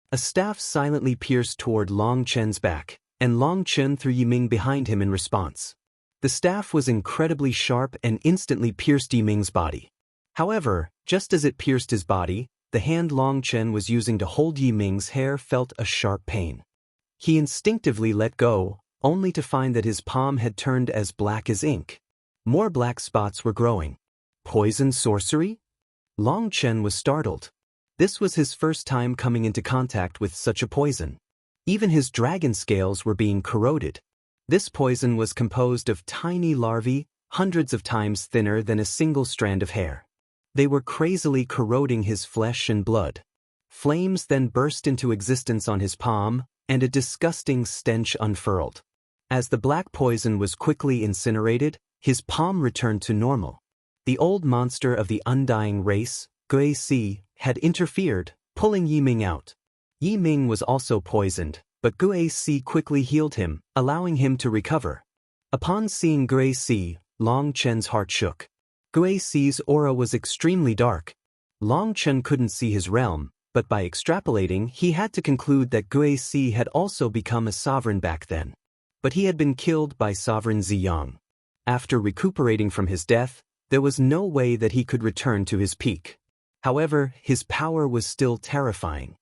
A staff silently pierced toward Long Chen's back, and Long Chen threw Yiming behind him in response. The staff was incredibly sharp and instantly pierced Yiming's body. However, just as it pierced his body, the hand Long Chen was using to hold Yiming's hair felt a sharp pain. He instinctively let go, only to find that his palm had turned as black as ink. More black spots were growing. Poison sorcery? Long Chen was startled. This was his first time coming into contact with such a poison. Even his dragon scales were being corroded. This poison was composed of tiny larvae, hundreds of times thinner than a single strand of hair. They were crazily corroding his flesh and blood. Flames then burst into existence on his palm, and a disgusting stench unfurled. As the black poison was quickly incinerated, his palm returned to normal. The old monster of the undying race, Gui Si, had interfered, pulling Yiming out. Yiming was also poisoned, but Gui Si quickly healed him, allowing him to recover. Upon seeing Gui Si, Long Chen's heart shook. Gui Si's aura was extremely dark. Long Chen couldn't see his realm, but by extrapolating he had to conclude that Gui Si had also become a sovereign back then. But he had been killed by Sovereign Ziyang. After recuperating from his death, there was no way that he could return to his peak. However, his power was still terrifying.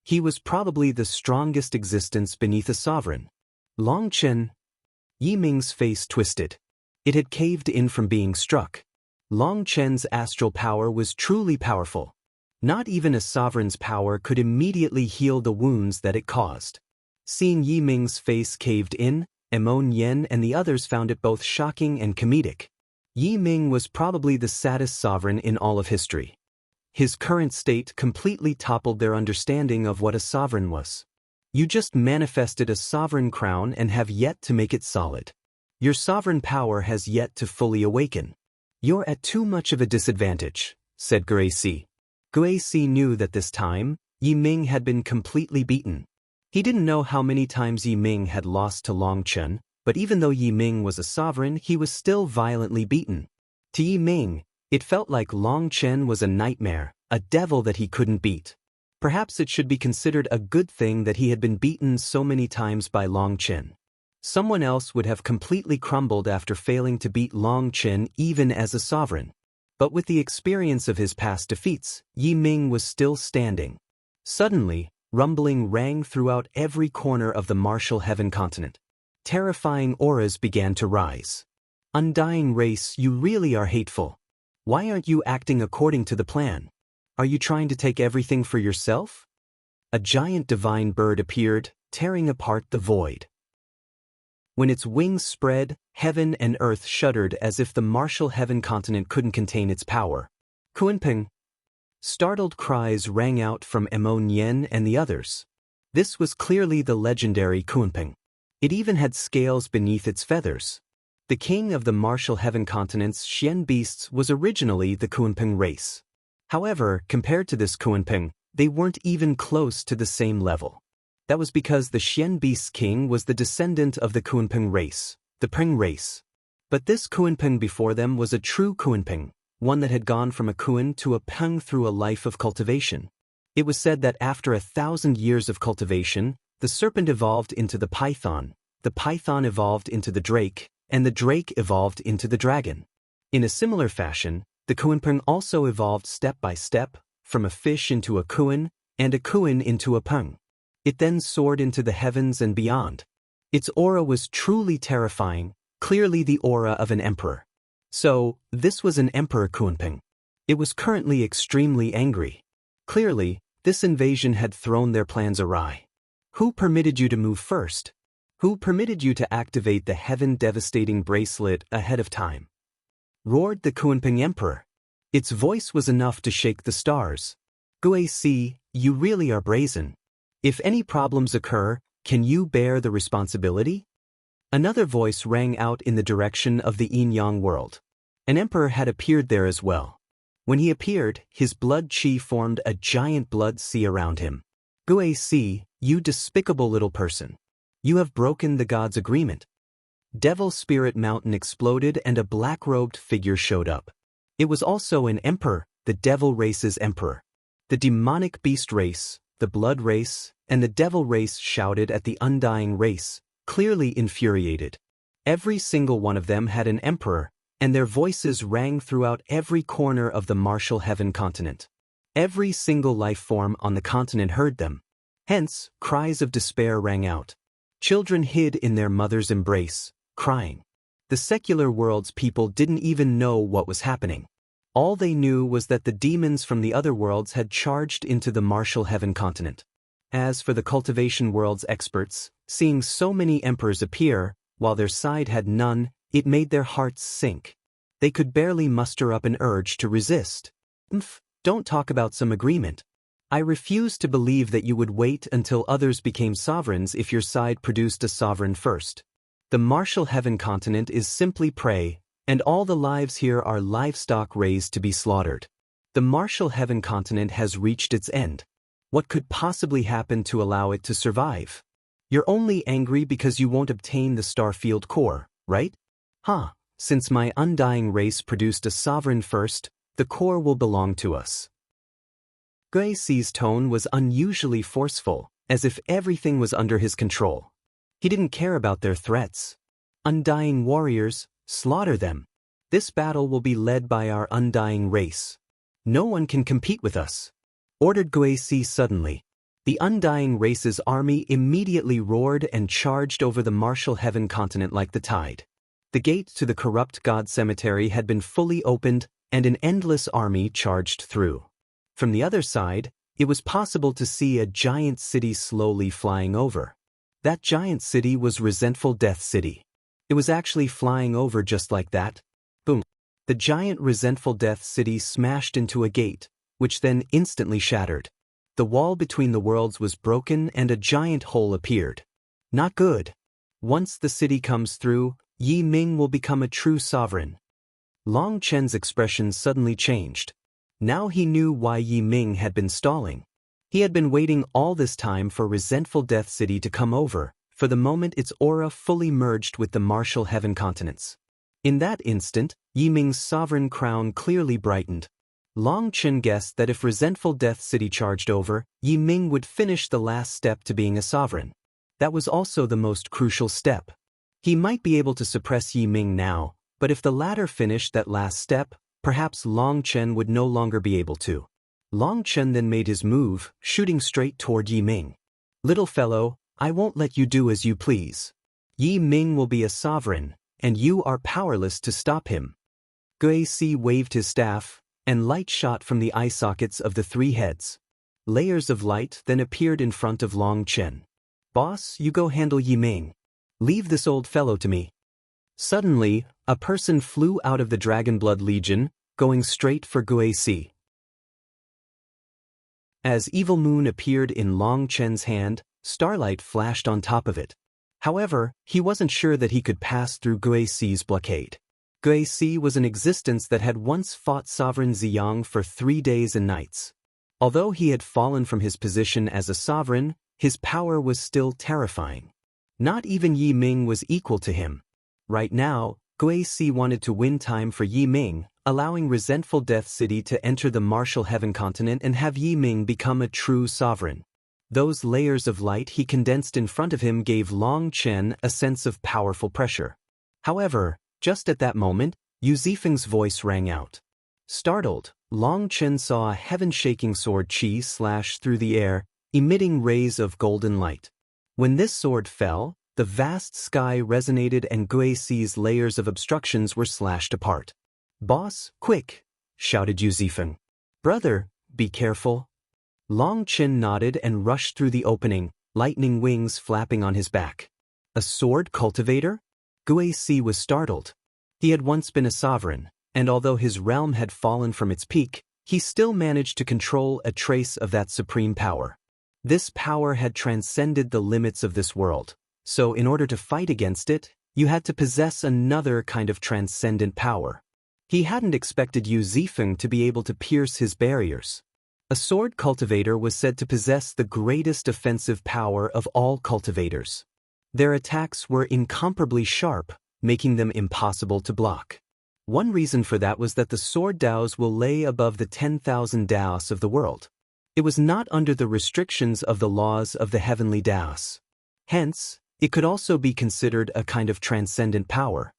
He was probably the strongest existence beneath a sovereign. Long Chen. Yiming's face twisted. It had caved in from being struck. Long Chen's astral power was truly powerful. Not even a sovereign's power could immediately heal the wounds that it caused. Seeing Yiming's face caved in, Nian and the others found it both shocking and comedic. Yiming was probably the saddest sovereign in all of history. His current state completely toppled their understanding of what a sovereign was. You just manifested a sovereign crown and have yet to make it solid. Your sovereign power has yet to fully awaken. You're at too much of a disadvantage, said Gui Si. Gui Si knew that this time, Yiming had been completely beaten. He didn't know how many times Yiming had lost to Long Chen, but even though Yiming was a sovereign, he was still violently beaten. To Yiming, it felt like Long Chen was a nightmare, a devil that he couldn't beat. Perhaps it should be considered a good thing that he had been beaten so many times by Long Chen. Someone else would have completely crumbled after failing to beat Long Chen even as a sovereign. But with the experience of his past defeats, Yiming was still standing. Suddenly, rumbling rang throughout every corner of the martial heaven continent. Terrifying auras began to rise. Undying race, you really are hateful. Why aren't you acting according to the plan? Are you trying to take everything for yourself? A giant divine bird appeared, tearing apart the void. When its wings spread, heaven and earth shuddered as if the martial heaven continent couldn't contain its power. Kunpeng. Startled cries rang out from Nian and the others. This was clearly the legendary Kunpeng. It even had scales beneath its feathers. The king of the martial heaven continent's Xian beasts was originally the Kunpeng race. However, compared to this Kunpeng, they weren't even close to the same level. That was because the Xian beast's king was the descendant of the Kunpeng race, the Peng race. But this Kunpeng before them was a true Kunpeng, one that had gone from a Kun to a Peng through a life of cultivation. It was said that after 1,000 years of cultivation, the serpent evolved into the python evolved into the drake, and the drake evolved into the dragon. In a similar fashion, the Kunpeng also evolved step by step, from a fish into a Kun, and a Kun into a Peng. It then soared into the heavens and beyond. Its aura was truly terrifying, clearly the aura of an emperor. So, this was an Emperor Kunpeng. It was currently extremely angry. Clearly, this invasion had thrown their plans awry. Who permitted you to move first? Who permitted you to activate the heaven-devastating bracelet ahead of time? Roared the Kunpeng Emperor. Its voice was enough to shake the stars. Gui Si, you really are brazen. If any problems occur, can you bear the responsibility? Another voice rang out in the direction of the yin-yang world. An emperor had appeared there as well. When he appeared, his blood chi formed a giant blood sea around him. Gui Si, you despicable little person. You have broken the gods' agreement. Devil Spirit Mountain exploded and a black-robed figure showed up. It was also an emperor, the devil race's emperor. The demonic beast race, the blood race, and the devil race shouted at the undying race, clearly infuriated. Every single one of them had an emperor, and their voices rang throughout every corner of the martial heaven continent. Every single life form on the continent heard them. Hence, cries of despair rang out. Children hid in their mother's embrace, crying. The secular world's people didn't even know what was happening. All they knew was that the demons from the other worlds had charged into the martial heaven continent. As for the cultivation world's experts, seeing so many emperors appear, while their side had none, it made their hearts sink. They could barely muster up an urge to resist. Don't talk about some agreement. I refuse to believe that you would wait until others became sovereigns if your side produced a sovereign first. The martial heaven continent is simply prey, and all the lives here are livestock raised to be slaughtered. The martial heaven continent has reached its end. What could possibly happen to allow it to survive? You're only angry because you won't obtain the Starfield core, right? Since my undying race produced a sovereign first, the core will belong to us. Guixi's tone was unusually forceful, as if everything was under his control. He didn't care about their threats. Undying warriors, slaughter them. This battle will be led by our undying race. No one can compete with us, ordered Guixi suddenly. The undying race's army immediately roared and charged over the martial heaven continent like the tide. The gate to the corrupt god cemetery had been fully opened, and an endless army charged through. From the other side, it was possible to see a giant city slowly flying over. That giant city was Resentful Death City. It was actually flying over just like that. Boom. The giant Resentful Death City smashed into a gate, which then instantly shattered. The wall between the worlds was broken and a giant hole appeared. Not good. Once the city comes through, Yi Ming will become a true sovereign. Long Chen's expression suddenly changed. Now he knew why Yi Ming had been stalling. He had been waiting all this time for Resentful Death City to come over, for the moment its aura fully merged with the martial heaven continents. In that instant, Yi Ming's sovereign crown clearly brightened. Long Chen guessed that if Resentful Death City charged over, Yi Ming would finish the last step to being a sovereign. That was also the most crucial step. He might be able to suppress Yi Ming now, but if the latter finished that last step, perhaps Long Chen would no longer be able to. Long Chen then made his move, shooting straight toward Yi Ming. Little fellow, I won't let you do as you please. Yi Ming will be a sovereign, and you are powerless to stop him. Guixi waved his staff, and light shot from the eye sockets of the three heads. Layers of light then appeared in front of Long Chen. Boss, you go handle Yi Ming. Leave this old fellow to me. Suddenly, a person flew out of the Dragonblood Legion, going straight for Guixi. As Evil Moon appeared in Long Chen's hand, starlight flashed on top of it. However, he wasn't sure that he could pass through Guixi's blockade. Guixi was an existence that had once fought Sovereign Ziyang for 3 days and nights. Although he had fallen from his position as a sovereign, his power was still terrifying. Not even Yi Ming was equal to him. Right now, Guixi wanted to win time for Yi Ming, allowing Resentful Death City to enter the martial heaven continent and have Yi Ming become a true sovereign. Those layers of light he condensed in front of him gave Long Chen a sense of powerful pressure. However, just at that moment, Yu Zifeng's voice rang out. Startled, Long Chen saw a heaven-shaking sword chi slash through the air, emitting rays of golden light. When this sword fell, the vast sky resonated and Guixi's layers of obstructions were slashed apart. Boss, quick! Shouted Yu Zifeng. Brother, be careful. Long Chen nodded and rushed through the opening, lightning wings flapping on his back. A sword cultivator? Guixi was startled. He had once been a sovereign, and although his realm had fallen from its peak, he still managed to control a trace of that supreme power. This power had transcended the limits of this world, so in order to fight against it, you had to possess another kind of transcendent power. He hadn't expected Yu Zifeng to be able to pierce his barriers. A sword cultivator was said to possess the greatest offensive power of all cultivators. Their attacks were incomparably sharp, making them impossible to block. One reason for that was that the sword daos will lay above the 10,000 daos of the world. It was not under the restrictions of the laws of the heavenly Daos. Hence, it could also be considered a kind of transcendent power.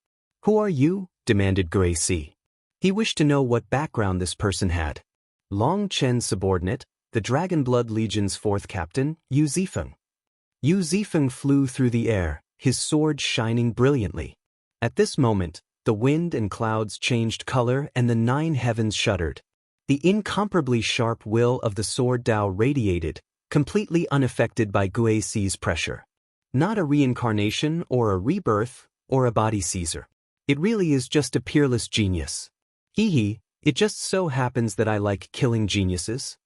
"Who are you?" demanded Guici. He wished to know what background this person had. Long Chen's subordinate, the Dragonblood Legion's 4th captain, Yu Zifeng. Yu Zifeng flew through the air, his sword shining brilliantly. At this moment, the wind and clouds changed color and the 9 heavens shuddered. The incomparably sharp will of the sword Dao radiated, completely unaffected by Guici's pressure. Not a reincarnation or a rebirth or a body Caesar. It really is just a peerless genius. Hee, it just so happens that I like killing geniuses.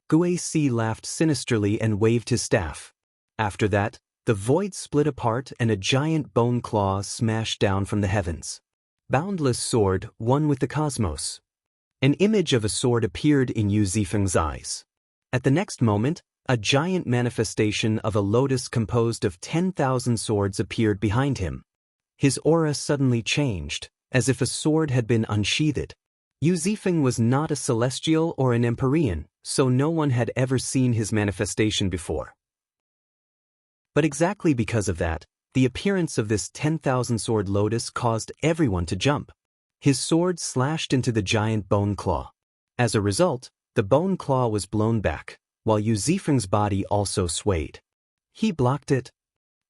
Guici laughed sinisterly and waved his staff. After that, the void split apart and a giant bone claw smashed down from the heavens. Boundless sword, one with the cosmos. An image of a sword appeared in Yu Zifeng's eyes. At the next moment, a giant manifestation of a lotus composed of 10,000 swords appeared behind him. His aura suddenly changed, as if a sword had been unsheathed. Yu Zifeng was not a celestial or an empyrean, so no one had ever seen his manifestation before. But exactly because of that, the appearance of this 10,000-sword lotus caused everyone to jump. His sword slashed into the giant bone claw. As a result, the bone claw was blown back, while Yu Zifeng's body also swayed. He blocked it.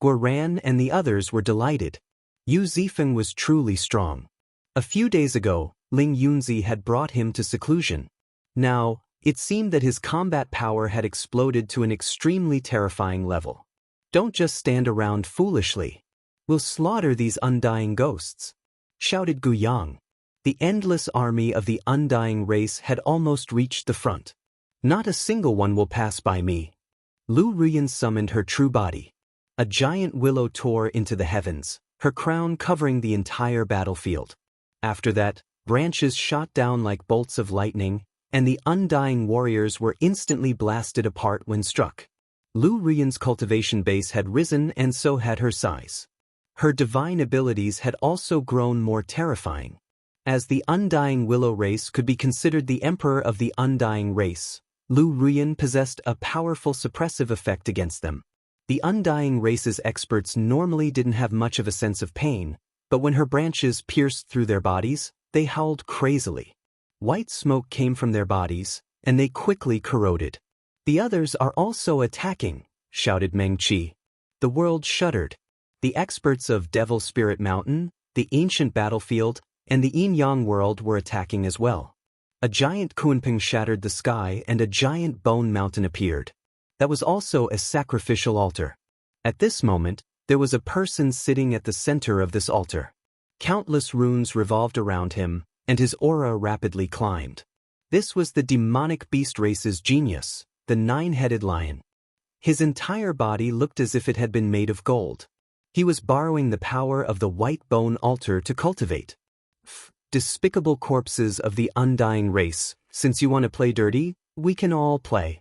Guoran and the others were delighted. Yu Zifeng was truly strong. A few days ago, Ling Yunzi had brought him to seclusion. Now, it seemed that his combat power had exploded to an extremely terrifying level. "Don't just stand around foolishly. We'll slaughter these undying ghosts," shouted Guyang. The endless army of the undying race had almost reached the front. "Not a single one will pass by me." Lu Ruyan summoned her true body. A giant willow tore into the heavens, her crown covering the entire battlefield. After that, branches shot down like bolts of lightning, and the undying warriors were instantly blasted apart when struck. Lu Ruyan's cultivation base had risen and so had her size. Her divine abilities had also grown more terrifying. As the undying willow race could be considered the emperor of the undying race, Lu Ruyan possessed a powerful suppressive effect against them. The undying race's experts normally didn't have much of a sense of pain, but when her branches pierced through their bodies, they howled crazily. White smoke came from their bodies, and they quickly corroded. "The others are also attacking," shouted Meng Qi. The world shuddered. The experts of Devil Spirit Mountain, the ancient battlefield, and the Yin-Yang world were attacking as well. A giant Kunping shattered the sky and a giant bone mountain appeared. That was also a sacrificial altar. At this moment, there was a person sitting at the center of this altar. Countless runes revolved around him, and his aura rapidly climbed. This was the demonic beast race's genius, the 9-headed lion. His entire body looked as if it had been made of gold. He was borrowing the power of the white bone altar to cultivate. Despicable corpses of the undying race, since you want to play dirty, we can all play.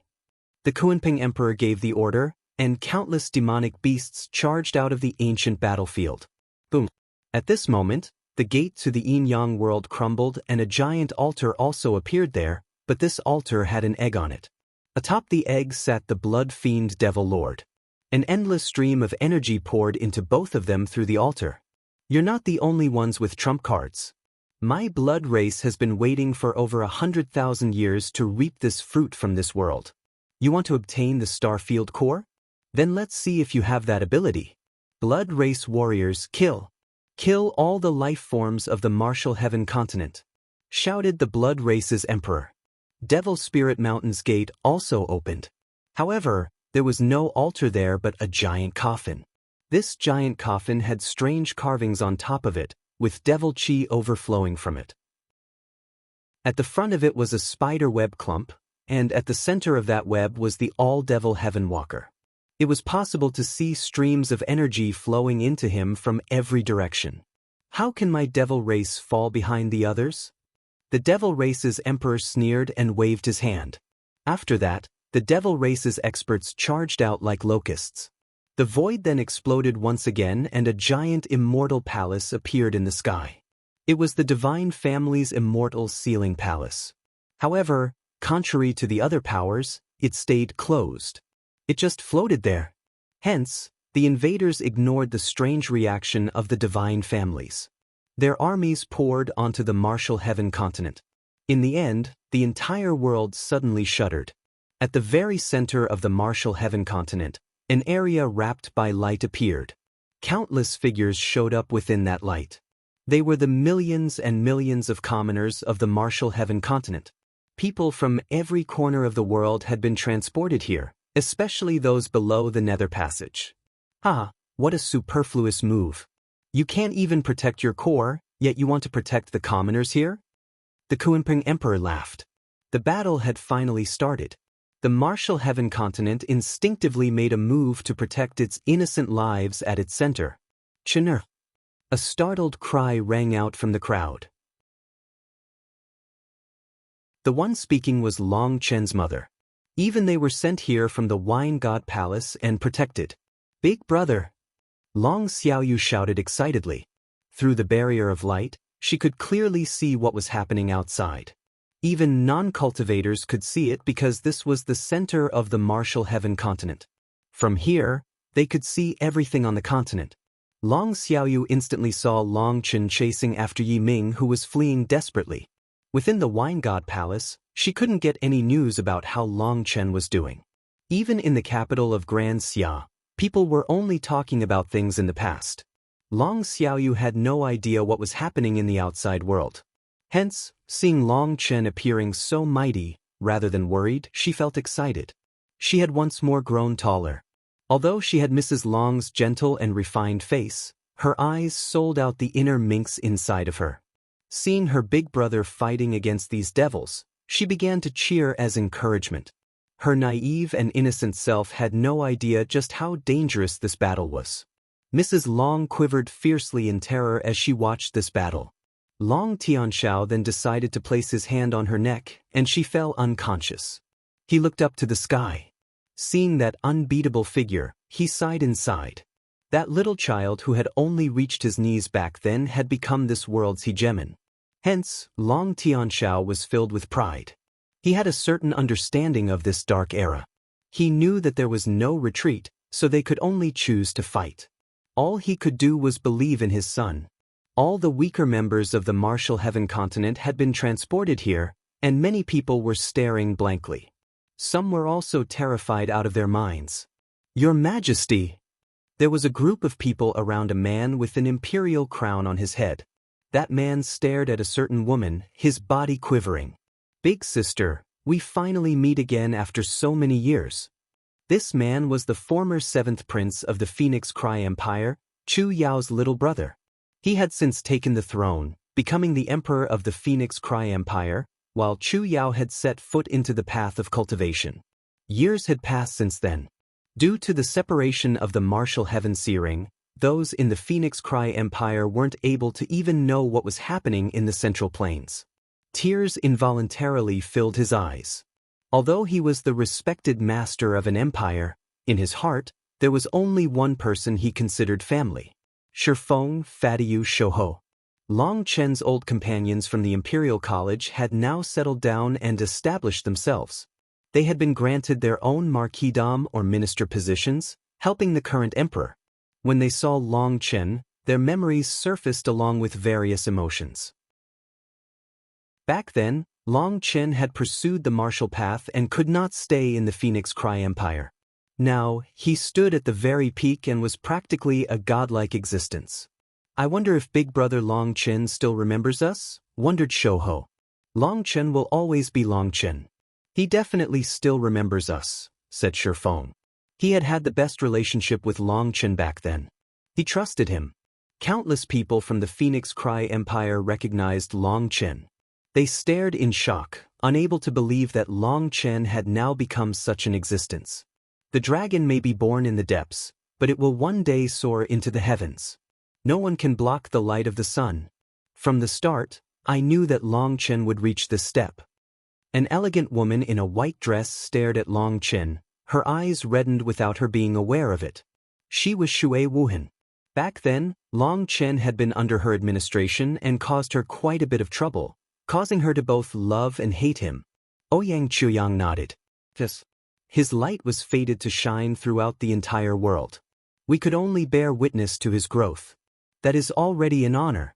The Kunping Emperor gave the order, and countless demonic beasts charged out of the ancient battlefield. Boom. At this moment, the gate to the Yin-Yang world crumbled and a giant altar also appeared there, but this altar had an egg on it. Atop the egg sat the blood fiend Devil Lord. An endless stream of energy poured into both of them through the altar. "You're not the only ones with trump cards. My blood race has been waiting for over 100,000 years to reap this fruit from this world. You want to obtain the Starfield Core? Then let's see if you have that ability. Blood race warriors, kill. Kill all the life forms of the martial heaven continent," shouted the blood race's emperor. Devil Spirit Mountain's gate also opened. However, there was no altar there but a giant coffin. This giant coffin had strange carvings on top of it, with devil chi overflowing from it. At the front of it was a spider web clump, and at the center of that web was the all-devil heaven walker. It was possible to see streams of energy flowing into him from every direction. "How can my devil race fall behind the others?" The devil race's emperor sneered and waved his hand. After that, the devil race's experts charged out like locusts. The void then exploded once again and a giant immortal palace appeared in the sky. It was the divine family's immortal sealing palace. However, contrary to the other powers, it stayed closed. It just floated there. Hence, the invaders ignored the strange reaction of the divine families. Their armies poured onto the martial heaven continent. In the end, the entire world suddenly shuddered. At the very center of the martial heaven continent, an area wrapped by light appeared. Countless figures showed up within that light. They were the millions and millions of commoners of the martial heaven continent. People from every corner of the world had been transported here, especially those below the Nether Passage. What a superfluous move. You can't even protect your core, yet you want to protect the commoners here? The Kuimping Emperor laughed. The battle had finally started. The martial heaven continent instinctively made a move to protect its innocent lives at its center. Chinur. A startled cry rang out from the crowd. The one speaking was Long Chen's mother. Even they were sent here from the Wine God Palace and protected. Big brother! Long Xiaoyu shouted excitedly. Through the barrier of light, she could clearly see what was happening outside. Even non-cultivators could see it because this was the center of the martial heaven continent. From here, they could see everything on the continent. Long Xiaoyu instantly saw Long Chen chasing after Yi Ming, who was fleeing desperately. Within the Wine God Palace, she couldn't get any news about how Long Chen was doing. Even in the capital of Grand Xia, people were only talking about things in the past. Long Xiaoyu had no idea what was happening in the outside world. Hence, seeing Long Chen appearing so mighty, rather than worried, she felt excited. She had once more grown taller. Although she had Mrs. Long's gentle and refined face, her eyes sold out the inner minx inside of her. Seeing her big brother fighting against these devils, she began to cheer as encouragement. Her naive and innocent self had no idea just how dangerous this battle was. Mrs. Long quivered fiercely in terror as she watched this battle. Long Tianxiao then decided to place his hand on her neck, and she fell unconscious. He looked up to the sky. Seeing that unbeatable figure, he sighed inside. That little child who had only reached his knees back then had become this world's hegemon. Hence, Long Tianxiao was filled with pride. He had a certain understanding of this dark era. He knew that there was no retreat, so they could only choose to fight. All he could do was believe in his son. All the weaker members of the martial heaven continent had been transported here, and many people were staring blankly. Some were also terrified out of their minds. Your Majesty! There was a group of people around a man with an imperial crown on his head. That man stared at a certain woman, his body quivering. Big sister, we finally meet again after so many years. This man was the former 7th prince of the Phoenix Cry Empire, Chu Yao's little brother. He had since taken the throne, becoming the emperor of the Phoenix Cry Empire, while Chu Yao had set foot into the path of cultivation. Years had passed since then. Due to the separation of the martial heaven searing, those in the Phoenix Cry Empire weren't able to even know what was happening in the Central Plains. Tears involuntarily filled his eyes. Although he was the respected master of an empire, in his heart, there was only one person he considered family. Shifeng Fadiu Shouho. Long Chen's old companions from the Imperial College had now settled down and established themselves. They had been granted their own marquisdom or minister positions, helping the current emperor. When they saw Long Chen, their memories surfaced along with various emotions. Back then, Long Chen had pursued the martial path and could not stay in the Phoenix Cry Empire. Now, he stood at the very peak and was practically a godlike existence. I wonder if Big Brother Long Chen still remembers us? Wondered Shouho. Long Chen will always be Long Chen. He definitely still remembers us, said Shifeng. He had had the best relationship with Long Chen back then. He trusted him. Countless people from the Phoenix Cry Empire recognized Long Chen. They stared in shock, unable to believe that Long Chen had now become such an existence. The dragon may be born in the depths, but it will one day soar into the heavens. No one can block the light of the sun. From the start, I knew that Long Chen would reach this step. An elegant woman in a white dress stared at Long Chen, her eyes reddened without her being aware of it. She was Shui Wuhan. Back then, Long Chen had been under her administration and caused her quite a bit of trouble, causing her to both love and hate him. Ouyang Chuyang nodded. Yes. His light was fated to shine throughout the entire world. We could only bear witness to his growth. That is already an honor.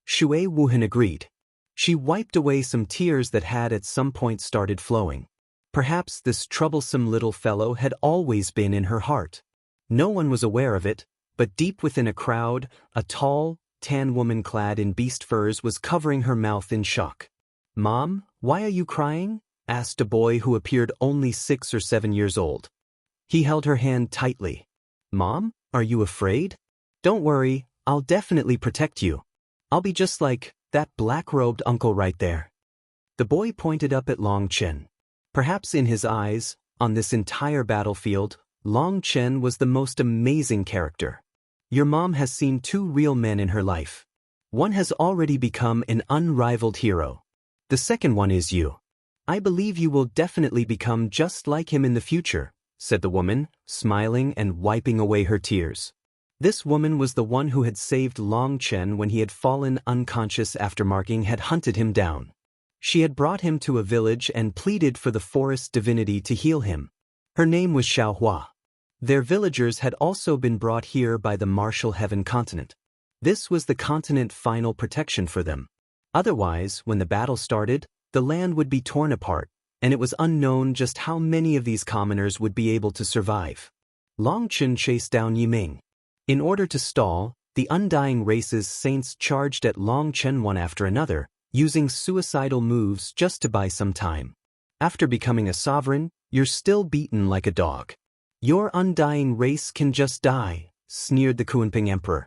Shui Wuhan agreed. She wiped away some tears that had at some point started flowing. Perhaps this troublesome little fellow had always been in her heart. No one was aware of it, but deep within a crowd, a tall, tan woman clad in beast furs was covering her mouth in shock. "Mom, why are you crying?" asked a boy who appeared only 6 or 7 years old. He held her hand tightly. "Mom, are you afraid? Don't worry, I'll definitely protect you. I'll be just like that black-robed uncle right there." The boy pointed up at Long Chen. Perhaps in his eyes, on this entire battlefield, Long Chen was the most amazing character. Your mom has seen 2 real men in her life. One has already become an unrivaled hero. The second one is you. I believe you will definitely become just like him in the future, said the woman, smiling and wiping away her tears. This woman was the one who had saved Long Chen when he had fallen unconscious after Marking had hunted him down. She had brought him to a village and pleaded for the forest divinity to heal him. Her name was Xiaohua. Their villagers had also been brought here by the martial heaven continent. This was the continent's final protection for them. Otherwise, when the battle started, the land would be torn apart, and it was unknown just how many of these commoners would be able to survive. Long Chen chased down Yiming. In order to stall, the Undying Race's saints charged at Long Chen one after another, using suicidal moves just to buy some time. After becoming a sovereign, you're still beaten like a dog. Your Undying Race can just die, sneered the Kunping Emperor.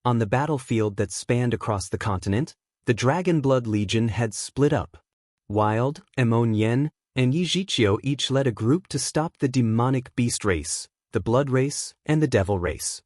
On the battlefield that spanned across the continent, the Dragon Blood Legion had split up. Wild, Nian, and Yijiqiu each led a group to stop the demonic beast race, the blood race, and the devil race.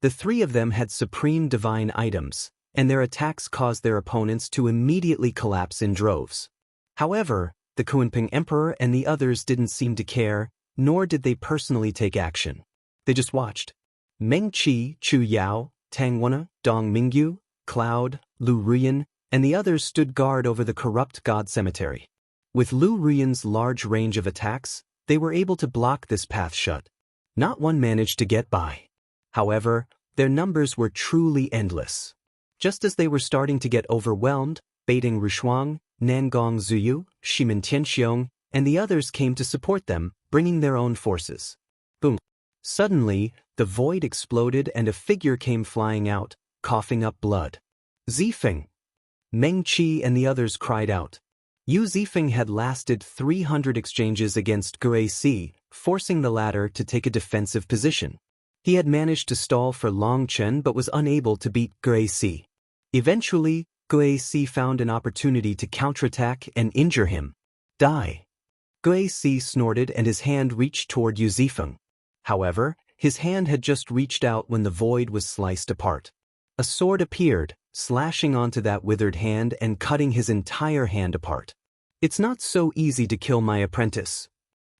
The 3 of them had supreme divine items, and their attacks caused their opponents to immediately collapse in droves. However, the Kunping Emperor and the others didn't seem to care, nor did they personally take action. They just watched. Meng Qi, Chu Yao, Tang Wana, Dong Mingyu, Cloud, Lu Ruyan, and the others stood guard over the corrupt god cemetery. With Lu Ruyan's large range of attacks, they were able to block this path shut. Not one managed to get by. However, their numbers were truly endless. Just as they were starting to get overwhelmed, Beiding Rushuang, Nangong Zuyu, Shimen Tianxiong, and the others came to support them, bringing their own forces. Boom. Suddenly, the void exploded and a figure came flying out, coughing up blood. Zifeng. Meng Qi and the others cried out. Yu Zifeng had lasted 300 exchanges against Gui Si, forcing the latter to take a defensive position. He had managed to stall for Long Chen but was unable to beat Gui Si. Eventually, Gui Si found an opportunity to counterattack and injure him. Die. Gui Si snorted and his hand reached toward Yu Zifeng. However, his hand had just reached out when the void was sliced apart. A sword appeared, slashing onto that withered hand and cutting his entire hand apart. It's not so easy to kill my apprentice.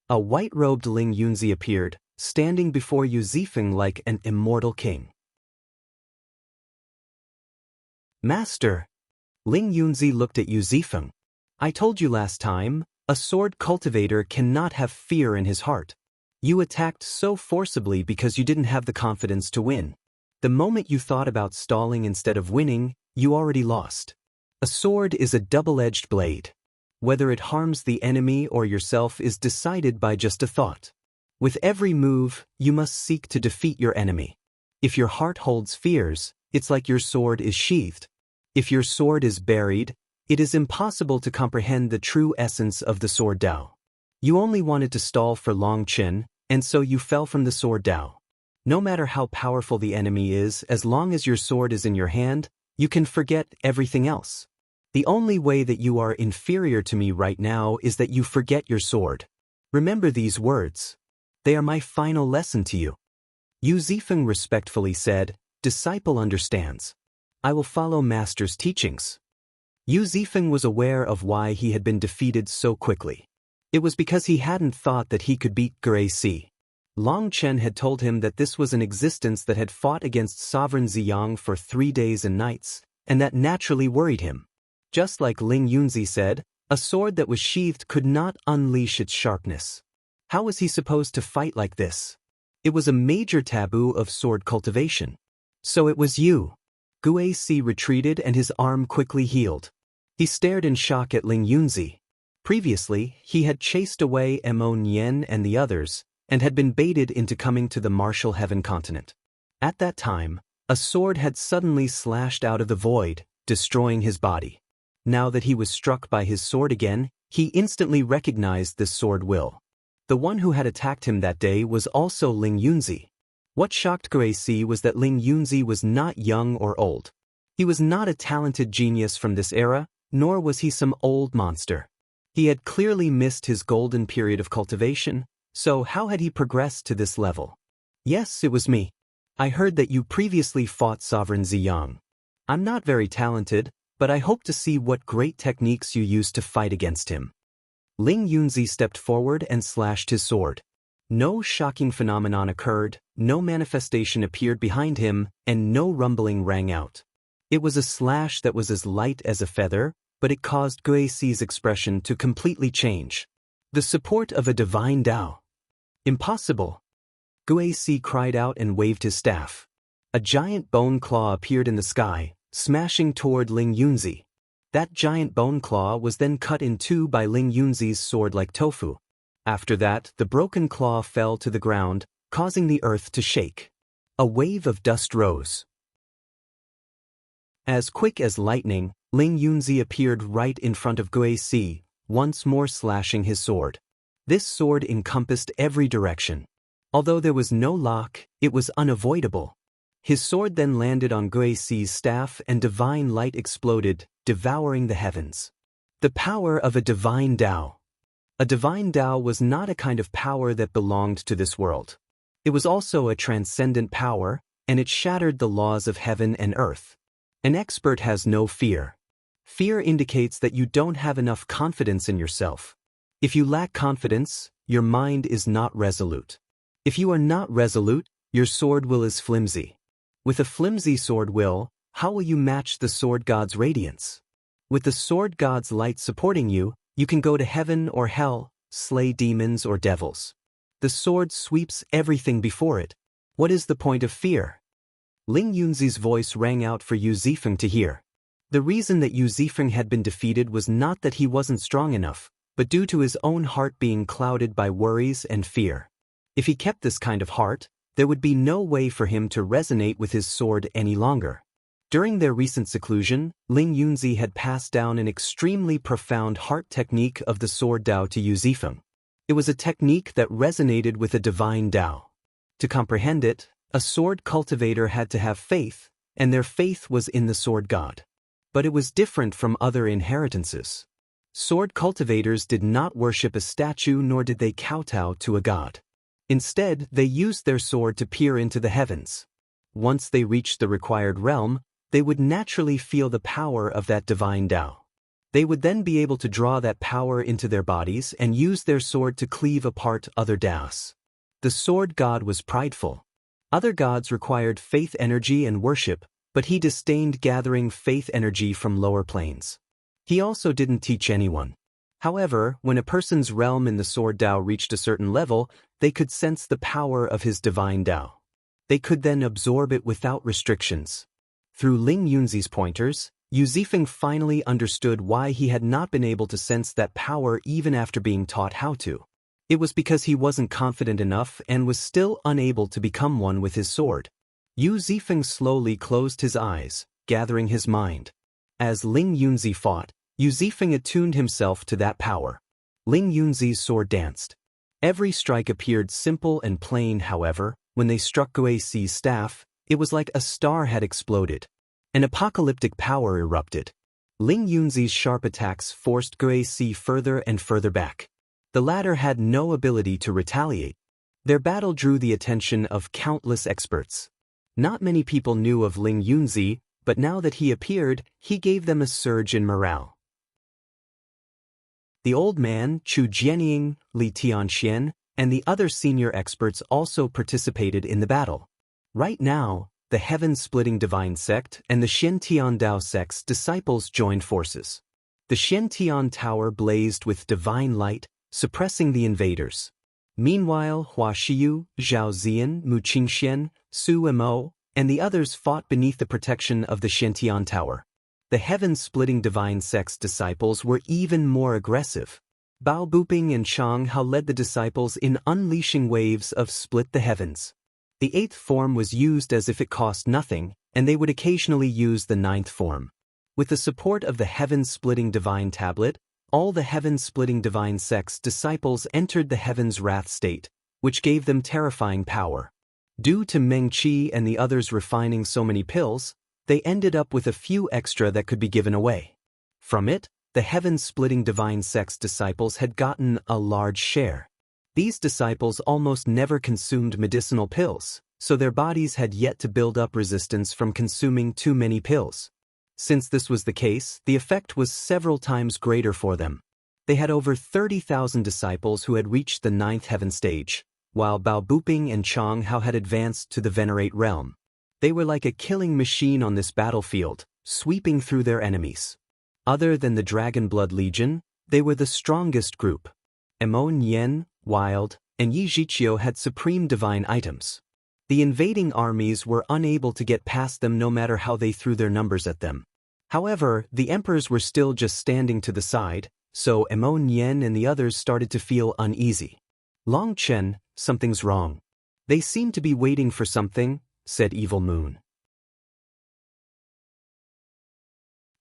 A white-robed Ling Yunzi appeared, standing before Yu Zifeng like an immortal king. Master. Ling Yunzi looked at Yu Zifeng. I told you last time, a sword cultivator cannot have fear in his heart. You attacked so forcibly because you didn't have the confidence to win. The moment you thought about stalling instead of winning, you already lost. A sword is a double-edged blade. Whether it harms the enemy or yourself is decided by just a thought. With every move, you must seek to defeat your enemy. If your heart holds fears, it's like your sword is sheathed. If your sword is buried, it is impossible to comprehend the true essence of the sword Dao. You only wanted to stall for Long Chen, and so you fell from the sword Dao. No matter how powerful the enemy is, as long as your sword is in your hand, you can forget everything else. The only way that you are inferior to me right now is that you forget your sword. Remember these words. They are my final lesson to you. Yu Zifeng respectfully said, Disciple understands. I will follow Master's teachings. Yu Zifeng was aware of why he had been defeated so quickly. It was because he hadn't thought that he could beat Gui Si. Long Chen had told him that this was an existence that had fought against Sovereign Ziyang for 3 days and nights, and that naturally worried him. Just like Ling Yunzi said, A sword that was sheathed could not unleash its sharpness. How was he supposed to fight like this? It was a major taboo of sword cultivation. So it was you. Guici retreated and his arm quickly healed. He stared in shock at Ling Yunzi. Previously, he had chased away Nian and the others, and had been baited into coming to the martial heaven continent. At that time, a sword had suddenly slashed out of the void, destroying his body. Now that he was struck by his sword again, he instantly recognized this sword will. The one who had attacked him that day was also Ling Yunzi. What shocked Guici was that Ling Yunzi was not young or old. He was not a talented genius from this era, nor was he some old monster. He had clearly missed his golden period of cultivation, so how had he progressed to this level? Yes, it was me. I heard that you previously fought Sovereign Ziyang. I'm not very talented, but I hope to see what great techniques you use to fight against him. Ling Yunzi stepped forward and slashed his sword. No shocking phenomenon occurred, no manifestation appeared behind him, and no rumbling rang out. It was a slash that was as light as a feather, but it caused Guici's expression to completely change. The support of a divine Tao. Impossible! Guici cried out and waved his staff. A giant bone claw appeared in the sky, smashing toward Ling Yunzi. That giant bone claw was then cut in two by Ling Yunzi's sword like tofu. After that, the broken claw fell to the ground, causing the earth to shake. A wave of dust rose. As quick as lightning, Ling Yunzi appeared right in front of Guici, once more slashing his sword. This sword encompassed every direction. Although there was no lock, it was unavoidable. His sword then landed on Guici's staff and divine light exploded, devouring the heavens. The power of a divine Tao. A divine Tao was not a kind of power that belonged to this world. It was also a transcendent power, and it shattered the laws of heaven and earth. An expert has no fear. Fear indicates that you don't have enough confidence in yourself. If you lack confidence, your mind is not resolute. If you are not resolute, your sword will is flimsy. With a flimsy sword will, how will you match the sword god's radiance? With the sword god's light supporting you, you can go to heaven or hell, slay demons or devils. The sword sweeps everything before it. What is the point of fear? Ling Yunzi's voice rang out for Yu Zifeng to hear. The reason that Yu Zifeng had been defeated was not that he wasn't strong enough, but due to his own heart being clouded by worries and fear. If he kept this kind of heart, there would be no way for him to resonate with his sword any longer. During their recent seclusion, Ling Yunzi had passed down an extremely profound heart technique of the sword Tao to Yu Zifeng. It was a technique that resonated with a divine Tao. To comprehend it, a sword cultivator had to have faith, and their faith was in the sword god. But it was different from other inheritances. Sword cultivators did not worship a statue nor did they kowtow to a god. Instead, they used their sword to peer into the heavens. Once they reached the required realm, they would naturally feel the power of that divine Tao. They would then be able to draw that power into their bodies and use their sword to cleave apart other Taos. The sword god was prideful. Other gods required faith energy and worship, but he disdained gathering faith energy from lower planes. He also didn't teach anyone. However, when a person's realm in the sword Tao reached a certain level, they could sense the power of his divine Tao. They could then absorb it without restrictions. Through Ling Yunzi's pointers, Yu Zifeng finally understood why he had not been able to sense that power even after being taught how to. It was because he wasn't confident enough and was still unable to become one with his sword. Yu Zifeng slowly closed his eyes, gathering his mind. As Ling Yunzi fought, Yu Zifeng attuned himself to that power. Ling Yunzi's sword danced. Every strike appeared simple and plain, however, when they struck Guici's staff, it was like a star had exploded. An apocalyptic power erupted. Ling Yunzi's sharp attacks forced Guici further and further back. The latter had no ability to retaliate. Their battle drew the attention of countless experts. Not many people knew of Ling Yunzi, but now that he appeared, he gave them a surge in morale. The old man, Chu Jianying, Li Tianxian, and the other senior experts also participated in the battle. Right now, the Heaven-Splitting Divine Sect and the Shen Tiandao sect's disciples joined forces. The Xiantian Tower blazed with divine light, suppressing the invaders. Meanwhile, Hua Xiu, Zhao Zian, Mu Qingxian, Su Mo, and the others fought beneath the protection of the Xiantian Tower. The heaven-splitting divine sect's disciples were even more aggressive. Bao Buping and Chang Hao led the disciples in unleashing waves of split the heavens. The 8th form was used as if it cost nothing, and they would occasionally use the 9th form. With the support of the heaven-splitting divine tablet, all the heaven-splitting divine sect's disciples entered the heaven's wrath state, which gave them terrifying power. Due to Meng Qi and the others refining so many pills, they ended up with a few extra that could be given away. From it, the heaven-splitting divine sect's disciples had gotten a large share. These disciples almost never consumed medicinal pills, so their bodies had yet to build up resistance from consuming too many pills. Since this was the case, the effect was several times greater for them. They had over 30,000 disciples who had reached the 9th heaven stage, while Bao Buping and Chang Hao had advanced to the Venerate realm. They were like a killing machine on this battlefield, sweeping through their enemies. Other than the Dragon Blood Legion, they were the strongest group. Mo Nian, Wild, and Yi Zhiqiu had supreme divine items. The invading armies were unable to get past them no matter how they threw their numbers at them. However, the emperors were still just standing to the side, so Mo Nian and the others started to feel uneasy. Long Chen, something's wrong. They seem to be waiting for something, said Evil Moon.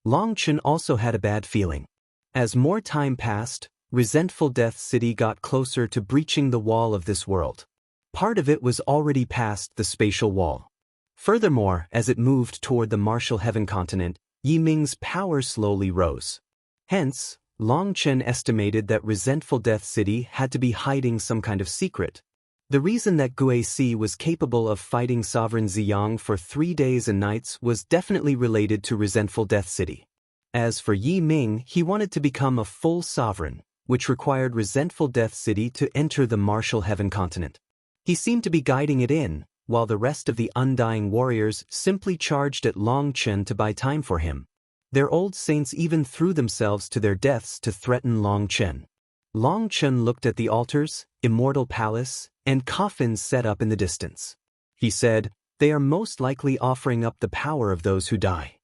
Long Chen also had a bad feeling. As more time passed, resentful Death City got closer to breaching the wall of this world. Part of it was already past the spatial wall. Furthermore, as it moved toward the martial heaven continent, Yi Ming's power slowly rose. Hence, Long Chen estimated that resentful Death City had to be hiding some kind of secret. The reason that Guici was capable of fighting Sovereign Ziyang for 3 days and nights was definitely related to resentful Death City. As for Yi Ming, he wanted to become a full sovereign, which required resentful Death City to enter the martial heaven continent. He seemed to be guiding it in, while the rest of the undying warriors simply charged at Long Chen to buy time for him. Their old saints even threw themselves to their deaths to threaten Long Chen. Long Chen looked at the altars, immortal palace, and coffins set up in the distance. He said, "They are most likely offering up the power of those who die.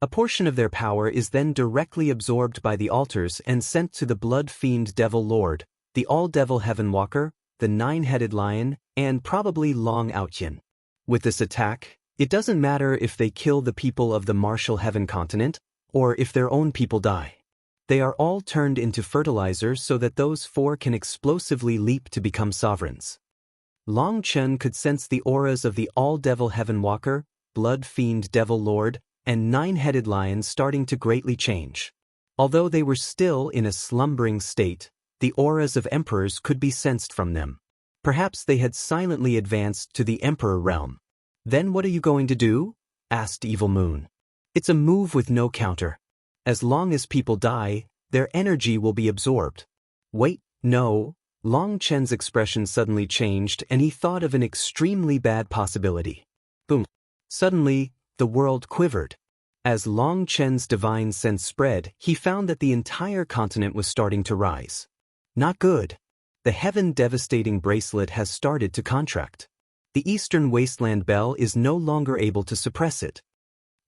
A portion of their power is then directly absorbed by the altars and sent to the Blood Fiend Devil Lord, the All-Devil Heaven Walker, the Nine-Headed Lion, and probably Long Outyin. With this attack, it doesn't matter if they kill the people of the martial heaven continent, or if their own people die. They are all turned into fertilizer so that those 4 can explosively leap to become sovereigns." Long Chen could sense the auras of the All-Devil Heaven Walker, Blood Fiend Devil Lord, and Nine-Headed Lion starting to greatly change. Although they were still in a slumbering state, the auras of emperors could be sensed from them. Perhaps they had silently advanced to the Emperor realm. "Then what are you going to do?" asked Evil Moon. "It's a move with no counter. As long as people die, their energy will be absorbed." "Wait, no." Long Chen's expression suddenly changed and he thought of an extremely bad possibility. Boom. Suddenly, the world quivered. As Long Chen's divine sense spread, he found that the entire continent was starting to rise. Not good. The heaven-devastating bracelet has started to contract. The Eastern Wasteland Bell is no longer able to suppress it.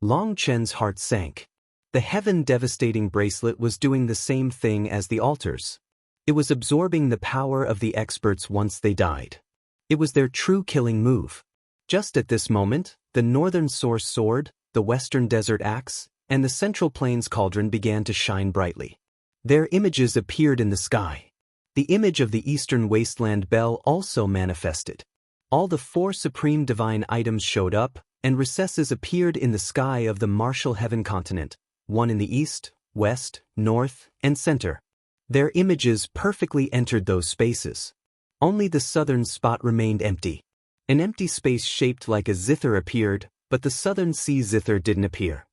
Long Chen's heart sank. The heaven-devastating bracelet was doing the same thing as the altars. It was absorbing the power of the experts once they died. It was their true killing move. Just at this moment, the Northern Source Sword, the Western Desert Axe, and the Central Plains Cauldron began to shine brightly. Their images appeared in the sky. The image of the Eastern Wasteland Bell also manifested. All the 4 supreme divine items showed up, and recesses appeared in the sky of the martial heaven continent, one in the east, west, north, and center. Their images perfectly entered those spaces. Only the southern spot remained empty. An empty space shaped like a zither appeared, but the southern sea zither didn't appear.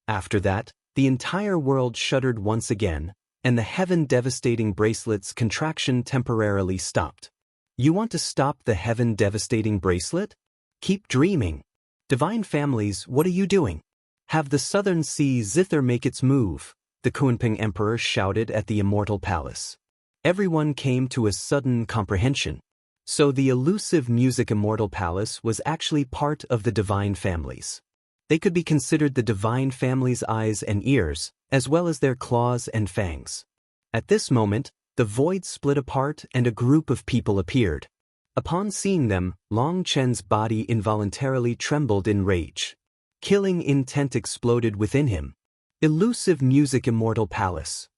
After that, the entire world shuddered once again, and the heaven-devastating bracelet's contraction temporarily stopped. You want to stop the heaven-devastating bracelet? Keep dreaming. Divine families, what are you doing? Have the Southern Sea Zither make its move, the Kunping Emperor shouted at the Immortal Palace. Everyone came to a sudden comprehension. So the elusive music Immortal Palace was actually part of the divine families. They could be considered the divine family's eyes and ears, as well as their claws and fangs. At this moment, the void split apart and a group of people appeared. Upon seeing them, Long Chen's body involuntarily trembled in rage. Killing intent exploded within him. Elusive music Immortal Palace.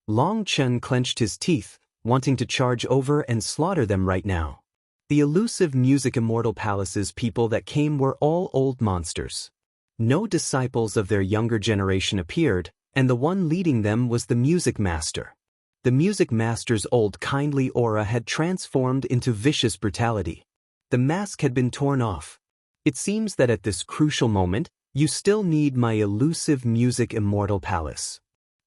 Long Chen clenched his teeth, wanting to charge over and slaughter them right now. The elusive music Immortal Palace's people that came were all old monsters. No disciples of their younger generation appeared, and the one leading them was the music master. The music master's old kindly aura had transformed into vicious brutality. The mask had been torn off. It seems that at this crucial moment, you still need my elusive music Immortal Palace.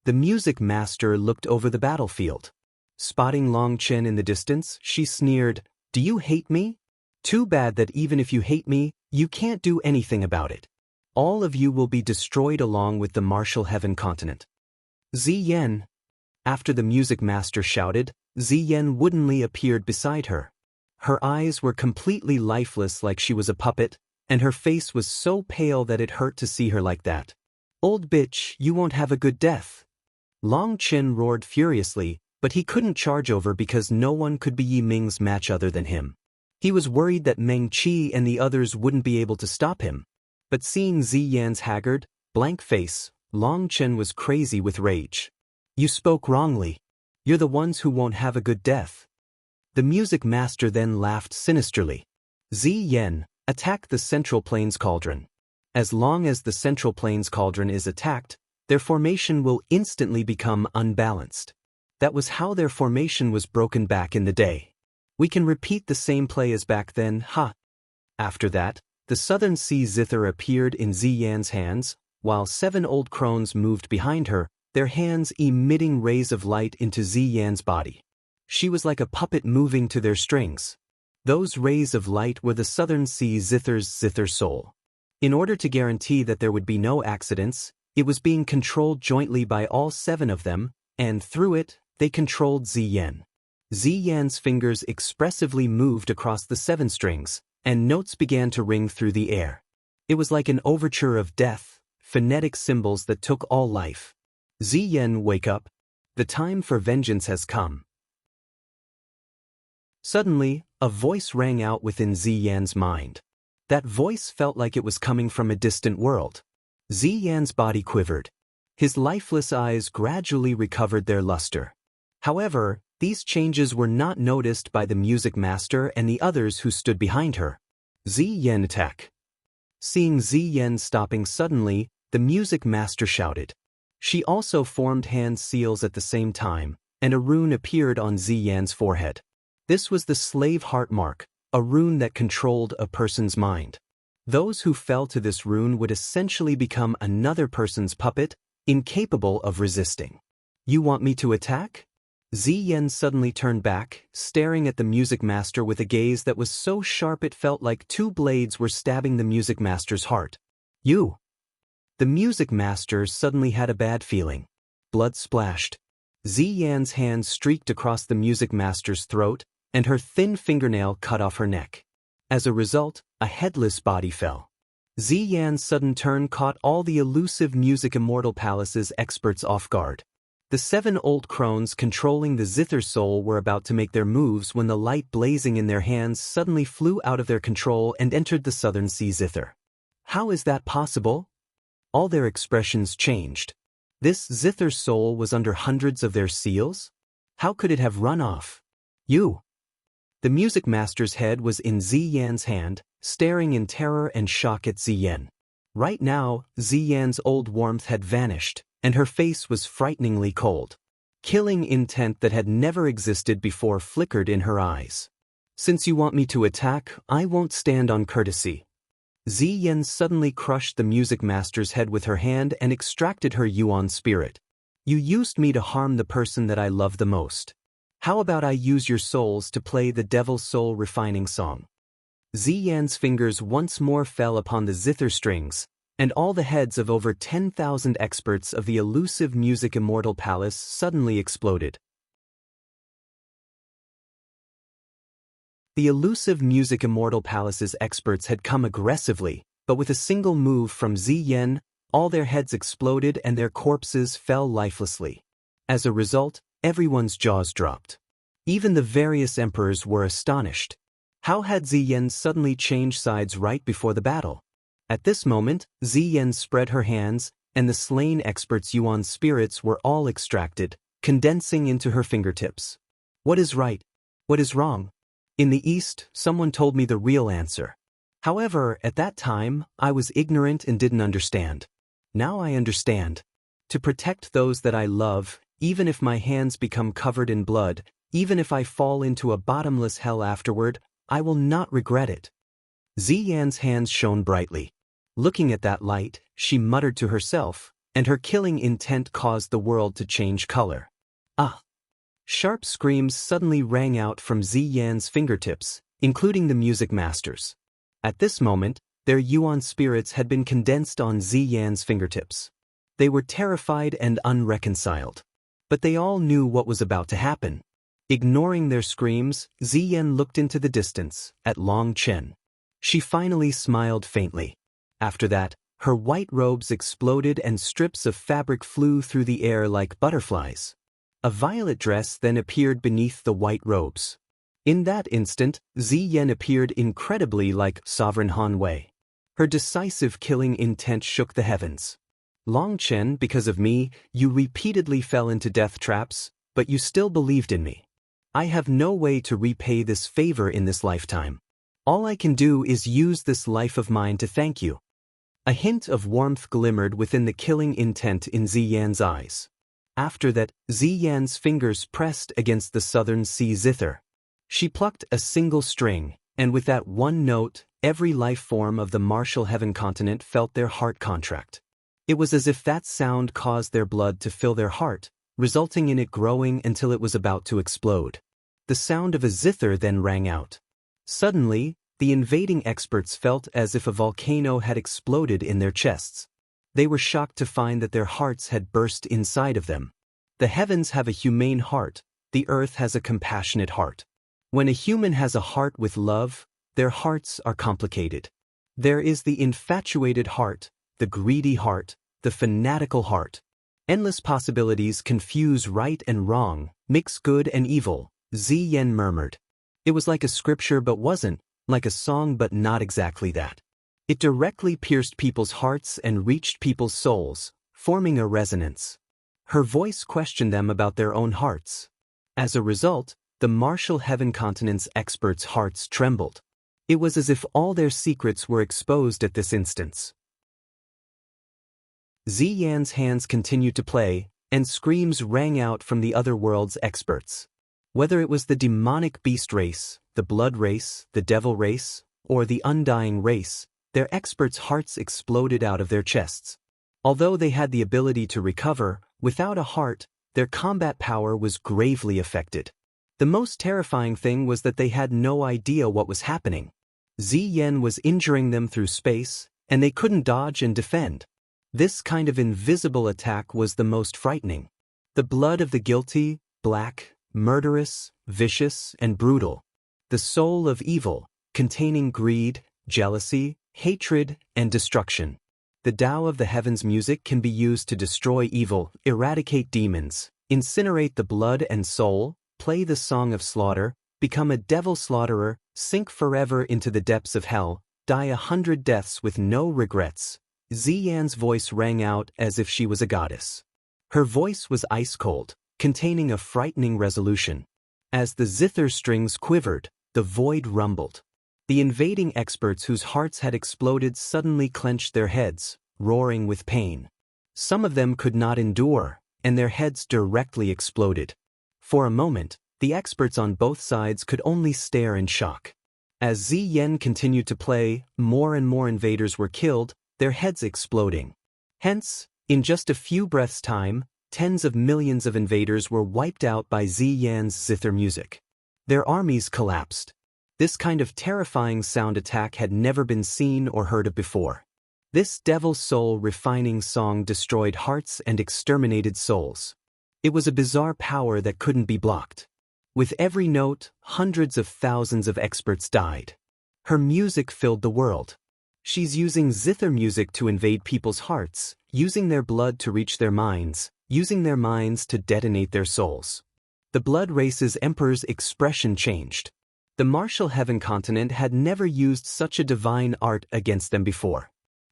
The music master looked over the battlefield. Spotting Long Chen in the distance, she sneered, "Do you hate me? Too bad that even if you hate me, you can't do anything about it. All of you will be destroyed along with the martial heaven continent." Ziyan. After the music master shouted, Ziyan woodenly appeared beside her. Her eyes were completely lifeless like she was a puppet, and her face was so pale that it hurt to see her like that. "Old bitch, you won't have a good death." Long Chen roared furiously, but he couldn't charge over because no one could be Yi Ming's match other than him. He was worried that Meng Qi and the others wouldn't be able to stop him. But seeing Ziyan's haggard, blank face, Long Chen was crazy with rage. "You spoke wrongly. You're the ones who won't have a good death." The music master then laughed sinisterly. "Ziyan, attack the Central Plains Cauldron. As long as the Central Plains Cauldron is attacked, their formation will instantly become unbalanced. That was how their formation was broken back in the day. We can repeat the same play as back then, ha." After that, the Southern Sea Zither appeared in Ziyan's hands, while 7 old crones moved behind her, their hands emitting rays of light into Ziyan's body. She was like a puppet moving to their strings. Those rays of light were the Southern Sea Zither's Zither soul. In order to guarantee that there would be no accidents, it was being controlled jointly by all 7 of them, and through it, they controlled Ziyan. Ziyan's fingers expressively moved across the 7 strings, and notes began to ring through the air. It was like an overture of death, phonetic symbols that took all life. "Ziyan, wake up. The time for vengeance has come." Suddenly, a voice rang out within Ziyan's mind. That voice felt like it was coming from a distant world. Ziyan's body quivered. His lifeless eyes gradually recovered their luster. However, these changes were not noticed by the music master and the others who stood behind her. "Ziyan, attack." Seeing Ziyan stopping suddenly, the music master shouted. She also formed hand seals at the same time, and a rune appeared on Ziyan's forehead. This was the slave heart mark, a rune that controlled a person's mind. Those who fell to this rune would essentially become another person's puppet, incapable of resisting. "You want me to attack?" Ziyan suddenly turned back, staring at the music master with a gaze that was so sharp it felt like 2 blades were stabbing the music master's heart. "You!" The music master suddenly had a bad feeling. Blood splashed. Ziyan's hand streaked across the music master's throat, and her thin fingernail cut off her neck. As a result, a headless body fell. Ziyan's sudden turn caught all the elusive music Immortal Palace's experts off guard. The 7 old crones controlling the Zither soul were about to make their moves when the light blazing in their hands suddenly flew out of their control and entered the Southern Sea Zither. How is that possible? All their expressions changed. This Zither soul was under hundreds of their seals? How could it have run off? "You!" The music master's head was in Ziyan's hand, staring in terror and shock at Ziyan. Right now, Ziyan's old warmth had vanished, and her face was frighteningly cold. Killing intent that had never existed before flickered in her eyes. "Since you want me to attack, I won't stand on courtesy." Ziyan suddenly crushed the music master's head with her hand and extracted her Yuan spirit. "You used me to harm the person that I love the most. How about I use your souls to play the Devil's Soul refining song?" Ziyan's fingers once more fell upon the zither strings, and all the heads of over 10,000 experts of the elusive Music Immortal Palace suddenly exploded. The elusive Music Immortal Palace's experts had come aggressively, but with a single move from Ziyan, all their heads exploded and their corpses fell lifelessly. As a result, everyone's jaws dropped. Even the various emperors were astonished. How had Ziyan suddenly changed sides right before the battle? At this moment, Ziyan spread her hands, and the slain experts' Yuan spirits were all extracted, condensing into her fingertips. What is right? What is wrong? In the East, someone told me the real answer. However, at that time, I was ignorant and didn't understand. Now I understand. To protect those that I love, even if my hands become covered in blood, even if I fall into a bottomless hell afterward, I will not regret it. Ziyan's hands shone brightly. Looking at that light, she muttered to herself, and her killing intent caused the world to change color. Ah! Sharp screams suddenly rang out from Ziyan's fingertips, including the music masters. At this moment, their Yuan spirits had been condensed on Ziyan's fingertips. They were terrified and unreconciled. But they all knew what was about to happen. Ignoring their screams, Ziyan looked into the distance, at Long Chen. She finally smiled faintly. After that, her white robes exploded and strips of fabric flew through the air like butterflies. A violet dress then appeared beneath the white robes. In that instant, Ziyan appeared incredibly like Sovereign Han Wei. Her decisive killing intent shook the heavens. Long Chen, because of me, you repeatedly fell into death traps, but you still believed in me. I have no way to repay this favor in this lifetime. All I can do is use this life of mine to thank you. A hint of warmth glimmered within the killing intent in Ziyan's eyes. After that, Ziyan's fingers pressed against the southern sea zither. She plucked a single string, and with that one note, every life form of the martial heaven continent felt their heart contract. It was as if that sound caused their blood to fill their heart, resulting in it growing until it was about to explode. The sound of a zither then rang out. Suddenly, the invading experts felt as if a volcano had exploded in their chests. They were shocked to find that their hearts had burst inside of them. The heavens have a humane heart, the earth has a compassionate heart. When a human has a heart with love, their hearts are complicated. There is the infatuated heart, the greedy heart, the fanatical heart. Endless possibilities confuse right and wrong, mix good and evil, Ziyan murmured. It was like a scripture but wasn't, like a song but not exactly that. It directly pierced people's hearts and reached people's souls, forming a resonance. Her voice questioned them about their own hearts. As a result, the martial heaven continent's experts' hearts trembled. It was as if all their secrets were exposed at this instance. Ziyan's hands continued to play, and screams rang out from the other world's experts. Whether it was the demonic beast race, the blood race, the devil race, or the undying race, their experts' hearts exploded out of their chests. Although they had the ability to recover, without a heart, their combat power was gravely affected. The most terrifying thing was that they had no idea what was happening. Ziyan was injuring them through space, and they couldn't dodge and defend. This kind of invisible attack was the most frightening. The blood of the guilty, black, murderous, vicious, and brutal. The soul of evil, containing greed, jealousy, hatred, and destruction. The Tao of the heavens music can be used to destroy evil, eradicate demons, incinerate the blood and soul, play the song of slaughter, become a devil slaughterer, sink forever into the depths of hell, die 100 deaths with no regrets. Ziyan's voice rang out as if she was a goddess. Her voice was ice-cold, containing a frightening resolution. As the zither strings quivered, the void rumbled. The invading experts whose hearts had exploded suddenly clenched their heads, roaring with pain. Some of them could not endure, and their heads directly exploded. For a moment, the experts on both sides could only stare in shock. As Ziyan continued to play, more and more invaders were killed, their heads exploding. Hence, in just a few breaths' time, tens of millions of invaders were wiped out by Ziyan's zither music. Their armies collapsed. This kind of terrifying sound attack had never been seen or heard of before. This devil soul refining song destroyed hearts and exterminated souls. It was a bizarre power that couldn't be blocked. With every note, hundreds of thousands of experts died. Her music filled the world. She's using zither music to invade people's hearts, using their blood to reach their minds, using their minds to detonate their souls. The Blood Race's Emperor's expression changed. The martial heaven continent had never used such a divine art against them before.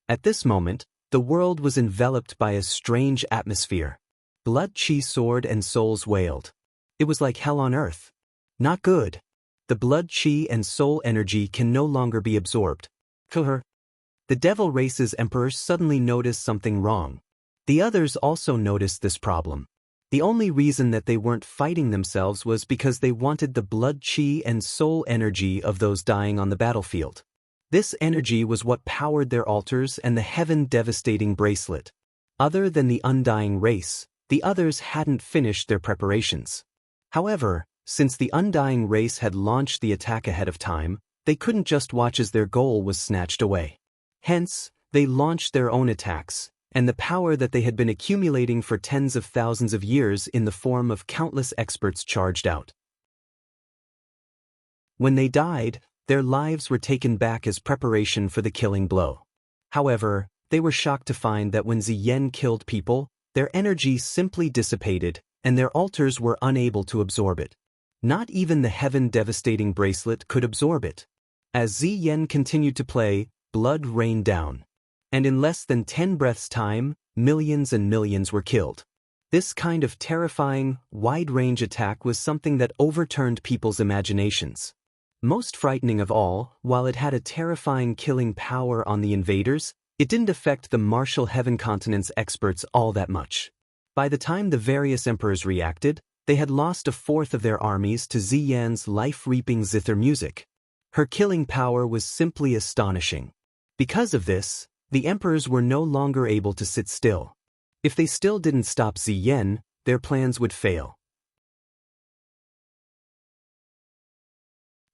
At this moment, the world was enveloped by a strange atmosphere. Blood, chi, sword, and souls wailed. It was like hell on earth. Not good. The blood, chi, and soul energy can no longer be absorbed. Kill her. The Devil Race's Emperor suddenly noticed something wrong. The others also noticed this problem. The only reason that they weren't fighting themselves was because they wanted the blood, chi, and soul energy of those dying on the battlefield. This energy was what powered their altars and the heaven-devastating bracelet. Other than the Undying Race, the others hadn't finished their preparations. However, since the Undying Race had launched the attack ahead of time, they couldn't just watch as their goal was snatched away. Hence, they launched their own attacks, and the power that they had been accumulating for tens of thousands of years in the form of countless experts charged out. When they died, their lives were taken back as preparation for the killing blow. However, they were shocked to find that when Ziyen killed people, their energy simply dissipated, and their altars were unable to absorb it. Not even the heaven-devastating bracelet could absorb it. As Ziyen continued to play, blood rained down. And in less than 10 breaths' time, millions and millions were killed. This kind of terrifying, wide-range attack was something that overturned people's imaginations. Most frightening of all, while it had a terrifying killing power on the invaders, it didn't affect the martial heaven continent's experts all that much. By the time the various emperors reacted, they had lost a fourth of their armies to Ziyan's life-reaping zither music. Her killing power was simply astonishing. Because of this, the emperors were no longer able to sit still. If they still didn't stop Ziyen, their plans would fail.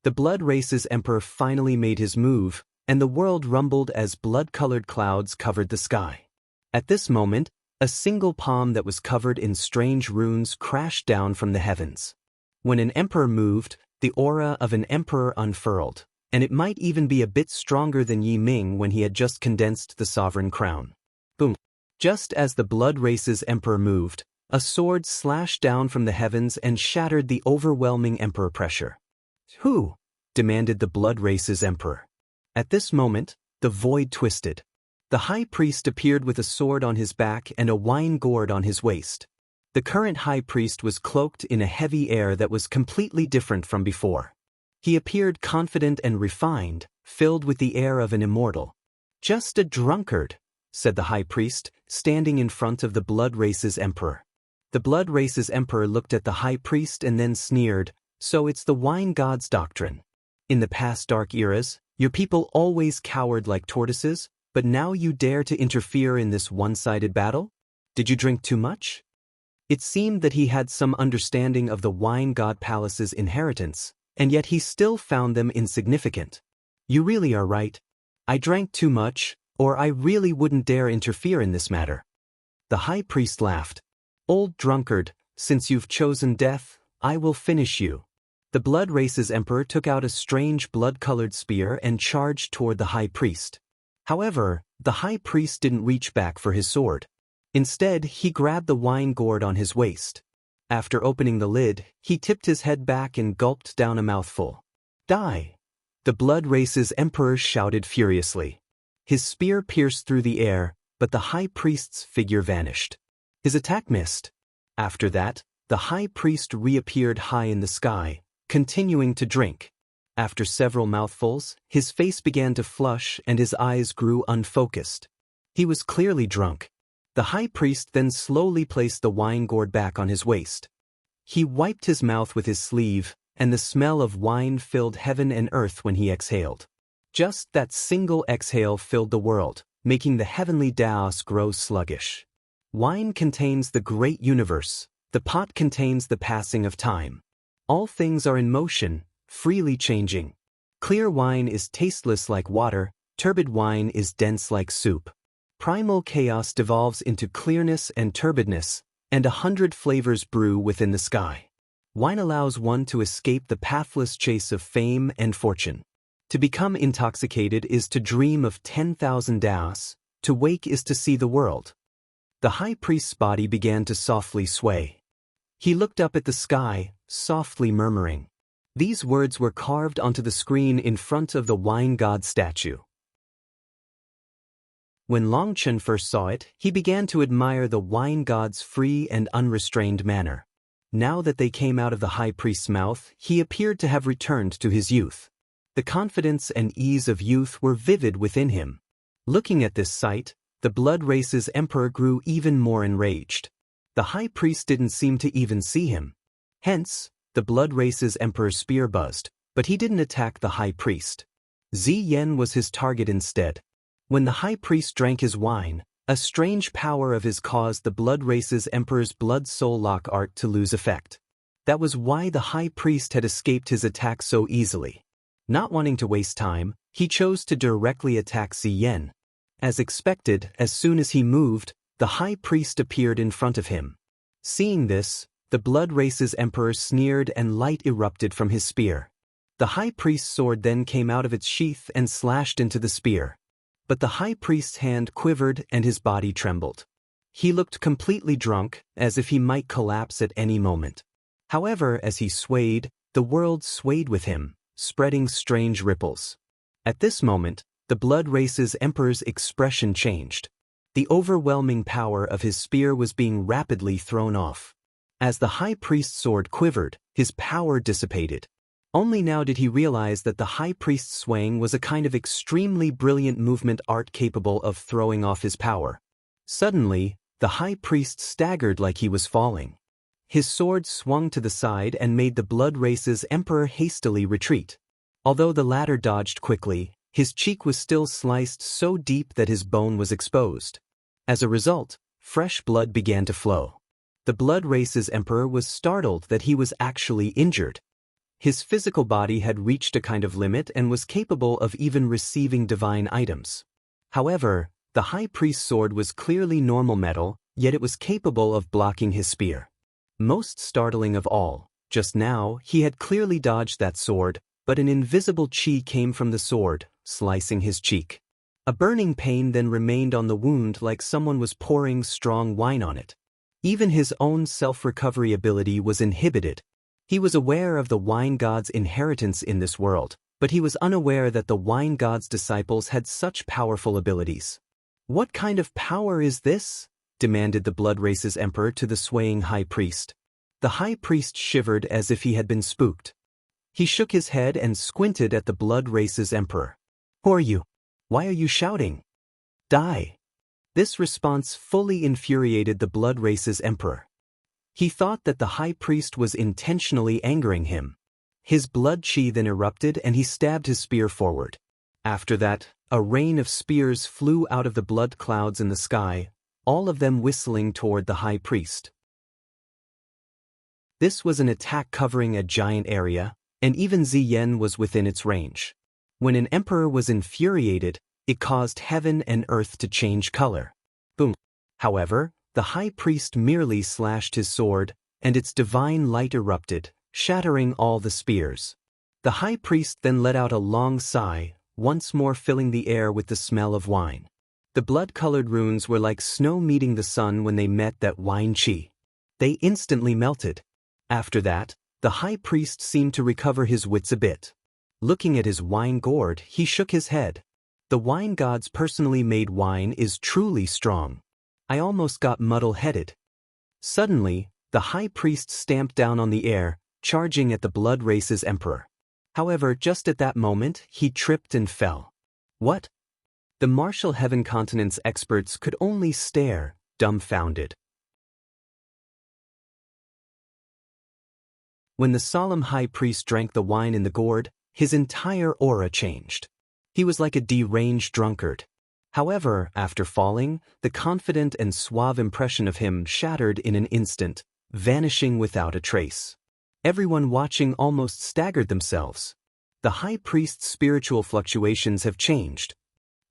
The Blood Race's Emperor finally made his move, and the world rumbled as blood-colored clouds covered the sky. At this moment, a single palm that was covered in strange runes crashed down from the heavens. When an emperor moved, the aura of an emperor unfurled, and it might even be a bit stronger than Yi Ming when he had just condensed the sovereign crown. Boom! Just as the Blood Race's Emperor moved, a sword slashed down from the heavens and shattered the overwhelming emperor pressure. Who? Demanded the Blood Race's Emperor. At this moment, the void twisted. The high priest appeared with a sword on his back and a wine gourd on his waist. The current high priest was cloaked in a heavy air that was completely different from before. He appeared confident and refined, filled with the air of an immortal. Just a drunkard, said the high priest, standing in front of the Blood Race's Emperor. The Blood Race's Emperor looked at the high priest and then sneered, "So it's the wine god's doctrine. In the past dark eras, your people always cowered like tortoises, but now you dare to interfere in this one-sided battle? Did you drink too much?" It seemed that he had some understanding of the wine god palace's inheritance, and yet he still found them insignificant. "You really are right. I drank too much, or I really wouldn't dare interfere in this matter." The high priest laughed. "Old drunkard, since you've chosen death, I will finish you." The Blood Race's Emperor took out a strange blood-colored spear and charged toward the high priest. However, the high priest didn't reach back for his sword. Instead, he grabbed the wine gourd on his waist. After opening the lid, he tipped his head back and gulped down a mouthful. "Die!" The Blood Race's Emperor shouted furiously. His spear pierced through the air, but the high priest's figure vanished. His attack missed. After that, the high priest reappeared high in the sky, continuing to drink. After several mouthfuls, his face began to flush and his eyes grew unfocused. He was clearly drunk. The high priest then slowly placed the wine gourd back on his waist. He wiped his mouth with his sleeve, and the smell of wine filled heaven and earth when he exhaled. Just that single exhale filled the world, making the heavenly Daos grow sluggish. Wine contains the great universe. The pot contains the passing of time. All things are in motion, freely changing. Clear wine is tasteless like water, Turbid wine is dense like soup. Primal chaos devolves into clearness and turbidness, and 100 flavors brew within the sky. Wine allows one to escape the pathless chase of fame and fortune. To become intoxicated is to dream of 10,000 daos, to wake is to see the world. The high priest's body began to softly sway. He looked up at the sky, softly murmuring. These words were carved onto the screen in front of the wine god statue. When Longchen first saw it, he began to admire the wine god's free and unrestrained manner. Now that they came out of the high priest's mouth, he appeared to have returned to his youth. The confidence and ease of youth were vivid within him. Looking at this sight, the blood race's emperor grew even more enraged. The high priest didn't seem to even see him. Hence, the blood race's emperor's spear buzzed, but he didn't attack the high priest. Ziyan was his target instead. When the high priest drank his wine, a strange power of his caused the blood race's emperor's blood-soul lock art to lose effect. That was why the high priest had escaped his attack so easily. Not wanting to waste time, he chose to directly attack Ziyan. As expected, as soon as he moved, the high priest appeared in front of him. Seeing this, the blood race's emperor sneered and light erupted from his spear. The high priest's sword then came out of its sheath and slashed into the spear. But the high priest's hand quivered and his body trembled. He looked completely drunk, as if he might collapse at any moment. However, as he swayed, the world swayed with him, spreading strange ripples. At this moment, the blood race's emperor's expression changed. The overwhelming power of his spear was being rapidly thrown off. As the high priest's sword quivered, his power dissipated. Only now did he realize that the high priest's swaying was a kind of extremely brilliant movement art capable of throwing off his power. Suddenly, the high priest staggered like he was falling. His sword swung to the side and made the blood race's emperor hastily retreat. Although the latter dodged quickly, his cheek was still sliced so deep that his bone was exposed. As a result, fresh blood began to flow. The blood race's emperor was startled that he was actually injured. His physical body had reached a kind of limit and was capable of even receiving divine items. However, the high priest's sword was clearly normal metal, yet it was capable of blocking his spear. Most startling of all, just now he had clearly dodged that sword, but an invisible chi came from the sword, slicing his cheek. A burning pain then remained on the wound like someone was pouring strong wine on it. Even his own self-recovery ability was inhibited. He was aware of the wine god's inheritance in this world, but he was unaware that the wine god's disciples had such powerful abilities. "What kind of power is this?" demanded the blood race's emperor to the swaying high priest. The high priest shivered as if he had been spooked. He shook his head and squinted at the blood race's emperor. "Who are you? Why are you shouting? Die!" This response fully infuriated the blood race's emperor. He thought that the high priest was intentionally angering him. His blood chi then erupted and he stabbed his spear forward. After that, a rain of spears flew out of the blood clouds in the sky, all of them whistling toward the high priest. This was an attack covering a giant area, and even Ziyan was within its range. When an emperor was infuriated, it caused heaven and earth to change color. Boom. However, the high priest merely slashed his sword, and its divine light erupted, shattering all the spears. The high priest then let out a long sigh, once more filling the air with the smell of wine. The blood-colored runes were like snow meeting the sun when they met that wine chi. They instantly melted. After that, the high priest seemed to recover his wits a bit. Looking at his wine gourd, he shook his head. The wine god's personally made wine is truly strong. I almost got muddle-headed. Suddenly, the high priest stamped down on the air, charging at the blood race's emperor. However, just at that moment, he tripped and fell. What? The martial heaven continent's experts could only stare, dumbfounded. When the solemn high priest drank the wine in the gourd, his entire aura changed. He was like a deranged drunkard. However, after falling, the confident and suave impression of him shattered in an instant, vanishing without a trace. Everyone watching almost staggered themselves. The high priest's spiritual fluctuations have changed.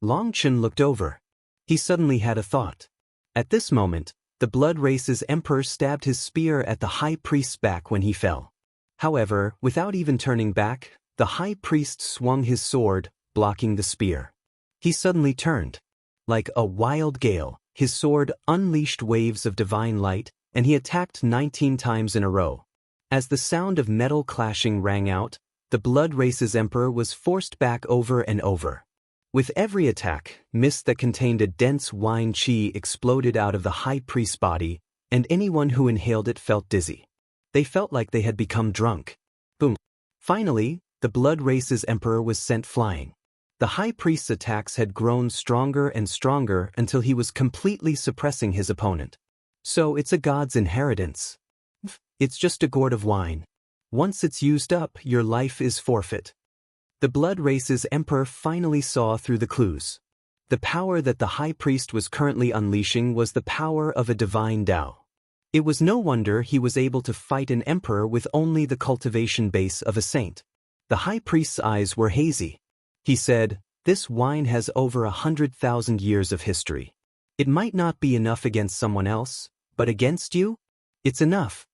Long Chen looked over. He suddenly had a thought. At this moment, the Blood Race's emperor stabbed his spear at the high priest's back when he fell. However, without even turning back, the high priest swung his sword, blocking the spear. He suddenly turned. Like a wild gale, his sword unleashed waves of divine light, and he attacked 19 times in a row. As the sound of metal clashing rang out, the Blood Race's emperor was forced back over and over. With every attack, mist that contained a dense wine qi exploded out of the high priest's body, and anyone who inhaled it felt dizzy. They felt like they had become drunk. Boom. Finally, the Blood Race's emperor was sent flying. The high priest's attacks had grown stronger and stronger until he was completely suppressing his opponent. So it's a god's inheritance. It's just a gourd of wine. Once it's used up, your life is forfeit. The Blood Race's emperor finally saw through the clues. The power that the high priest was currently unleashing was the power of a divine Tao. It was no wonder he was able to fight an emperor with only the cultivation base of a saint. The high priest's eyes were hazy. He said, "This wine has over 100,000 years of history. It might not be enough against someone else, but against you? It's enough."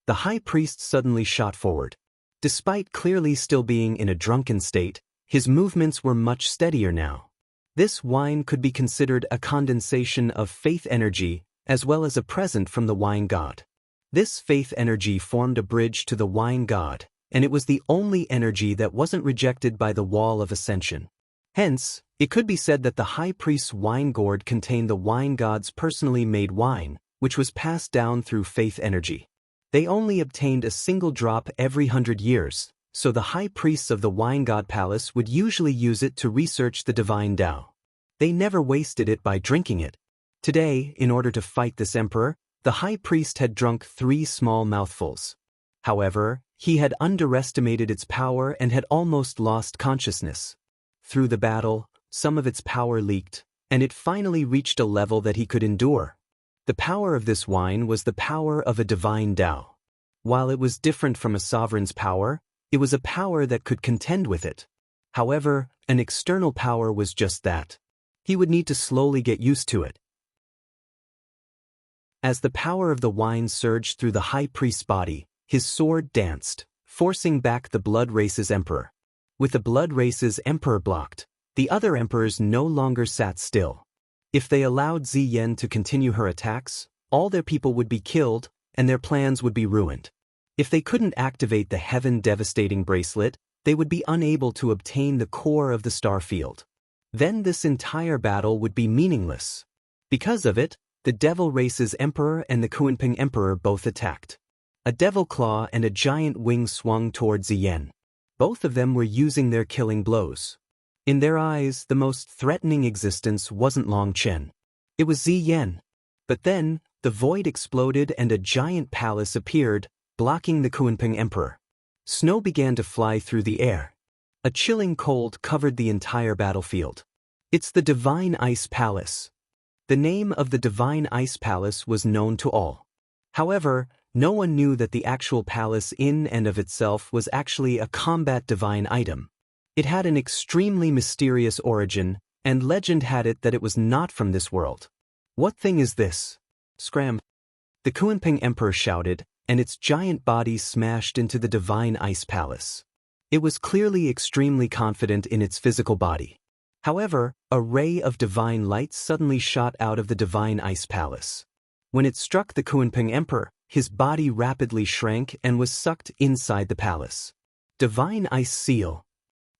The high priest suddenly shot forward. Despite clearly still being in a drunken state, his movements were much steadier now. This wine could be considered a condensation of faith energy as well as a present from the wine god. This faith energy formed a bridge to the wine god, and it was the only energy that wasn't rejected by the wall of ascension. Hence, it could be said that the high priest's wine gourd contained the wine god's personally made wine, which was passed down through faith energy. They only obtained a single drop every 100 years, so the high priests of the wine god palace would usually use it to research the divine Tao. They never wasted it by drinking it. Today, in order to fight this emperor, the high priest had drunk 3 small mouthfuls. However, he had underestimated its power and had almost lost consciousness. Through the battle, some of its power leaked, and it finally reached a level that he could endure. The power of this wine was the power of a divine Tao. While it was different from a sovereign's power, it was a power that could contend with it. However, an external power was just that. He would need to slowly get used to it. As the power of the wine surged through the high priest's body, his sword danced, forcing back the Blood Race's emperor. With the Blood Race's emperor blocked, the other emperors no longer sat still. If they allowed Ziyan to continue her attacks, all their people would be killed, and their plans would be ruined. If they couldn't activate the heaven-devastating bracelet, they would be unable to obtain the core of the star field. Then this entire battle would be meaningless. Because of it, the Devil Race's emperor and the Kunping emperor both attacked. A devil claw and a giant wing swung toward Ziyan. Both of them were using their killing blows. In their eyes, the most threatening existence wasn't Long Chen. It was Ziyan. But then, the void exploded and a giant palace appeared, blocking the Kunping emperor. Snow began to fly through the air. A chilling cold covered the entire battlefield. It's the Divine Ice Palace. The name of the Divine Ice Palace was known to all. However, no one knew that the actual palace in and of itself was actually a combat divine item. It had an extremely mysterious origin, and legend had it that it was not from this world. "What thing is this?" Scram! The Kunping emperor shouted, and its giant body smashed into the Divine Ice Palace. It was clearly extremely confident in its physical body. However, a ray of divine light suddenly shot out of the Divine Ice Palace. When it struck the Kunping emperor, his body rapidly shrank and was sucked inside the palace. Divine Ice Seal.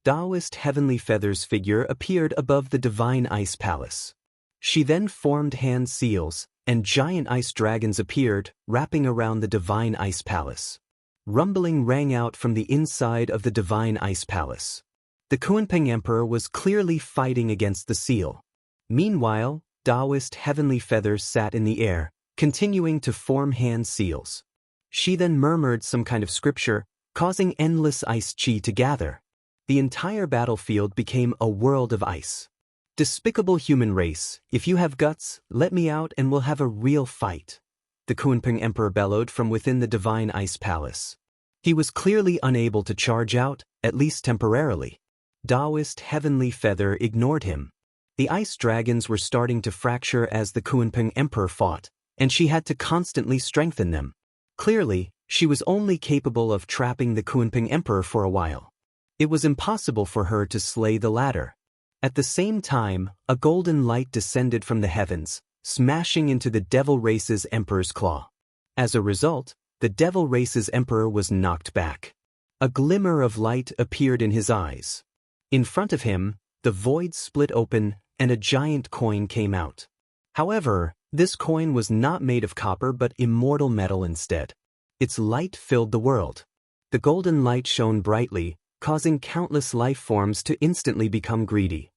Taoist Heavenly Feathers figure appeared above the Divine Ice Palace. She then formed hand seals, and giant ice dragons appeared, wrapping around the Divine Ice Palace. Rumbling rang out from the inside of the Divine Ice Palace. The Kunping emperor was clearly fighting against the seal. Meanwhile, Taoist Heavenly Feathers sat in the air, continuing to form hand seals. She then murmured some kind of scripture, causing endless ice chi to gather. The entire battlefield became a world of ice. "Despicable human race, if you have guts, let me out and we'll have a real fight," the Kunping emperor bellowed from within the Divine Ice Palace. He was clearly unable to charge out, at least temporarily. Taoist Heavenly Feather ignored him. The ice dragons were starting to fracture as the Kunpeng Emperor fought, and she had to constantly strengthen them. Clearly, she was only capable of trapping the Kunpeng Emperor for a while. It was impossible for her to slay the latter. At the same time, a golden light descended from the heavens, smashing into the Devil Race's Emperor's claw. As a result, the Devil Race's Emperor was knocked back. A glimmer of light appeared in his eyes. In front of him, the void split open, and a giant coin came out. However, this coin was not made of copper but immortal metal instead. Its light filled the world. The golden light shone brightly, causing countless life forms to instantly become greedy.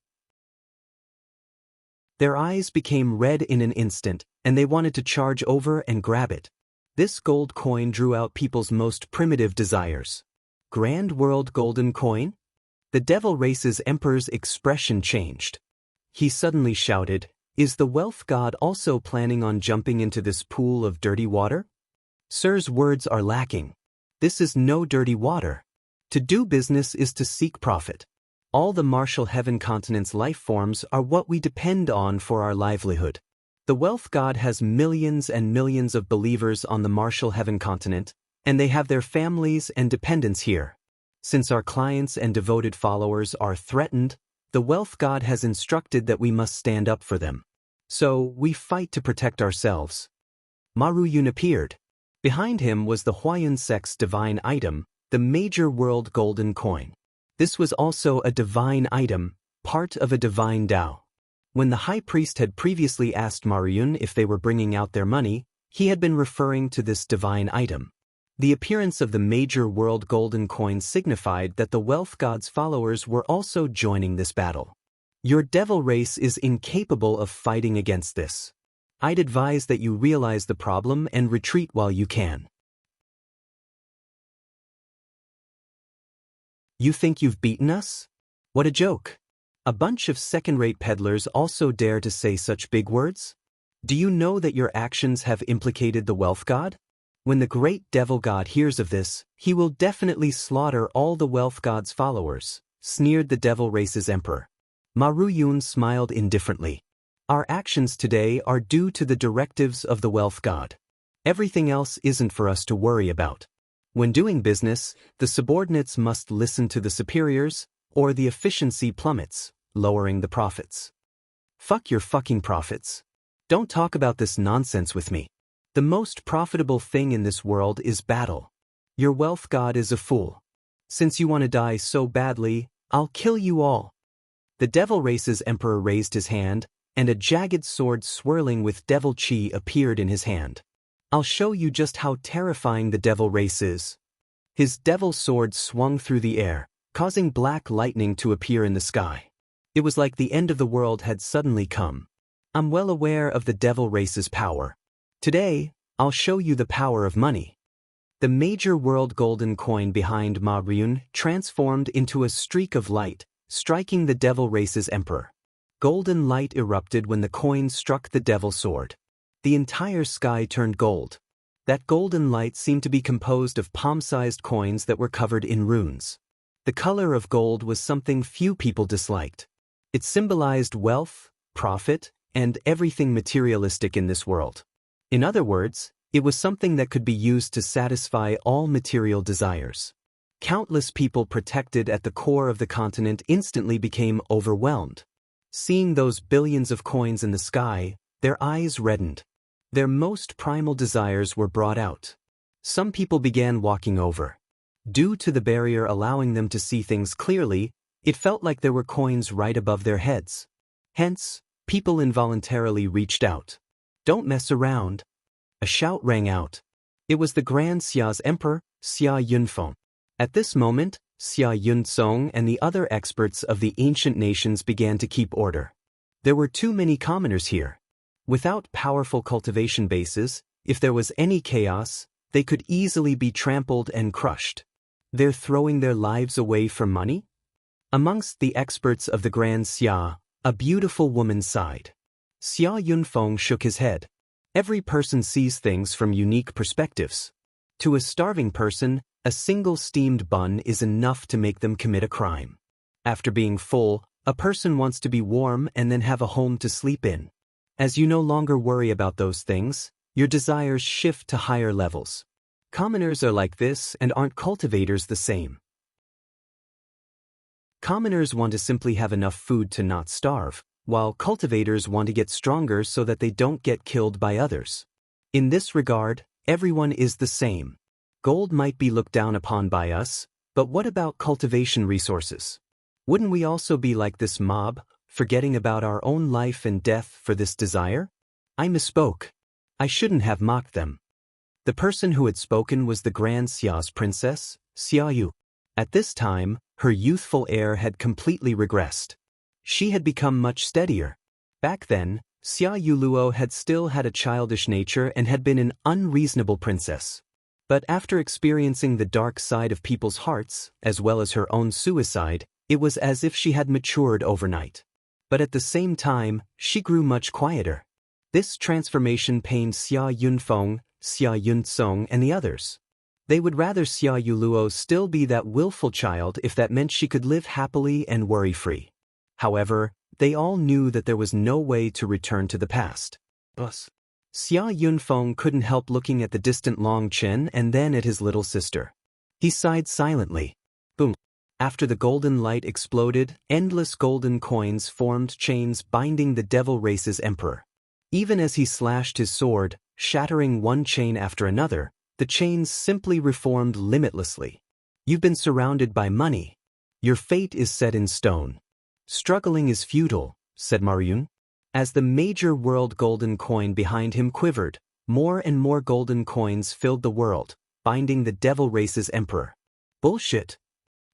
Their eyes became red in an instant, and they wanted to charge over and grab it. This gold coin drew out people's most primitive desires. Grand World Golden Coin? The Devil Race's Emperor's expression changed. He suddenly shouted, "Is the wealth god also planning on jumping into this pool of dirty water?" Sir's words are lacking. This is no dirty water. To do business is to seek profit. All the Martial Heaven continent's life forms are what we depend on for our livelihood. The wealth god has millions and millions of believers on the Martial Heaven continent, and they have their families and dependents here. Since our clients and devoted followers are threatened, the wealth god has instructed that we must stand up for them. So, we fight to protect ourselves. Maru Yun appeared. Behind him was the Huayun sect's divine item, the Major World Golden Coin. This was also a divine item, part of a divine Tao. When the high priest had previously asked Maruyun if they were bringing out their money, he had been referring to this divine item. The appearance of the Major World Golden Coin signified that the wealth god's followers were also joining this battle. Your devil race is incapable of fighting against this. I'd advise that you realize the problem and retreat while you can. You think you've beaten us? What a joke. A bunch of second-rate peddlers also dare to say such big words? Do you know that your actions have implicated the wealth god? When the great devil god hears of this, he will definitely slaughter all the wealth god's followers, sneered the Devil Race's Emperor. Maruyun smiled indifferently. Our actions today are due to the directives of the wealth god. Everything else isn't for us to worry about. When doing business, the subordinates must listen to the superiors, or the efficiency plummets, lowering the profits. Fuck your fucking profits. Don't talk about this nonsense with me. The most profitable thing in this world is battle. Your wealth god is a fool. Since you want to die so badly, I'll kill you all. The Devil Race's Emperor raised his hand, and a jagged sword swirling with devil chi appeared in his hand. I'll show you just how terrifying the Devil Race is. His devil sword swung through the air, causing black lightning to appear in the sky. It was like the end of the world had suddenly come. I'm well aware of the Devil Race's power. Today, I'll show you the power of money. The Major World Golden Coin behind Ma Ryun transformed into a streak of light, striking the Devil Race's Emperor. Golden light erupted when the coin struck the Devil Sword. The entire sky turned gold. That golden light seemed to be composed of palm-sized coins that were covered in runes. The color of gold was something few people disliked. It symbolized wealth, profit, and everything materialistic in this world. In other words, it was something that could be used to satisfy all material desires. Countless people protected at the core of the continent instantly became overwhelmed. Seeing those billions of coins in the sky, their eyes reddened. Their most primal desires were brought out. Some people began walking over. Due to the barrier allowing them to see things clearly, it felt like there were coins right above their heads. Hence, people involuntarily reached out. Don't mess around. A shout rang out. It was the Grand Xia's Emperor, Xia Yunfeng. At this moment, Xia Yunzong and the other experts of the ancient nations began to keep order. There were too many commoners here. Without powerful cultivation bases, if there was any chaos, they could easily be trampled and crushed. They're throwing their lives away for money? Amongst the experts of the Grand Xia, a beautiful woman sighed. Xia Yunfeng shook his head. Every person sees things from unique perspectives. To a starving person, a single steamed bun is enough to make them commit a crime. After being full, A person wants to be warm and then have a home to sleep in. As you no longer worry about those things, your desires shift to higher levels. Commoners are like this and aren't cultivators the same. Commoners want to simply have enough food to not starve, while cultivators want to get stronger so that they don't get killed by others. In this regard, everyone is the same. Gold might be looked down upon by us, but what about cultivation resources? Wouldn't we also be like this mob, forgetting about our own life and death for this desire? I misspoke. I shouldn't have mocked them. The person who had spoken was the Grand Xia's princess, Xia Yu. At this time, her youthful air had completely regressed. She had become much steadier. Back then, Xia Yu Luo had still had a childish nature and had been an unreasonable princess. But after experiencing the dark side of people's hearts, as well as her own suicide, it was as if she had matured overnight. But at the same time, she grew much quieter. This transformation pained Xia Yunfeng, Xia Yunsong, and the others. They would rather Xia Yuluo still be that willful child if that meant she could live happily and worry-free. However, they all knew that there was no way to return to the past. Xia Yunfeng couldn't help looking at the distant Long Chen and then at his little sister. He sighed silently. Boom. After the golden light exploded, endless golden coins formed chains binding the devil race's emperor. Even as he slashed his sword, shattering one chain after another, the chains simply reformed limitlessly. You've been surrounded by money. Your fate is set in stone. Struggling is futile, said Maruyun. As the major world golden coin behind him quivered, more and more golden coins filled the world, binding the devil race's emperor. Bullshit.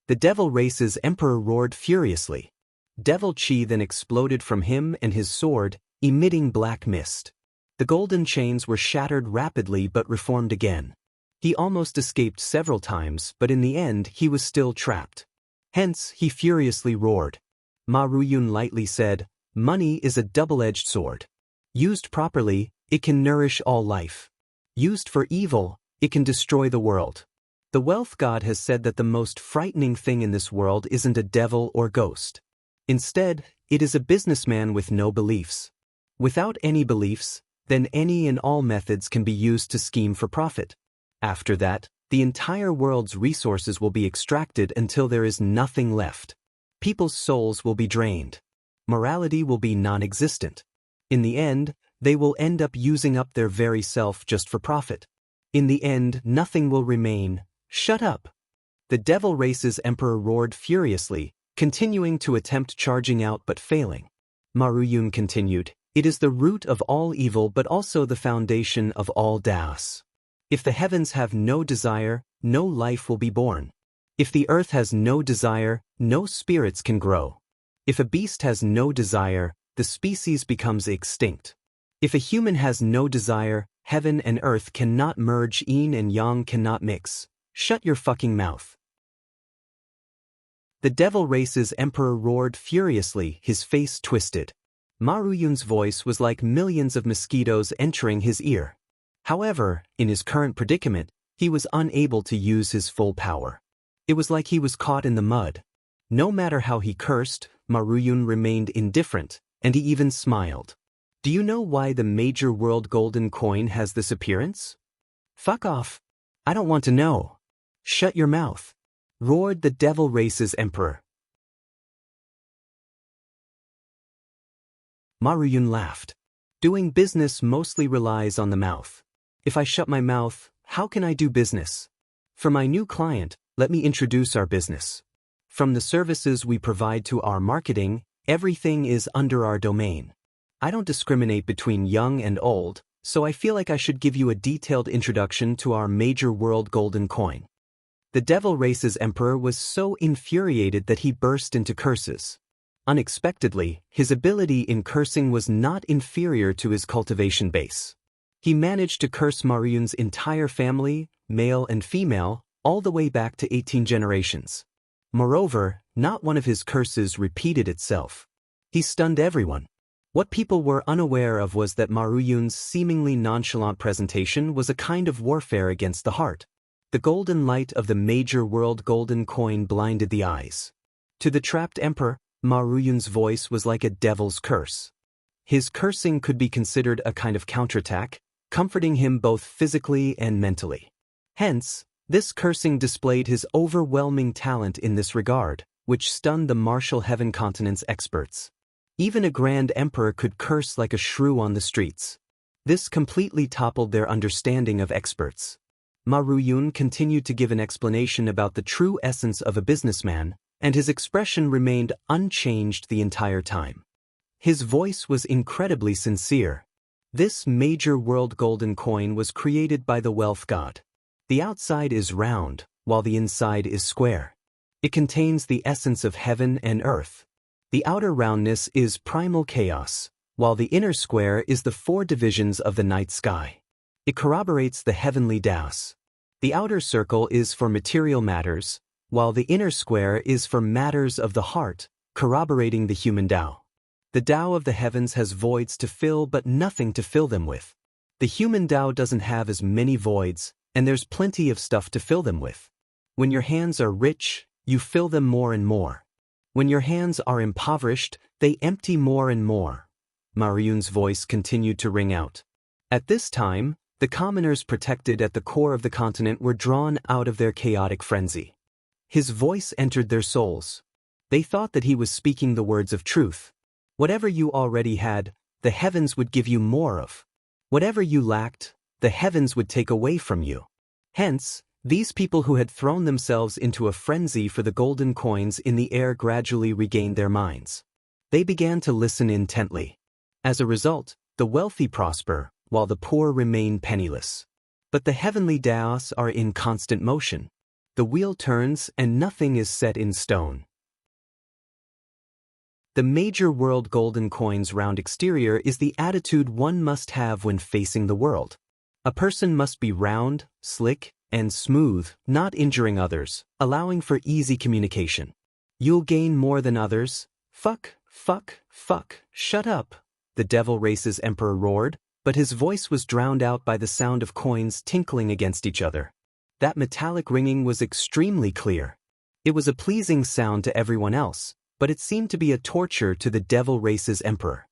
The devil race's emperor roared furiously. Devil chi then exploded from him and his sword, emitting black mist. The golden chains were shattered rapidly but reformed again. He almost escaped several times, but in the end he was still trapped. Hence, he furiously roared. Ma Ruyun lightly said, "Money is a double-edged sword. Used properly, it can nourish all life. Used for evil, it can destroy the world. The wealth god has said that the most frightening thing in this world isn't a devil or ghost. Instead, it is a businessman with no beliefs. Without any beliefs, then any and all methods can be used to scheme for profit. After that, the entire world's resources will be extracted until there is nothing left. People's souls will be drained. Morality will be non-existent. In the end, they will end up using up their very self just for profit. In the end, nothing will remain. Shut up." The devil race's emperor roared furiously, continuing to attempt charging out but failing. Maruyun continued, "It is the root of all evil but also the foundation of all Daos. If the heavens have no desire, no life will be born. If the earth has no desire, no spirits can grow. If a beast has no desire, the species becomes extinct. If a human has no desire, heaven and earth cannot merge, yin and yang cannot mix. Shut your fucking mouth." The devil race's emperor roared furiously, his face twisted. Maruyun's voice was like millions of mosquitoes entering his ear. However, in his current predicament, he was unable to use his full power. It was like he was caught in the mud. No matter how he cursed, Maruyun remained indifferent, and he even smiled. "Do you know why the major world golden coin has this appearance?" "Fuck off. I don't want to know." "Shut your mouth," roared the devil race's emperor. Maruyun laughed. "Doing business mostly relies on the mouth. If I shut my mouth, how can I do business? For my new client, let me introduce our business. From the services we provide to our marketing, everything is under our domain. I don't discriminate between young and old, so I feel like I should give you a detailed introduction to our major world golden coin." The devil race's emperor was so infuriated that he burst into curses. Unexpectedly, his ability in cursing was not inferior to his cultivation base. He managed to curse Maruyun's entire family, male and female, all the way back to 18 generations. Moreover, not one of his curses repeated itself. He stunned everyone. What people were unaware of was that Maruyun's seemingly nonchalant presentation was a kind of warfare against the heart. The golden light of the major world golden coin blinded the eyes. To the trapped emperor, Maruyun's voice was like a devil's curse. His cursing could be considered a kind of counterattack, comforting him both physically and mentally. Hence, this cursing displayed his overwhelming talent in this regard, which stunned the martial heaven continent's experts. Even a grand emperor could curse like a shrew on the streets. This completely toppled their understanding of experts. Maruyun continued to give an explanation about the true essence of a businessman, and his expression remained unchanged the entire time. His voice was incredibly sincere. This major world golden coin was created by the wealth god. The outside is round, while the inside is square. It contains the essence of heaven and earth. The outer roundness is primal chaos, while the inner square is the four divisions of the night sky. It corroborates the heavenly Taos. The outer circle is for material matters, while the inner square is for matters of the heart, corroborating the human Tao. The Tao of the heavens has voids to fill but nothing to fill them with. The human Tao doesn't have as many voids, and there's plenty of stuff to fill them with. When your hands are rich, you fill them more and more. When your hands are impoverished, they empty more and more. Maruyun's voice continued to ring out. At this time, the commoners protected at the core of the continent were drawn out of their chaotic frenzy. His voice entered their souls. They thought that he was speaking the words of truth. Whatever you already had, the heavens would give you more of. Whatever you lacked, the heavens would take away from you. Hence, these people who had thrown themselves into a frenzy for the golden coins in the air gradually regained their minds. They began to listen intently. As a result, the wealthy prosper, while the poor remain penniless. But the heavenly Taos are in constant motion. The wheel turns and nothing is set in stone. The major world golden coin's round exterior is the attitude one must have when facing the world. A person must be round, slick, and smooth, not injuring others, allowing for easy communication. You'll gain more than others. Fuck, shut up, the devil race's emperor roared, but his voice was drowned out by the sound of coins tinkling against each other. That metallic ringing was extremely clear. It was a pleasing sound to everyone else, but it seemed to be a torture to the devil race's emperor.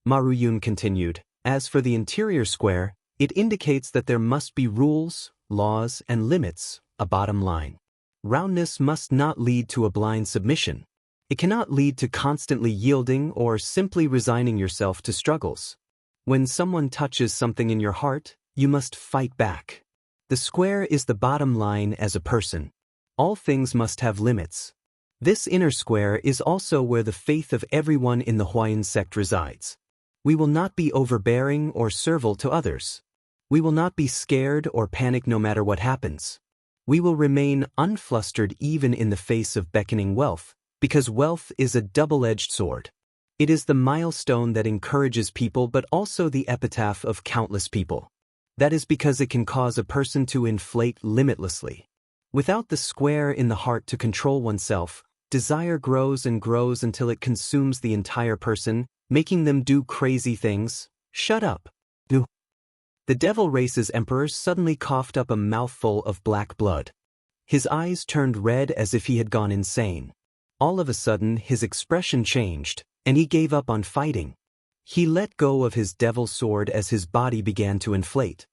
Maruyun continued, as for the interior square, it indicates that there must be rules, laws, and limits, a bottom line. Roundness must not lead to a blind submission. It cannot lead to constantly yielding or simply resigning yourself to struggles. When someone touches something in your heart, you must fight back. The square is the bottom line as a person. All things must have limits. This inner square is also where the faith of everyone in the Huayan sect resides. We will not be overbearing or servile to others. We will not be scared or panic no matter what happens. We will remain unflustered even in the face of beckoning wealth, because wealth is a double-edged sword. It is the milestone that encourages people but also the epitaph of countless people. That is because it can cause a person to inflate limitlessly. Without the square in the heart to control oneself, desire grows and grows until it consumes the entire person, making them do crazy things. Shut up. The devil race's emperor suddenly coughed up a mouthful of black blood. His eyes turned red as if he had gone insane. All of a sudden his expression changed, and he gave up on fighting. He let go of his devil sword as his body began to inflate.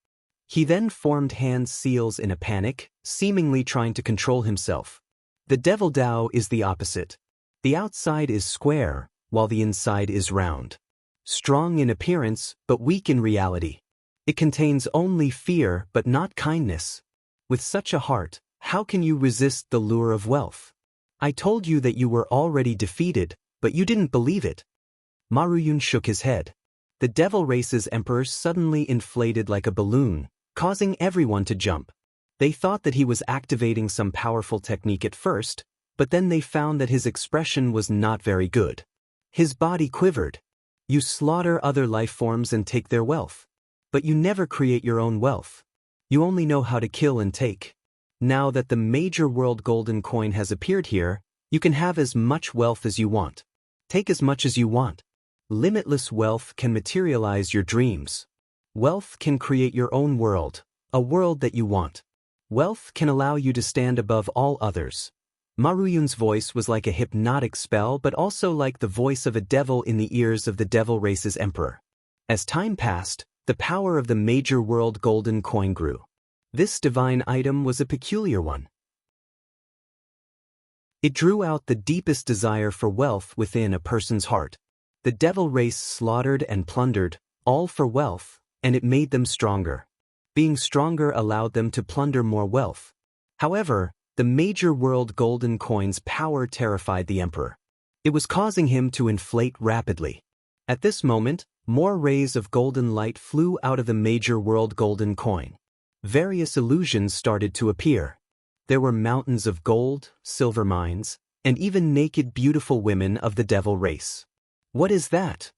He then formed hand seals in a panic, seemingly trying to control himself. The devil Tao is the opposite. The outside is square, while the inside is round. Strong in appearance, but weak in reality. It contains only fear but not kindness. With such a heart, how can you resist the lure of wealth? I told you that you were already defeated, but you didn't believe it. Maruyun shook his head. The devil race's emperor suddenly inflated like a balloon, causing everyone to jump. They thought that he was activating some powerful technique at first, but then they found that his expression was not very good. His body quivered. You slaughter other life forms and take their wealth. But you never create your own wealth. You only know how to kill and take. Now that the major world golden coin has appeared here, you can have as much wealth as you want. Take as much as you want. Limitless wealth can materialize your dreams. Wealth can create your own world, a world that you want. Wealth can allow you to stand above all others. Maruyun's voice was like a hypnotic spell but also like the voice of a devil in the ears of the devil race's emperor. As time passed, the power of the major world golden coin grew. This divine item was a peculiar one. It drew out the deepest desire for wealth within a person's heart. The devil race slaughtered and plundered, all for wealth, and it made them stronger. Being stronger allowed them to plunder more wealth. However, the major world golden coin's power terrified the emperor. It was causing him to inflate rapidly. At this moment, more rays of golden light flew out of the major world golden coin. Various illusions started to appear. There were mountains of gold, silver mines, and even naked beautiful women of the devil race. What is that?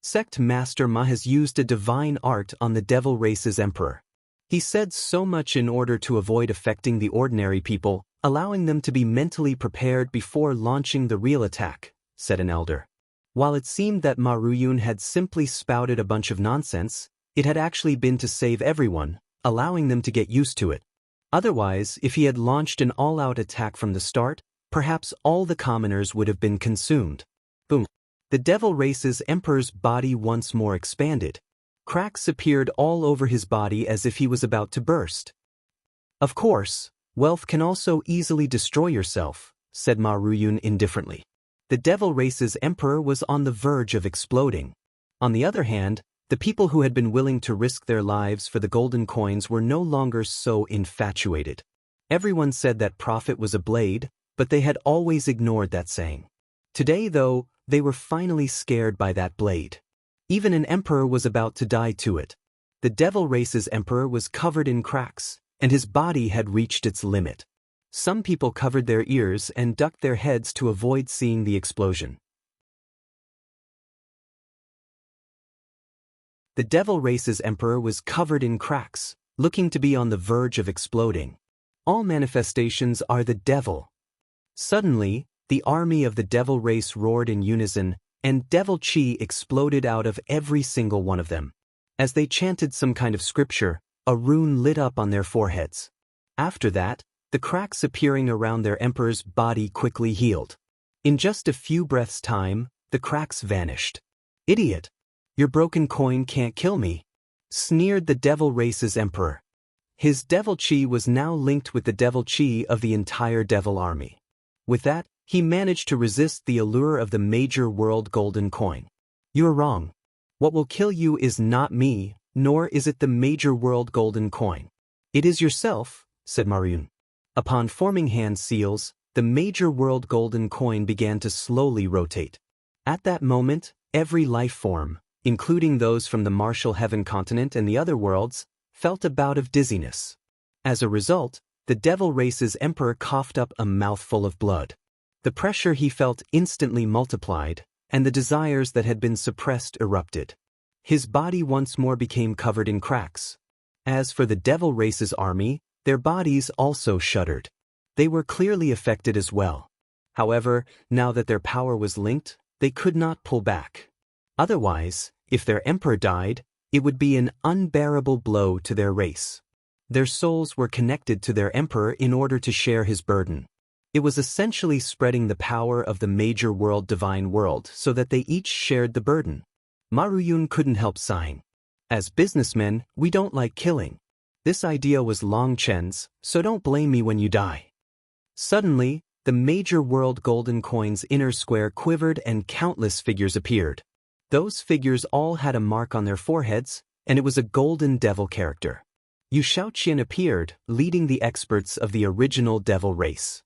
Sect Master Ma has used a divine art on the devil race's emperor. He said so much in order to avoid affecting the ordinary people, allowing them to be mentally prepared before launching the real attack, said an elder. While it seemed that Maruyun had simply spouted a bunch of nonsense, it had actually been to save everyone, allowing them to get used to it. Otherwise, if he had launched an all-out attack from the start, perhaps all the commoners would have been consumed. Boom. The devil race's emperor's body once more expanded. Cracks appeared all over his body as if he was about to burst. Of course, wealth can also easily destroy yourself, said Maruyun indifferently. The devil race's emperor was on the verge of exploding. On the other hand, the people who had been willing to risk their lives for the golden coins were no longer so infatuated. Everyone said that profit was a blade, but they had always ignored that saying. Today, though, they were finally scared by that blade. Even an emperor was about to die to it. The devil race's emperor was covered in cracks, and his body had reached its limit. Some people covered their ears and ducked their heads to avoid seeing the explosion. The devil race's emperor was covered in cracks, looking to be on the verge of exploding. All manifestations are the devil. Suddenly, the army of the devil race roared in unison, and devil chi exploded out of every single one of them. As they chanted some kind of scripture, a rune lit up on their foreheads. After that, the cracks appearing around their emperor's body quickly healed. In just a few breaths' time, the cracks vanished. Idiot! Your broken coin can't kill me, sneered the devil race's emperor. His devil chi was now linked with the devil chi of the entire devil army. With that, he managed to resist the allure of the major world golden coin. You are wrong. What will kill you is not me, nor is it the major world golden coin. It is yourself, said Maruyun. Upon forming hand seals, the major world golden coin began to slowly rotate. At that moment, every life form, including those from the Martial Heaven continent and the other worlds, felt a bout of dizziness. As a result, the devil race's emperor coughed up a mouthful of blood. The pressure he felt instantly multiplied, and the desires that had been suppressed erupted. His body once more became covered in cracks. As for the devil race's army, their bodies also shuddered. They were clearly affected as well. However, now that their power was linked, they could not pull back. Otherwise, if their emperor died, it would be an unbearable blow to their race. Their souls were connected to their emperor in order to share his burden. It was essentially spreading the power of the major world divine world so that they each shared the burden. Maruyun couldn't help sighing. As businessmen, we don't like killing. This idea was Long Chen's, so don't blame me when you die. Suddenly, the major world golden coin's inner square quivered and countless figures appeared. Those figures all had a mark on their foreheads, and it was a golden devil character. Yu Shaoqian appeared, leading the experts of the original devil race.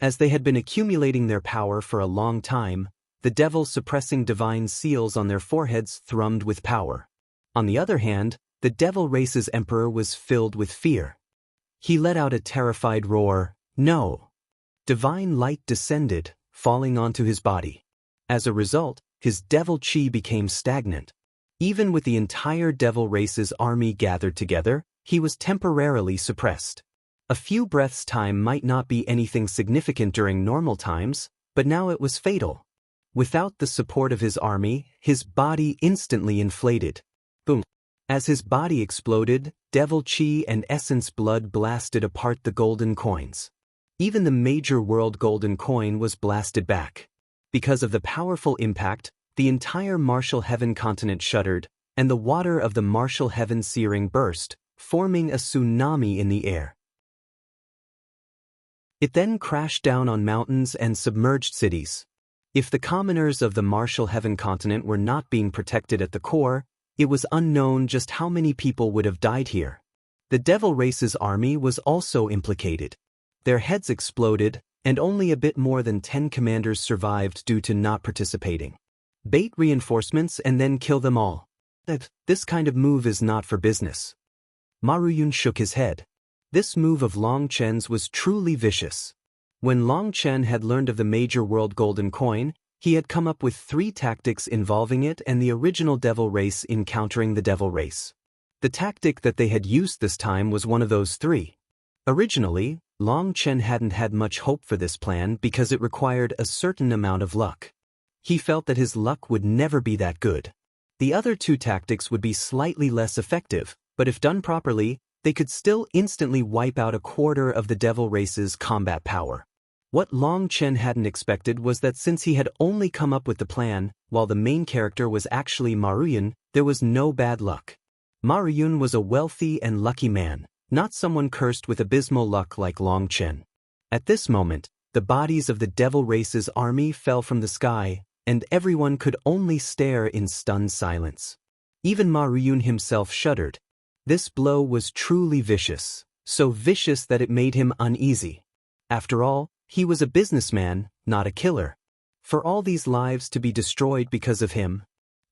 As they had been accumulating their power for a long time, the devil suppressing divine seals on their foreheads thrummed with power. On the other hand, the devil race's emperor was filled with fear. He let out a terrified roar, "No!" Divine light descended, falling onto his body. As a result, his devil chi became stagnant. Even with the entire devil race's army gathered together, he was temporarily suppressed. A few breaths' time might not be anything significant during normal times, but now it was fatal. Without the support of his army, his body instantly inflated. Boom! As his body exploded, devil chi and essence blood blasted apart the golden coins. Even the major world golden coin was blasted back. Because of the powerful impact, the entire Martial Heaven continent shuddered, and the water of the Martial Heaven searing burst, forming a tsunami in the air. It then crashed down on mountains and submerged cities. If the commoners of the Martial Heaven continent were not being protected at the core, it was unknown just how many people would have died here. The Devil Race's army was also implicated. Their heads exploded, and only a bit more than 10 commanders survived due to not participating. Bait reinforcements and then kill them all. This kind of move is not for business. Maruyun shook his head. This move of Long Chen's was truly vicious. When Long Chen had learned of the major world golden coin, he had come up with 3 tactics involving it and the original Devil Race in countering the Devil Race. The tactic that they had used this time was one of those 3. Originally, Long Chen hadn't had much hope for this plan because it required a certain amount of luck. He felt that his luck would never be that good. The other 2 tactics would be slightly less effective, but if done properly, they could still instantly wipe out a quarter of the Devil Race's combat power. What Long Chen hadn't expected was that since he had only come up with the plan, while the main character was actually Maruyun, there was no bad luck. Maruyun was a wealthy and lucky man, not someone cursed with abysmal luck like Long Chen. At this moment, the bodies of the Devil Race's army fell from the sky, and everyone could only stare in stunned silence. Even Maruyun himself shuddered. This blow was truly vicious, so vicious that it made him uneasy. After all, he was a businessman, not a killer. For all these lives to be destroyed because of him?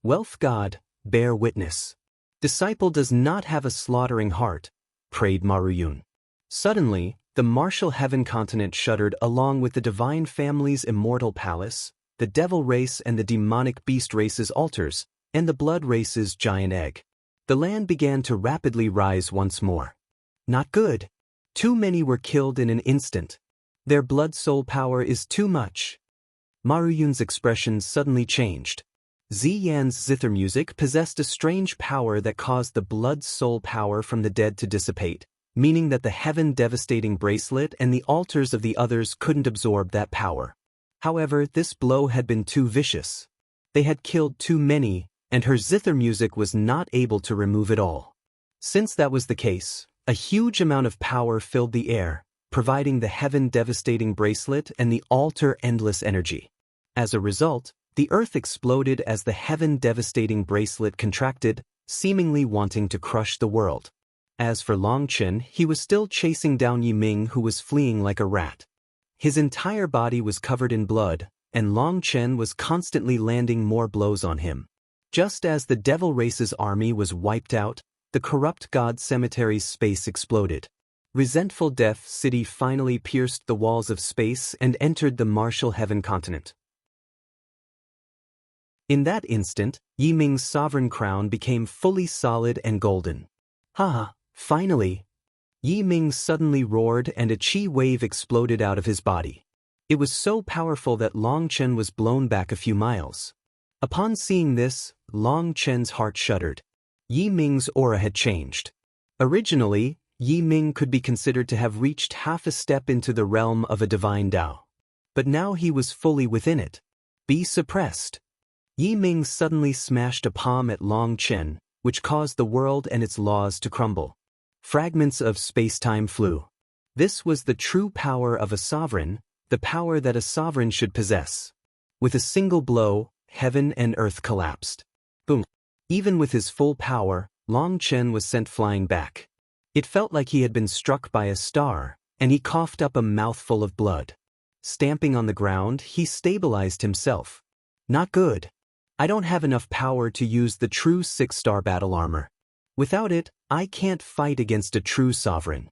Wealth God, bear witness. Disciple does not have a slaughtering heart, prayed Maruyun. Suddenly, the Martial Heaven continent shuddered along with the Divine Family's immortal palace, the Devil Race and the Demonic Beast Race's altars, and the Blood Race's giant egg. The land began to rapidly rise once more. Not good. Too many were killed in an instant. Their blood-soul power is too much. Maruyun's expression suddenly changed. Ziyan's zither music possessed a strange power that caused the blood-soul power from the dead to dissipate, meaning that the heaven-devastating bracelet and the altars of the others couldn't absorb that power. However, this blow had been too vicious. They had killed too many, and her zither music was not able to remove it all. Since that was the case, a huge amount of power filled the air, providing the heaven-devastating bracelet and the altar endless energy. As a result, the earth exploded as the heaven-devastating bracelet contracted, seemingly wanting to crush the world. As for Long Chen, he was still chasing down Yiming, who was fleeing like a rat. His entire body was covered in blood, and Long Chen was constantly landing more blows on him. Just as the Devil Race's army was wiped out, the corrupt god cemetery's space exploded. Resentful Death City finally pierced the walls of space and entered the Martial Heaven continent. In that instant, Yiming's sovereign crown became fully solid and golden. Haha, finally! Yiming suddenly roared and a chi wave exploded out of his body. It was so powerful that Long Chen was blown back a few miles. Upon seeing this, Long Chen's heart shuddered. Yiming's aura had changed. Originally, Yiming could be considered to have reached half a step into the realm of a divine Tao. But now he was fully within it. Be suppressed. Yiming suddenly smashed a palm at Long Chen, which caused the world and its laws to crumble. Fragments of space-time flew. This was the true power of a sovereign, the power that a sovereign should possess. With a single blow, heaven and earth collapsed. Boom. Even with his full power, Long Chen was sent flying back. It felt like he had been struck by a star, and he coughed up a mouthful of blood. Stamping on the ground, he stabilized himself. Not good. I don't have enough power to use the true 6-star battle armor. Without it, I can't fight against a true sovereign.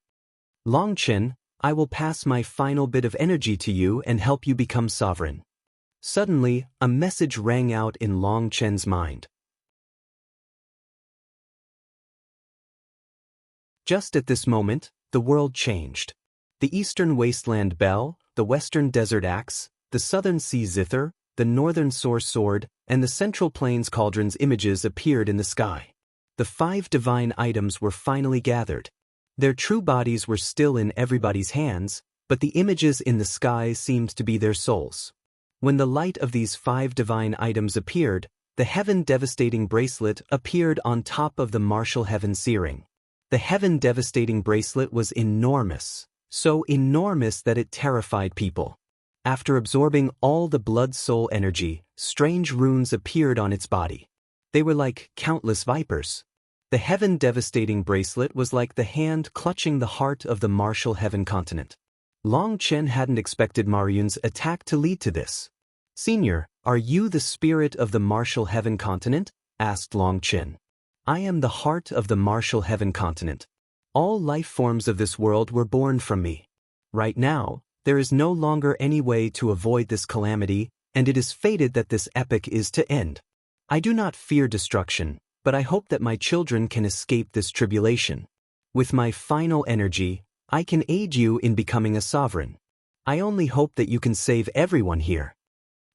Long Chen, I will pass my final bit of energy to you and help you become sovereign. Suddenly, a message rang out in Long Chen's mind. Just at this moment, the world changed. The eastern wasteland bell, the western desert axe, the southern sea zither, the northern soar sword, and the central plains cauldron's images appeared in the sky. The 5 divine items were finally gathered. Their true bodies were still in everybody's hands, but the images in the sky seemed to be their souls. When the light of these 5 divine items appeared, the heaven-devastating bracelet appeared on top of the martial heaven searing. The heaven-devastating bracelet was enormous, so enormous that it terrified people. After absorbing all the blood-soul energy, strange runes appeared on its body. They were like countless vipers. The heaven-devastating bracelet was like the hand clutching the heart of the martial heaven continent. Long Chen hadn't expected Marion's attack to lead to this. "Senior, are you the spirit of the martial heaven continent?" asked Long Chen. "I am the heart of the martial heaven continent. All life forms of this world were born from me. Right now, there is no longer any way to avoid this calamity, and it is fated that this epoch is to end. I do not fear destruction, but I hope that my children can escape this tribulation. With my final energy, I can aid you in becoming a sovereign. I only hope that you can save everyone here."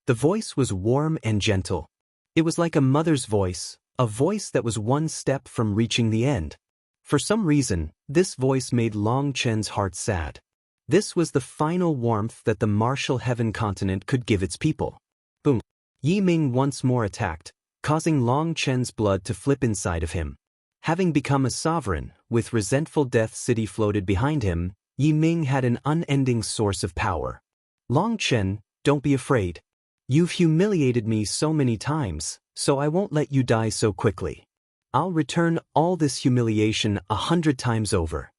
The voice was warm and gentle. It was like a mother's voice, a voice that was one step from reaching the end. For some reason, this voice made Long Chen's heart sad. This was the final warmth that the martial heaven continent could give its people. Boom! Yi Ming once more attacked, causing Long Chen's blood to flip inside of him. Having become a sovereign, with resentful Death City floated behind him, Yi Ming had an unending source of power. "Long Chen, don't be afraid. You've humiliated me so many times, so I won't let you die so quickly. I'll return all this humiliation 100 times over."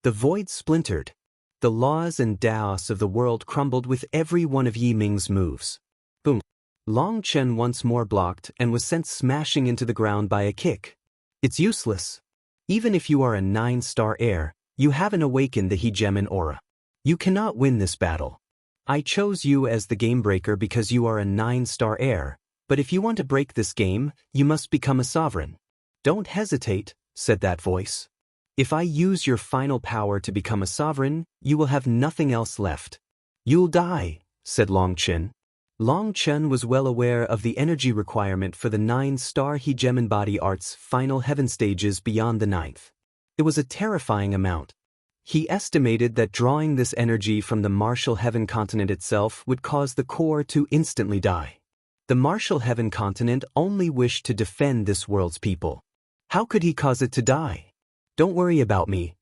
The void splintered. The laws and Daos of the world crumbled with every one of Yi Ming's moves. Boom! Long Chen once more blocked and was sent smashing into the ground by a kick. "It's useless. Even if you are a 9-star heir, you haven't awakened the hegemon aura. You cannot win this battle. I chose you as the game breaker because you are a 9-star heir, but if you want to break this game, you must become a sovereign." "Don't hesitate," said that voice. "If I use your final power to become a sovereign, you will have nothing else left." "You'll die," said Long Chen. Long Chen was well aware of the energy requirement for the 9-star hegemon body art's final heaven stages beyond the 9th. It was a terrifying amount. He estimated that drawing this energy from the martial heaven continent itself would cause the core to instantly die. The martial heaven continent only wished to defend this world's people. How could he cause it to die? "Don't worry about me.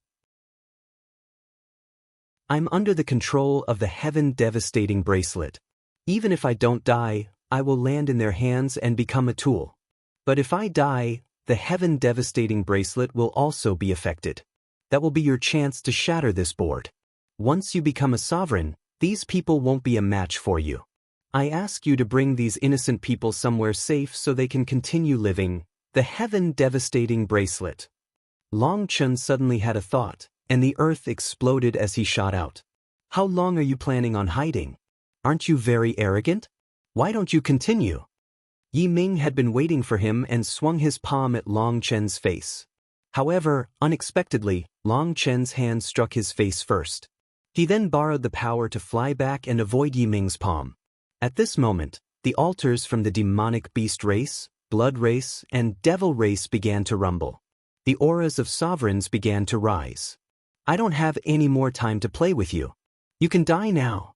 I'm under the control of the heaven-devastating bracelet. Even if I don't die, I will land in their hands and become a tool. But if I die, the heaven-devastating bracelet will also be affected. That will be your chance to shatter this board. Once you become a sovereign, these people won't be a match for you. I ask you to bring these innocent people somewhere safe so they can continue living." The heaven-devastating bracelet. Long Chen suddenly had a thought, and the earth exploded as he shot out. "How long are you planning on hiding? Aren't you very arrogant? Why don't you continue?" Yi Ming had been waiting for him and swung his palm at Long Chen's face. However, unexpectedly, Long Chen's hand struck his face first. He then borrowed the power to fly back and avoid Yi Ming's palm. At this moment, the altars from the demonic beast race, blood race, and devil race began to rumble. The auras of sovereigns began to rise. "I don't have any more time to play with you. You can die now."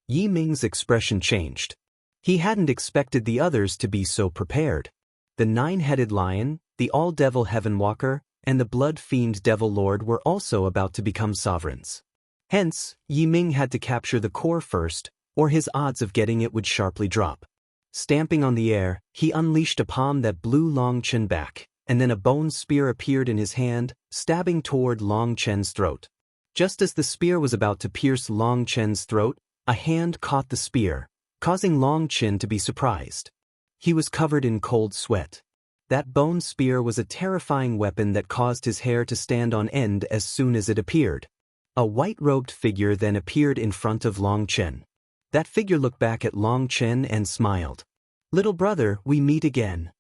Yi Ming's expression changed. He hadn't expected the others to be so prepared. The 9-headed lion, the all-devil heaven walker, and the blood fiend devil lord were also about to become sovereigns. Hence, Yi Ming had to capture the core first, or his odds of getting it would sharply drop. Stamping on the air, he unleashed a palm that blew Long Chen back, and then a bone spear appeared in his hand, stabbing toward Long Chen's throat. Just as the spear was about to pierce Long Chen's throat, a hand caught the spear, causing Long Chen to be surprised. He was covered in cold sweat. That bone spear was a terrifying weapon that caused his hair to stand on end as soon as it appeared. A white-robed figure then appeared in front of Long Chen. That figure looked back at Long Chen and smiled. "Little brother, we meet again.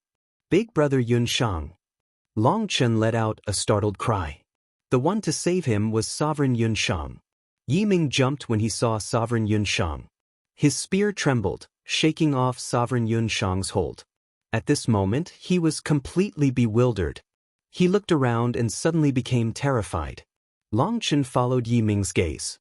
Big brother Yun Shang." Long Chen let out a startled cry. The one to save him was Sovereign Yun Shang. Yi Ming jumped when he saw Sovereign Yun Shang. His spear trembled, shaking off Sovereign Yun Shang's hold. At this moment, he was completely bewildered. He looked around and suddenly became terrified. Long Chen followed Yi Ming's gaze.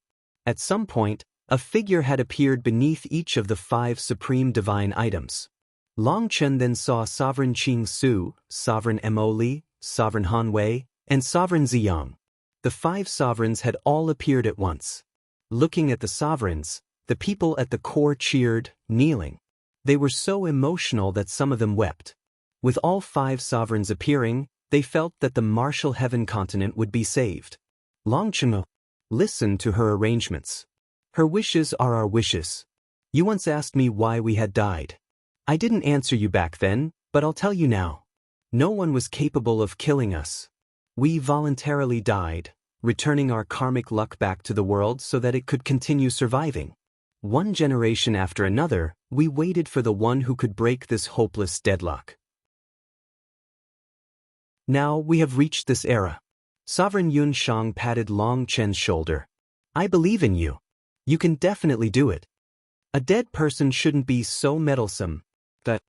At some point, a figure had appeared beneath each of the 5 supreme divine items. Long Chen then saw Sovereign Qing Su, Sovereign Mo Li, Sovereign Han Wei, and Sovereign Ziyang. The 5 sovereigns had all appeared at once. Looking at the sovereigns, the people at the core cheered, kneeling. They were so emotional that some of them wept. With all 5 sovereigns appearing, they felt that the martial heaven continent would be saved. Long Chen listened to her arrangements. Her wishes are our wishes. You once asked me why we had died. I didn't answer you back then, but I'll tell you now. No one was capable of killing us. We voluntarily died, returning our karmic luck back to the world so that it could continue surviving. One generation after another, we waited for the one who could break this hopeless deadlock. Now we have reached this era. Sovereign Yun Shang patted Long Chen's shoulder. I believe in you. You can definitely do it. A dead person shouldn't be so meddlesome. That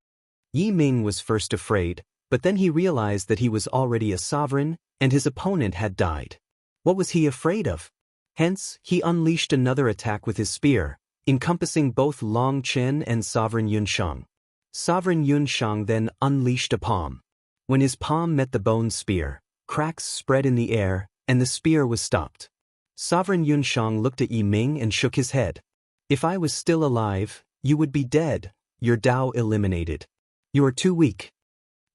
Yi Ming was first afraid, but then he realized that he was already a sovereign, and his opponent had died. What was he afraid of? Hence, he unleashed another attack with his spear, encompassing both Long Chen and Sovereign Yun Shang. Sovereign Yun Shang then unleashed a palm. When his palm met the bone spear, cracks spread in the air, and the spear was stopped. Sovereign Yun Shang looked at Yi Ming and shook his head. If I was still alive, you would be dead, your Dao eliminated. You are too weak.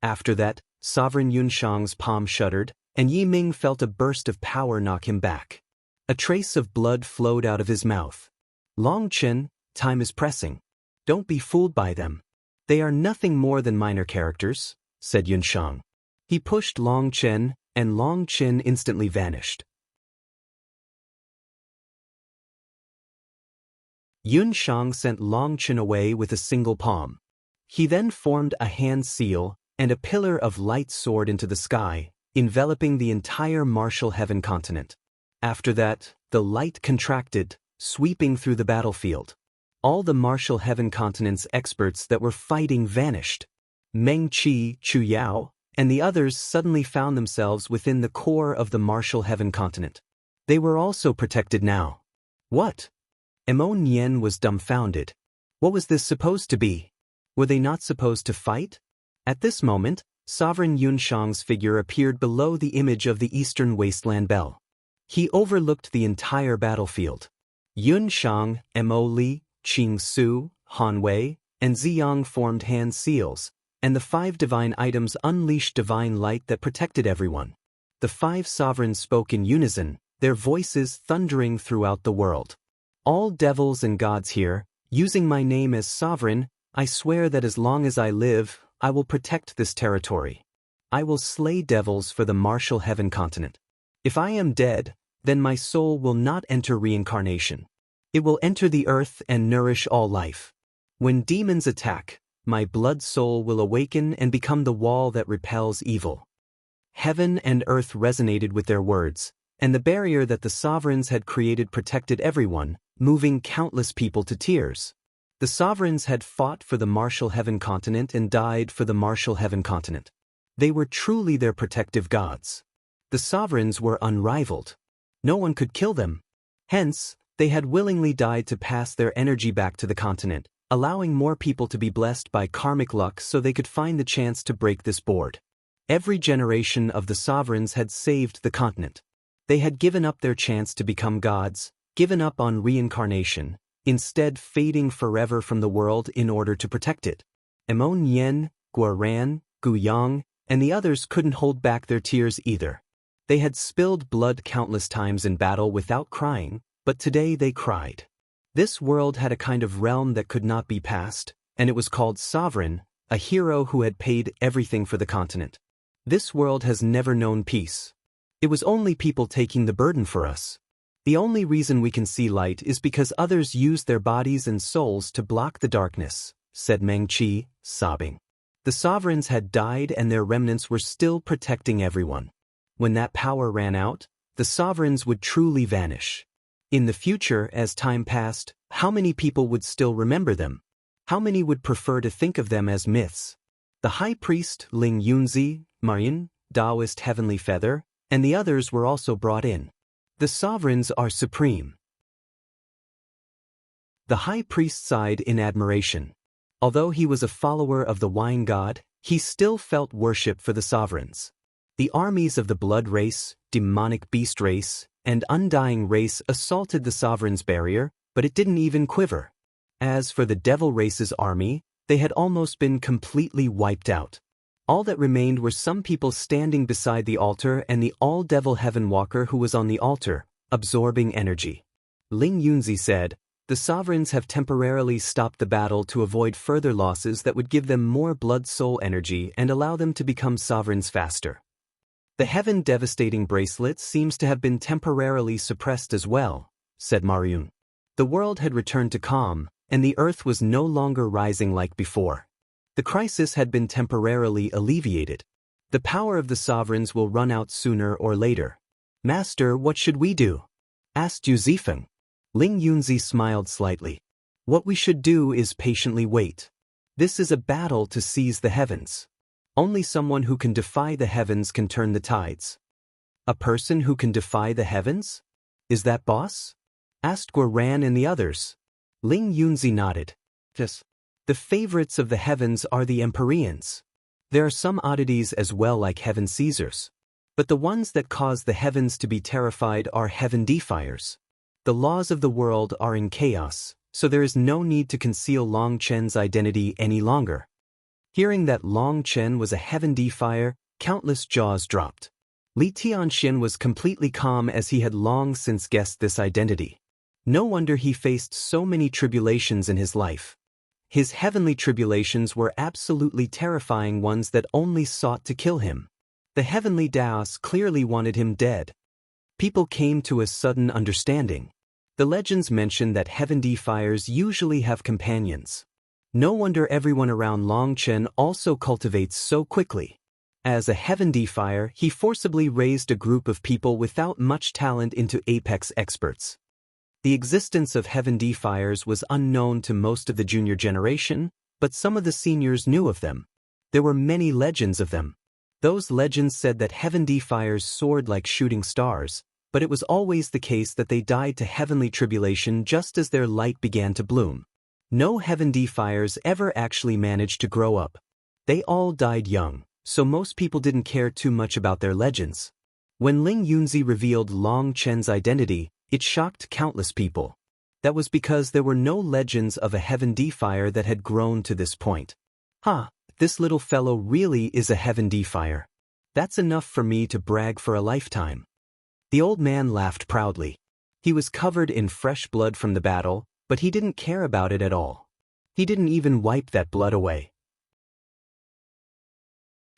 After that, Sovereign Yun Shang's palm shuddered, and Yi Ming felt a burst of power knock him back. A trace of blood flowed out of his mouth. Long Chen, time is pressing. Don't be fooled by them. They are nothing more than minor characters, said Yun Shang. He pushed Long Chen, and Long Chen instantly vanished. Yun Shang sent Long Chen away with a single palm. He then formed a hand seal, and a pillar of light soared into the sky, enveloping the entire martial heaven continent. After that, the light contracted, sweeping through the battlefield. All the martial heaven continent's experts that were fighting vanished. Meng Qi, Chu Yao, and the others suddenly found themselves within the core of the martial heaven continent. They were also protected now. What? Mo Nian was dumbfounded. What was this supposed to be? Were they not supposed to fight? At this moment, Sovereign Yun Shang's figure appeared below the image of the Eastern Wasteland Bell. He overlooked the entire battlefield. Yun Shang, Mo Li, Qing Su, Han Wei, and Ziyang formed hand seals, and the 5 divine items unleashed divine light that protected everyone. The 5 sovereigns spoke in unison, their voices thundering throughout the world. All devils and gods here, using my name as sovereign, I swear that as long as I live, I will protect this territory. I will slay devils for the martial heaven continent. If I am dead, then my soul will not enter reincarnation. It will enter the earth and nourish all life. When demons attack, my blood soul will awaken and become the wall that repels evil. Heaven and earth resonated with their words, and the barrier that the sovereigns had created protected everyone, moving countless people to tears. The sovereigns had fought for the martial heaven continent and died for the martial heaven continent. They were truly their protective gods. The sovereigns were unrivaled. No one could kill them. Hence, they had willingly died to pass their energy back to the continent, allowing more people to be blessed by karmic luck so they could find the chance to break this board. Every generation of the sovereigns had saved the continent. They had given up their chance to become gods, given up on reincarnation, instead fading forever from the world in order to protect it. Mo Nian, Guoran, Gu Yang, and the others couldn't hold back their tears either. They had spilled blood countless times in battle without crying, but today they cried. This world had a kind of realm that could not be passed, and it was called Sovereign, a hero who had paid everything for the continent. This world has never known peace. It was only people taking the burden for us. The only reason we can see light is because others used their bodies and souls to block the darkness, said Meng Qi, sobbing. The sovereigns had died and their remnants were still protecting everyone. When that power ran out, the sovereigns would truly vanish. In the future, as time passed, how many people would still remember them? How many would prefer to think of them as myths? The high priest, Ling Yunzi, Nian, Taoist Heavenly Feather, and the others were also brought in. The sovereigns are supreme. The high priest sighed in admiration. Although he was a follower of the wine god, he still felt worship for the sovereigns. The armies of the blood race, demonic beast race, and undying race assaulted the sovereign's barrier, but it didn't even quiver. As for the devil race's army, they had almost been completely wiped out. All that remained were some people standing beside the altar and the all-devil heaven walker who was on the altar, absorbing energy. Ling Yunzi said, "The sovereigns have temporarily stopped the battle to avoid further losses that would give them more blood-soul energy and allow them to become sovereigns faster." "The heaven-devastating bracelet seems to have been temporarily suppressed as well," said Mariun. The world had returned to calm, and the earth was no longer rising like before. The crisis had been temporarily alleviated. "The power of the sovereigns will run out sooner or later." "Master, what should we do?" asked Yuzifeng. Ling Yunzi smiled slightly. "What we should do is patiently wait. This is a battle to seize the heavens. Only someone who can defy the heavens can turn the tides." "A person who can defy the heavens? Is that boss?" asked Guoran and the others. Ling Yunzi nodded. "Yes. The favorites of the heavens are the Empyreans. There are some oddities as well like heaven Caesars. But the ones that cause the heavens to be terrified are heaven defiers. The laws of the world are in chaos, so there is no need to conceal Long Chen's identity any longer." Hearing that Long Chen was a heaven defier, countless jaws dropped. Li Tianxian was completely calm as he had long since guessed this identity. No wonder he faced so many tribulations in his life. His heavenly tribulations were absolutely terrifying ones that only sought to kill him. The heavenly Daos clearly wanted him dead. People came to a sudden understanding. The legends mention that heaven defiers usually have companions. No wonder everyone around Long Chen also cultivates so quickly. As a heaven defier, he forcibly raised a group of people without much talent into apex experts. The existence of heaven defiers was unknown to most of the junior generation, but some of the seniors knew of them. There were many legends of them. Those legends said that heaven defiers soared like shooting stars, but it was always the case that they died to heavenly tribulation just as their light began to bloom. No heaven defiers ever actually managed to grow up. They all died young, so most people didn't care too much about their legends. When Ling Yunzi revealed Long Chen's identity, it shocked countless people. That was because there were no legends of a heaven defier that had grown to this point. This little fellow really is a heaven defier. That's enough for me to brag for a lifetime. The old man laughed proudly. He was covered in fresh blood from the battle, but he didn't care about it at all. He didn't even wipe that blood away.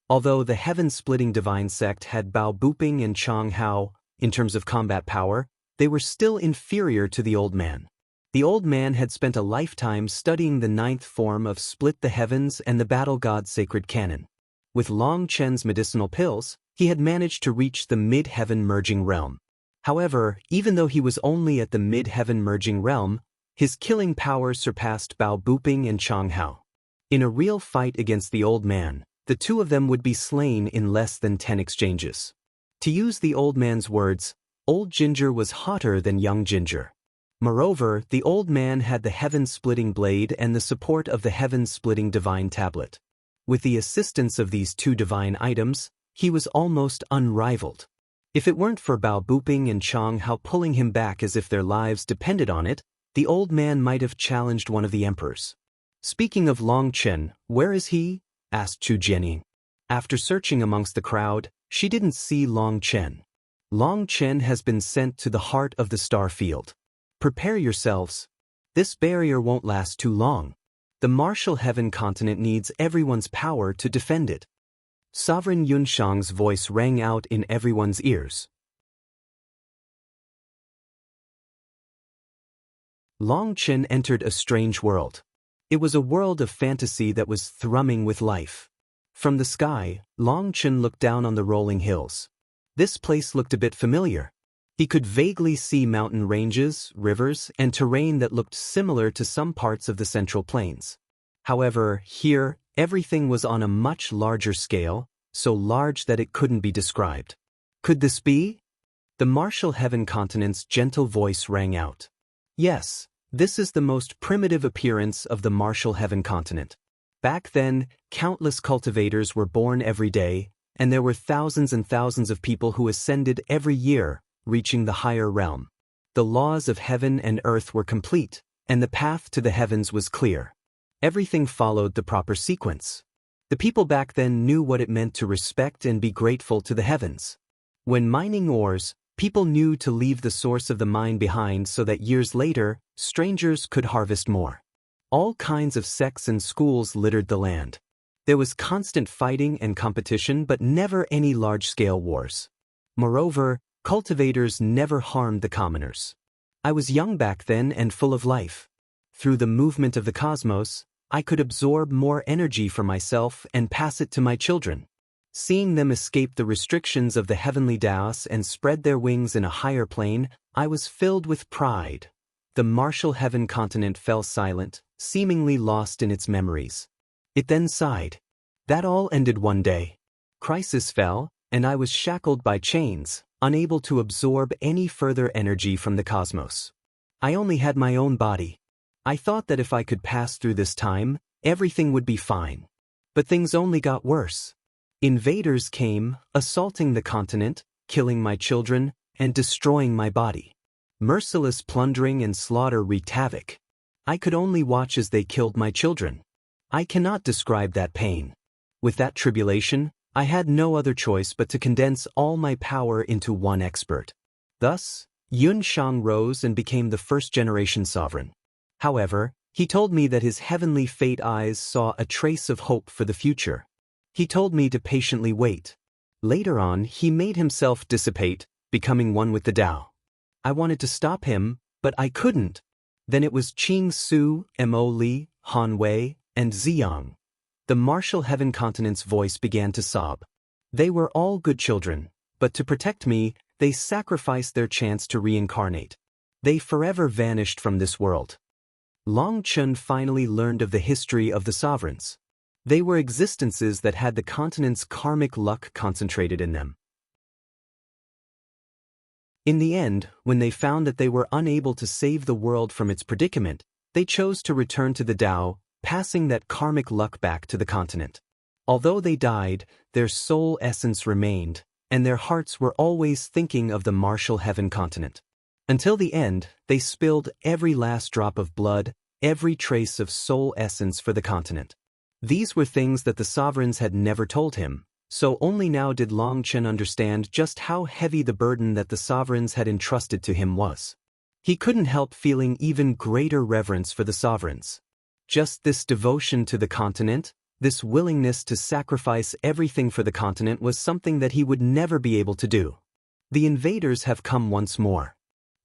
Although the heaven-splitting divine sect had Bao Buping and Chang Hao, in terms of combat power, they were still inferior to the old man. The old man had spent a lifetime studying the ninth form of Split the Heavens and the Battle God Sacred Canon. With Long Chen's medicinal pills, he had managed to reach the mid-heaven merging realm. However, even though he was only at the mid-heaven merging realm, his killing power surpassed Bao Buping and Chang Hao. In a real fight against the old man, the two of them would be slain in less than 10 exchanges. To use the old man's words, old ginger was hotter than young ginger. Moreover, the old man had the heaven-splitting blade and the support of the heaven-splitting divine tablet. With the assistance of these two divine items, he was almost unrivaled. If it weren't for Bao Buping and Chang Hao pulling him back as if their lives depended on it, the old man might have challenged one of the emperors. "Speaking of Long Chen, where is he?" asked Chu Jianying. After searching amongst the crowd, she didn't see Long Chen. Long Chen has been sent to the heart of the star field. Prepare yourselves. This barrier won't last too long. The martial heaven continent needs everyone's power to defend it. Sovereign Yunshang's voice rang out in everyone's ears. Long Chen entered a strange world. It was a world of fantasy that was thrumming with life. From the sky, Long Chen looked down on the rolling hills. This place looked a bit familiar. He could vaguely see mountain ranges, rivers, and terrain that looked similar to some parts of the Central Plains. However, here, everything was on a much larger scale, so large that it couldn't be described. Could this be? The martial heaven continent's gentle voice rang out. Yes, This is the most primitive appearance of the Martial Heaven continent. Back then, countless cultivators were born every day, and there were thousands and thousands of people who ascended every year, reaching the higher realm. The laws of heaven and earth were complete, and the path to the heavens was clear. Everything followed the proper sequence. The people back then knew what it meant to respect and be grateful to the heavens. When mining ores, people knew to leave the source of the mine behind so that years later, strangers could harvest more. All kinds of sects and schools littered the land. There was constant fighting and competition, but never any large-scale wars. Moreover, cultivators never harmed the commoners. I was young back then and full of life. Through the movement of the cosmos, I could absorb more energy for myself and pass it to my children. Seeing them escape the restrictions of the heavenly Daos and spread their wings in a higher plane, I was filled with pride. The Martial Heaven continent fell silent, seemingly lost in its memories. It then sighed. That all ended one day. Crisis fell, and I was shackled by chains, unable to absorb any further energy from the cosmos. I only had my own body. I thought that if I could pass through this time, everything would be fine. But things only got worse. Invaders came, assaulting the continent, killing my children, and destroying my body. Merciless plundering and slaughter wreaked havoc. I could only watch as they killed my children. I cannot describe that pain. With that tribulation, I had no other choice but to condense all my power into one expert. Thus, Yunzi rose and became the first-generation sovereign. However, he told me that his heavenly fate eyes saw a trace of hope for the future. He told me to patiently wait. Later on, he made himself dissipate, becoming one with the Tao. I wanted to stop him, but I couldn't. Then it was Qing Su, Mo Li, Han Wei, and Ziyang. The Martial Heaven continent's voice began to sob. They were all good children, but to protect me, they sacrificed their chance to reincarnate. They forever vanished from this world. Long Chun finally learned of the history of the sovereigns. They were existences that had the continent's karmic luck concentrated in them. In the end, when they found that they were unable to save the world from its predicament, they chose to return to the Tao, passing that karmic luck back to the continent. Although they died, their soul essence remained, and their hearts were always thinking of the Martial Heaven continent. Until the end, they spilled every last drop of blood, every trace of soul essence for the continent. These were things that the sovereigns had never told him, so only now did Long Chen understand just how heavy the burden that the sovereigns had entrusted to him was. He couldn't help feeling even greater reverence for the sovereigns. Just this devotion to the continent, this willingness to sacrifice everything for the continent was something that he would never be able to do. The invaders have come once more.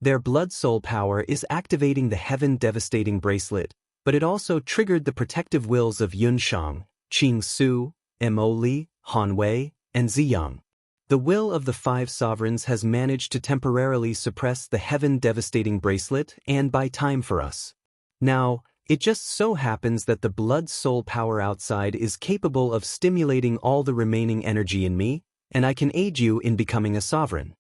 Their blood soul power is activating the heaven-devastating bracelet, but it also triggered the protective wills of Yunzi, Qing Su, Mo Li, Han Wei, and Ziyang. The will of the five sovereigns has managed to temporarily suppress the heaven-devastating bracelet and buy time for us. Now, it just so happens that the blood soul power outside is capable of stimulating all the remaining energy in me, and I can aid you in becoming a sovereign.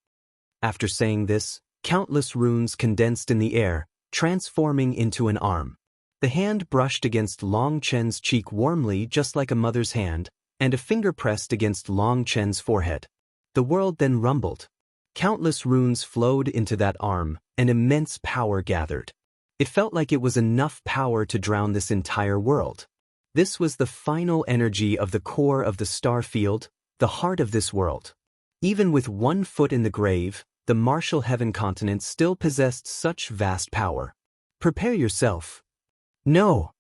After saying this, countless runes condensed in the air, transforming into an arm. The hand brushed against Long Chen's cheek warmly just like a mother's hand, and a finger pressed against Long Chen's forehead. The world then rumbled. Countless runes flowed into that arm, and immense power gathered. It felt like it was enough power to drown this entire world. This was the final energy of the core of the star field, the heart of this world. Even with 1 foot in the grave, the Martial Heaven continent still possessed such vast power. Prepare yourself. No!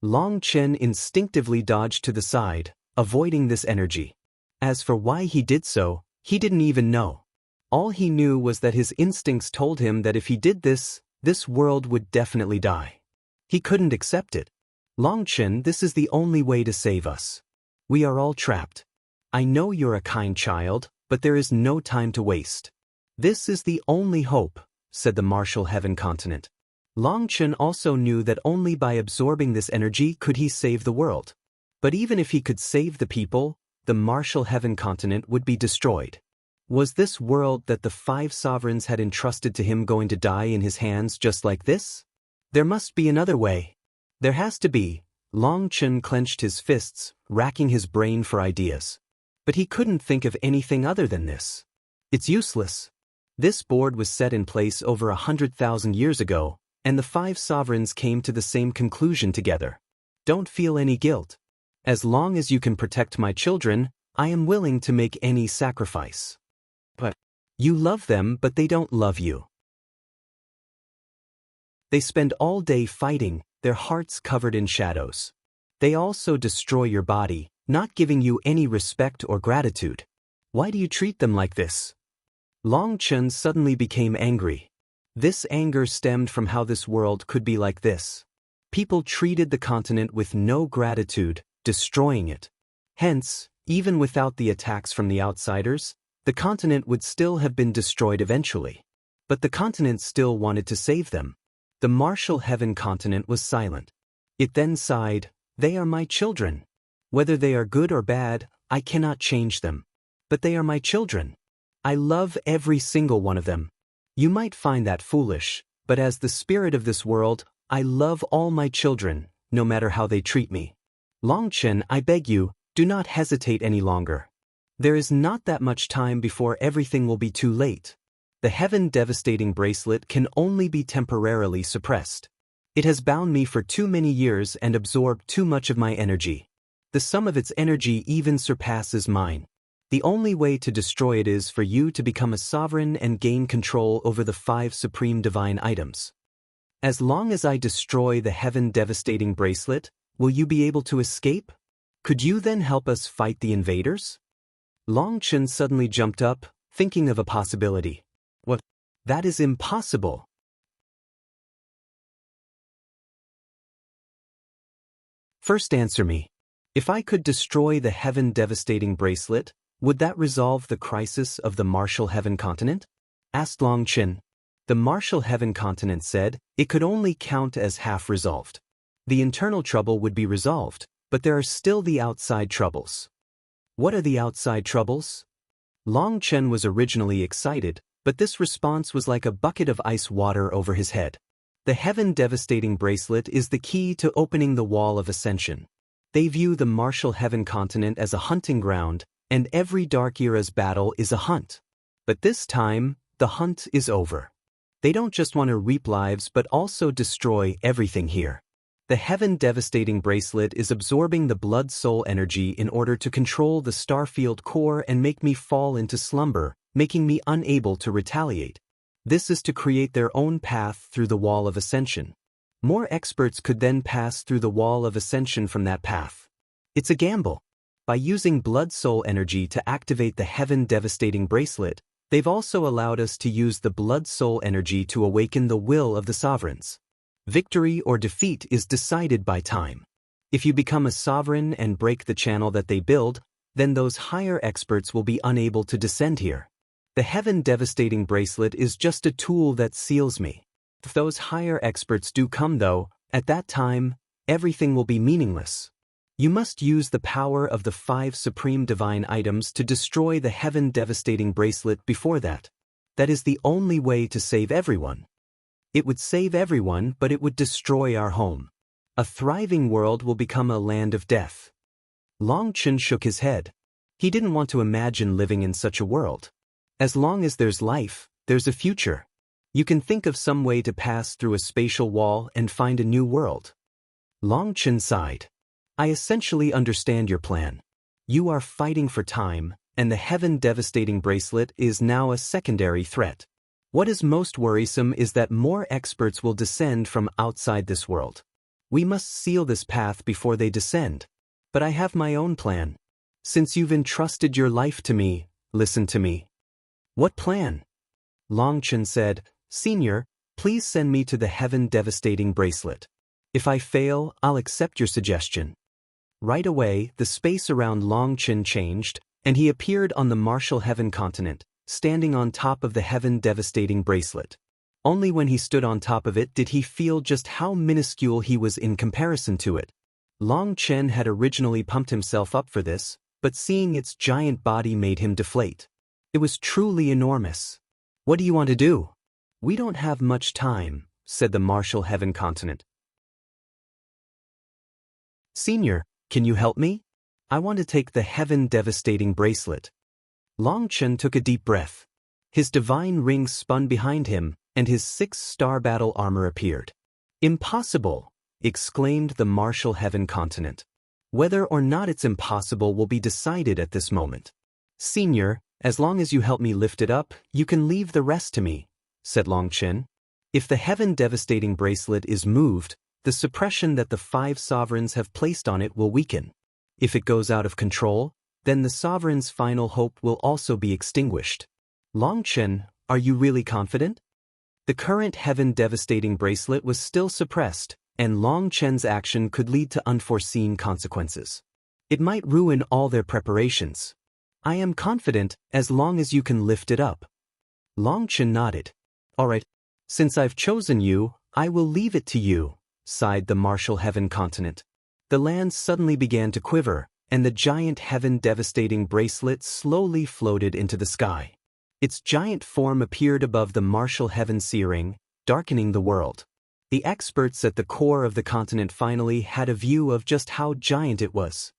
Long Chen instinctively dodged to the side, avoiding this energy. As for why he did so, he didn't even know. All he knew was that his instincts told him that if he did this, this world would definitely die. He couldn't accept it. Long Chen, this is the only way to save us. We are all trapped. I know you're a kind child, but there is no time to waste. This is the only hope, said the Martial Heaven continent. Long Chen also knew that only by absorbing this energy could he save the world. But even if he could save the people, the Martial Heaven continent would be destroyed. Was this world that the 5 sovereigns had entrusted to him going to die in his hands just like this? There must be another way. There has to be. Long Chen clenched his fists, racking his brain for ideas. But he couldn't think of anything other than this. It's useless. This board was set in place over 100,000 years ago, and the 5 sovereigns came to the same conclusion together. Don't feel any guilt. As long as you can protect my children, I am willing to make any sacrifice. But you love them, but they don't love you. They spend all day fighting, their hearts covered in shadows. They also destroy your body, not giving you any respect or gratitude. Why do you treat them like this? Long Chen suddenly became angry. This anger stemmed from how this world could be like this. People treated the continent with no gratitude, destroying it. Hence, even without the attacks from the outsiders, the continent would still have been destroyed eventually. But the continent still wanted to save them. The martial heaven continent was silent. It then sighed, "They are my children. Whether they are good or bad, I cannot change them. But they are my children. I love every single one of them. You might find that foolish, but as the spirit of this world, I love all my children, no matter how they treat me. Long Chen, I beg you, do not hesitate any longer. There is not that much time before everything will be too late. The heaven-devastating bracelet can only be temporarily suppressed. It has bound me for too many years and absorbed too much of my energy. The sum of its energy even surpasses mine. The only way to destroy it is for you to become a sovereign and gain control over the 5 supreme divine items. As long as I destroy the heaven-devastating bracelet, will you be able to escape? Could you then help us fight the invaders?" Long Chen suddenly jumped up, thinking of a possibility. "What? That is impossible." First answer me. If I could destroy the heaven-devastating bracelet, would that resolve the crisis of the martial heaven continent? Asked Long Chen. The martial heaven continent said it could only count as half resolved. The internal trouble would be resolved, but there are still the outside troubles. What are the outside troubles? Long Chen was originally excited, but this response was like a bucket of ice water over his head. The heaven-devastating bracelet is the key to opening the wall of ascension. They view the martial heaven continent as a hunting ground, and every Dark Era's battle is a hunt. But this time, the hunt is over. They don't just want to reap lives but also destroy everything here. The heaven-devastating bracelet is absorbing the blood-soul energy in order to control the starfield core and make me fall into slumber, making me unable to retaliate. This is to create their own path through the wall of ascension. More experts could then pass through the wall of ascension from that path. It's a gamble. By using blood-soul energy to activate the heaven-devastating bracelet, they've also allowed us to use the blood-soul energy to awaken the will of the sovereigns. Victory or defeat is decided by time. If you become a sovereign and break the channel that they build, then those higher experts will be unable to descend here. The heaven-devastating bracelet is just a tool that seals me. If those higher experts do come though, at that time, everything will be meaningless. You must use the power of the 5 supreme divine items to destroy the heaven-devastating bracelet before that. That is the only way to save everyone. It would save everyone, but it would destroy our home. A thriving world will become a land of death. Long Chen shook his head. He didn't want to imagine living in such a world. As long as there's life, there's a future. You can think of some way to pass through a spatial wall and find a new world. Long Chen sighed. I essentially understand your plan. You are fighting for time, and the heaven-devastating bracelet is now a secondary threat. What is most worrisome is that more experts will descend from outside this world. We must seal this path before they descend. But I have my own plan. Since you've entrusted your life to me, listen to me. What plan? Long Chen said, Senior, please send me to the heaven-devastating bracelet. If I fail, I'll accept your suggestion. Right away, the space around Long Chen changed, and he appeared on the martial heaven continent, standing on top of the heaven-devastating bracelet. Only when he stood on top of it did he feel just how minuscule he was in comparison to it. Long Chen had originally pumped himself up for this, but seeing its giant body made him deflate. It was truly enormous. What do you want to do? We don't have much time, said the martial heaven continent. Senior, can you help me? I want to take the heaven devastating bracelet. Long Chen took a deep breath. His divine ring spun behind him, and his 6-star battle armor appeared. Impossible! Exclaimed the martial heaven continent. Whether or not it's impossible will be decided at this moment. Senior, as long as you help me lift it up, you can leave the rest to me, said Long Chen. If the heaven devastating bracelet is moved, the suppression that the 5 sovereigns have placed on it will weaken. If it goes out of control, then the sovereign's final hope will also be extinguished. Long Chen, are you really confident? The current heaven devastating bracelet was still suppressed, and Long Chen's action could lead to unforeseen consequences. It might ruin all their preparations. I am confident as long as you can lift it up. Long Chen nodded. All right, since I've chosen you, I will leave it to you, sighed the martial heaven continent. The land suddenly began to quiver, and the giant heaven devastating bracelet slowly floated into the sky. Its giant form appeared above the martial heaven searing, darkening the world. The experts at the core of the continent finally had a view of just how giant it was.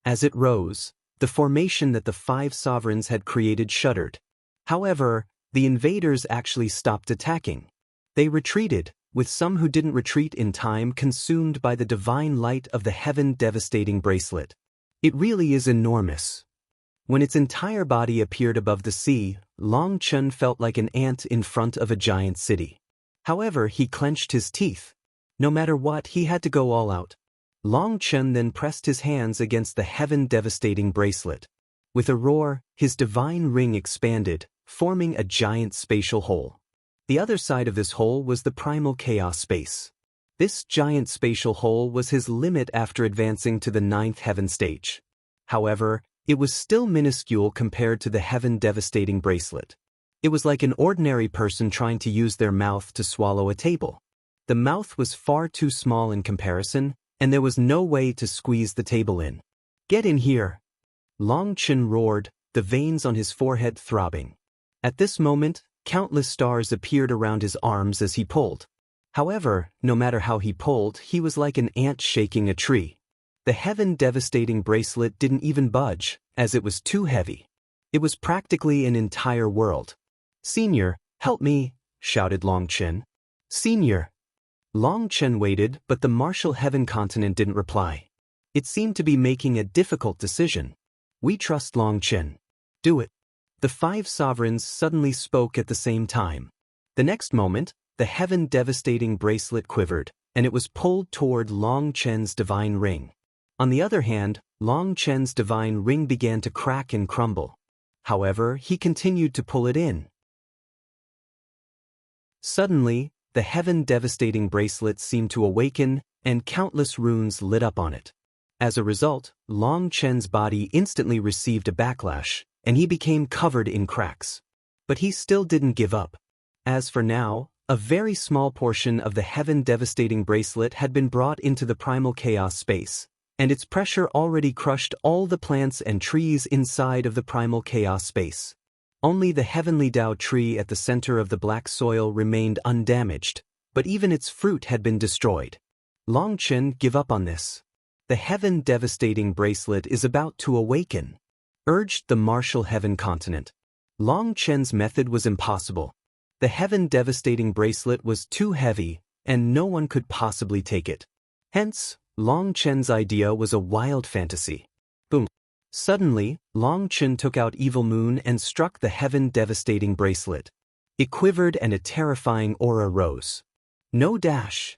As it rose, the formation that the 5 sovereigns had created shuddered. However, the invaders actually stopped attacking. They retreated, with some who didn't retreat in time consumed by the divine light of the heaven devastating bracelet. It really is enormous. When its entire body appeared above the sea, Long Chen felt like an ant in front of a giant city. However, he clenched his teeth. No matter what, he had to go all out. Long Chen then pressed his hands against the heaven-devastating bracelet. With a roar, his divine ring expanded, forming a giant spatial hole. The other side of this hole was the primal chaos space. This giant spatial hole was his limit after advancing to the 9th heaven stage. However, it was still minuscule compared to the heaven-devastating bracelet. It was like an ordinary person trying to use their mouth to swallow a table. The mouth was far too small in comparison, and there was no way to squeeze the table in. Get in here! Long Chen roared, the veins on his forehead throbbing. At this moment, countless stars appeared around his arms as he pulled. However, no matter how he pulled, he was like an ant shaking a tree. The heaven-devastating bracelet didn't even budge, as it was too heavy. It was practically an entire world. Senior, help me, shouted Long Chen. Senior! Long Chen waited, but the martial heaven continent didn't reply. It seemed to be making a difficult decision. We trust Long Chen. Do it. The 5 sovereigns suddenly spoke at the same time. The next moment, the heaven-devastating bracelet quivered, and it was pulled toward Long Chen's divine ring. On the other hand, Long Chen's divine ring began to crack and crumble. However, he continued to pull it in. Suddenly, the heaven-devastating bracelet seemed to awaken, and countless runes lit up on it. As a result, Long Chen's body instantly received a backlash, and he became covered in cracks. But he still didn't give up. As for now, a very small portion of the heaven-devastating bracelet had been brought into the primal chaos space, and its pressure already crushed all the plants and trees inside of the primal chaos space. Only the heavenly Tao tree at the center of the black soil remained undamaged, but even its fruit had been destroyed. Long Chen, give up on this. The heaven-devastating bracelet is about to awaken, urged the martial heaven continent. Long Chen's method was impossible. The heaven-devastating bracelet was too heavy, and no one could possibly take it. Hence, Long Chen's idea was a wild fantasy. Boom. Suddenly, Long Chen took out Evil Moon and struck the heaven-devastating bracelet. It quivered and a terrifying aura rose. No dash!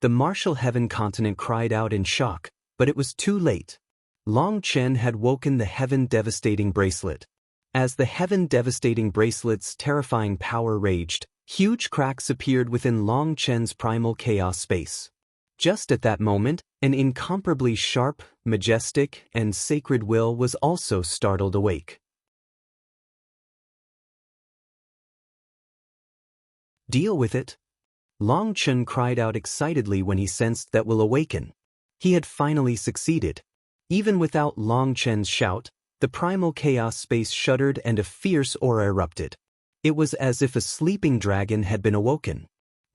The martial heaven continent cried out in shock, but it was too late. Long Chen had woken the heaven-devastating bracelet. As the heaven-devastating bracelet's terrifying power raged, huge cracks appeared within Long Chen's primal chaos space. Just at that moment, an incomparably sharp, majestic, and sacred will was also startled awake. Deal with it. Long Chen cried out excitedly when he sensed that will awaken. He had finally succeeded. Even without Long Chen's shout, the primal chaos space shuddered and a fierce aura erupted. It was as if a sleeping dragon had been awoken.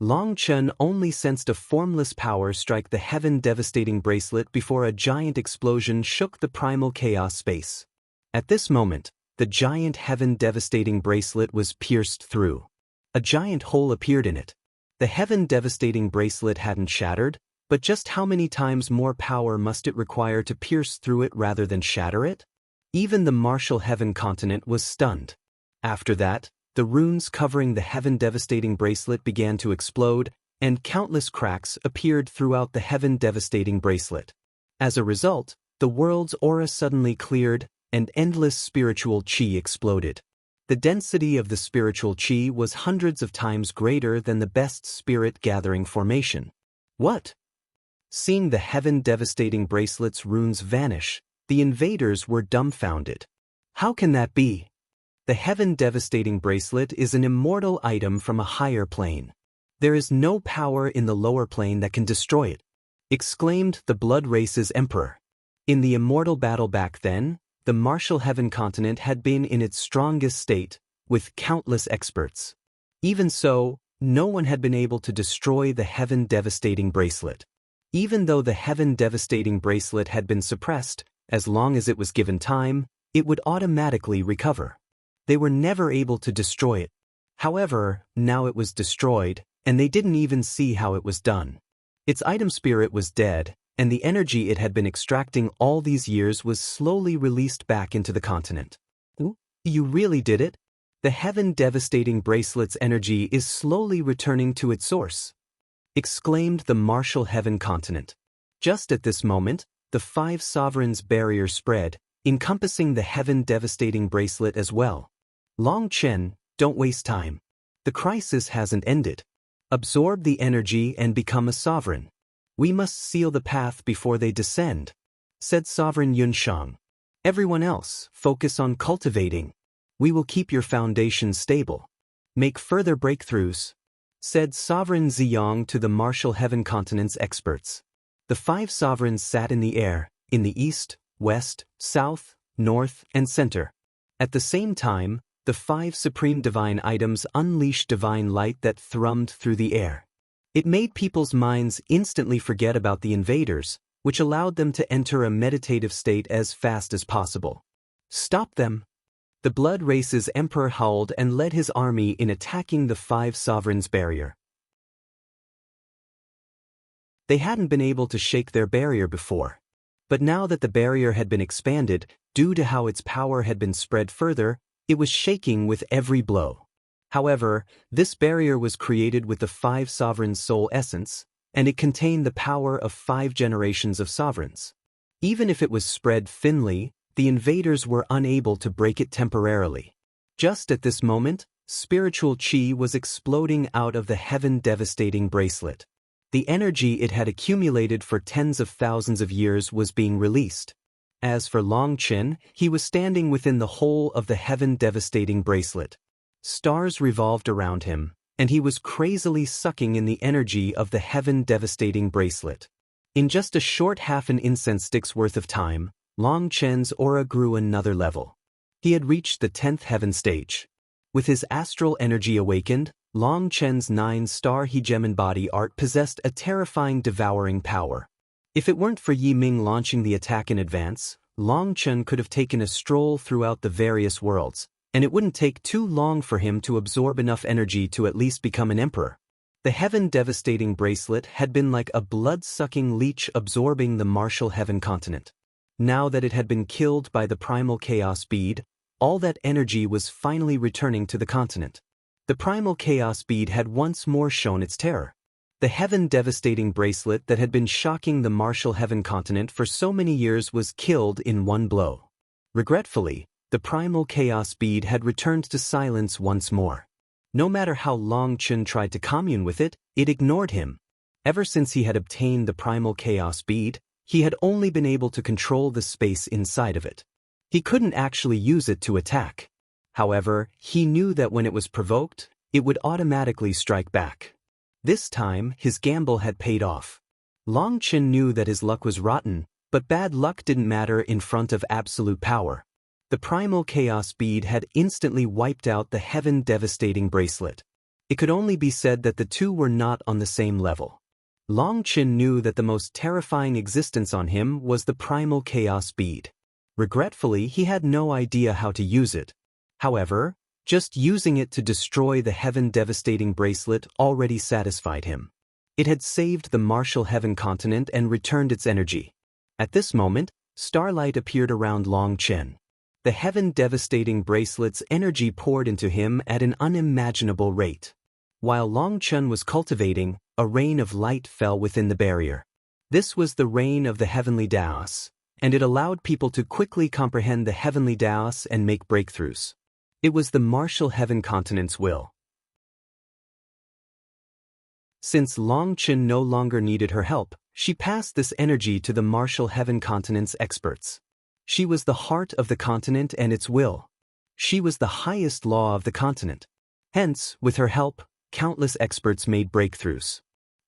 Long Chen only sensed a formless power strike the heaven-devastating bracelet before a giant explosion shook the primal chaos space. At this moment, the giant heaven-devastating bracelet was pierced through. A giant hole appeared in it. The heaven-devastating bracelet hadn't shattered, but just how many times more power must it require to pierce through it rather than shatter it? Even the martial heaven continent was stunned. After that, the runes covering the heaven-devastating bracelet began to explode, and countless cracks appeared throughout the heaven-devastating bracelet. As a result, the world's aura suddenly cleared, and endless spiritual qi exploded. The density of the spiritual qi was hundreds of times greater than the best spirit-gathering formation. What? Seeing the heaven-devastating bracelet's runes vanish, the invaders were dumbfounded. How can that be? The heaven-devastating bracelet is an immortal item from a higher plane. There is no power in the lower plane that can destroy it, exclaimed the Blood Race's emperor. In the immortal battle back then, the martial heaven continent had been in its strongest state, with countless experts. Even so, no one had been able to destroy the heaven-devastating bracelet. Even though the heaven-devastating bracelet had been suppressed, as long as it was given time, it would automatically recover. They were never able to destroy it. However, now it was destroyed, and they didn't even see how it was done. Its item spirit was dead, and the energy it had been extracting all these years was slowly released back into the continent. You really did it? The heaven-devastating bracelet's energy is slowly returning to its source, exclaimed the martial heaven continent. Just at this moment, the 5 sovereigns' barrier spread, encompassing the heaven-devastating bracelet as well. Long Chen, don't waste time. The crisis hasn't ended. Absorb the energy and become a sovereign. We must seal the path before they descend, said Sovereign Yunshang. Everyone else, focus on cultivating. We will keep your foundation stable. Make further breakthroughs, said Sovereign Ziyang to the martial heaven continent's experts. The 5 sovereigns sat in the air, in the east, west, south, north, and center. At the same time, the 5 supreme divine items unleashed divine light that thrummed through the air. It made people's minds instantly forget about the invaders, which allowed them to enter a meditative state as fast as possible. Stop them! The Blood Race's emperor howled and led his army in attacking the 5 sovereigns' barrier. They hadn't been able to shake their barrier before. But now that the barrier had been expanded, due to how its power had been spread further, it was shaking with every blow. However, this barrier was created with the 5 sovereigns' soul essence, and it contained the power of 5 generations of sovereigns. Even if it was spread thinly, the invaders were unable to break it temporarily. Just at this moment, spiritual qi was exploding out of the heaven-devastating bracelet. The energy it had accumulated for tens of thousands of years was being released. As for Long Chen, he was standing within the hole of the heaven-devastating bracelet. Stars revolved around him, and he was crazily sucking in the energy of the heaven-devastating bracelet. In just a short half an incense stick's worth of time, Long Chen's aura grew another level. He had reached the 10th heaven stage. With his astral energy awakened, Long Chen's 9-star Hegemon body art possessed a terrifying devouring power. If it weren't for Yi Ming launching the attack in advance, Long Chen could have taken a stroll throughout the various worlds, and it wouldn't take too long for him to absorb enough energy to at least become an emperor. The heaven-devastating bracelet had been like a blood-sucking leech absorbing the martial heaven continent. Now that it had been killed by the primal chaos bead, all that energy was finally returning to the continent. The primal chaos bead had once more shown its terror. The heaven-devastating bracelet that had been shocking the martial heaven continent for so many years was killed in one blow. Regretfully, the primal chaos bead had returned to silence once more. No matter how Long Chen tried to commune with it, it ignored him. Ever since he had obtained the primal chaos bead, he had only been able to control the space inside of it. He couldn't actually use it to attack. However, he knew that when it was provoked, it would automatically strike back. This time, his gamble had paid off. Long Chen knew that his luck was rotten, but bad luck didn't matter in front of absolute power. The primal chaos bead had instantly wiped out the heaven-devastating bracelet. It could only be said that the two were not on the same level. Long Chen knew that the most terrifying existence on him was the Primal Chaos Bead. Regretfully, he had no idea how to use it. However, just using it to destroy the heaven-devastating bracelet already satisfied him. It had saved the martial heaven continent and returned its energy. At this moment, starlight appeared around Long Chen. The heaven-devastating bracelet's energy poured into him at an unimaginable rate. While Long Chen was cultivating, a rain of light fell within the barrier. This was the rain of the heavenly Daos, and it allowed people to quickly comprehend the heavenly Daos and make breakthroughs. It was the martial heaven continent's will. Since Long Chen no longer needed her help, she passed this energy to the martial heaven continent's experts. She was the heart of the continent and its will. She was the highest law of the continent. Hence, with her help, countless experts made breakthroughs.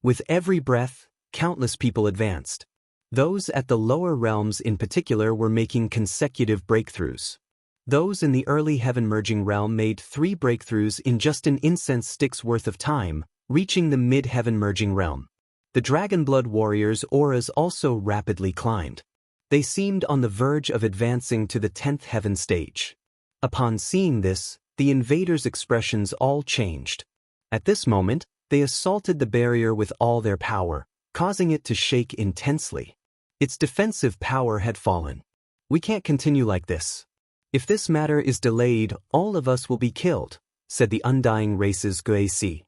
With every breath, countless people advanced. Those at the lower realms in particular were making consecutive breakthroughs. Those in the early heaven-merging realm made 3 breakthroughs in just an incense stick's worth of time, reaching the mid-heaven-merging realm. The Dragonblood warriors' auras also rapidly climbed. They seemed on the verge of advancing to the 10th heaven stage. Upon seeing this, the invaders' expressions all changed. At this moment, they assaulted the barrier with all their power, causing it to shake intensely. Its defensive power had fallen. "We can't continue like this. If this matter is delayed, all of us will be killed," said the Undying Race's Guisi.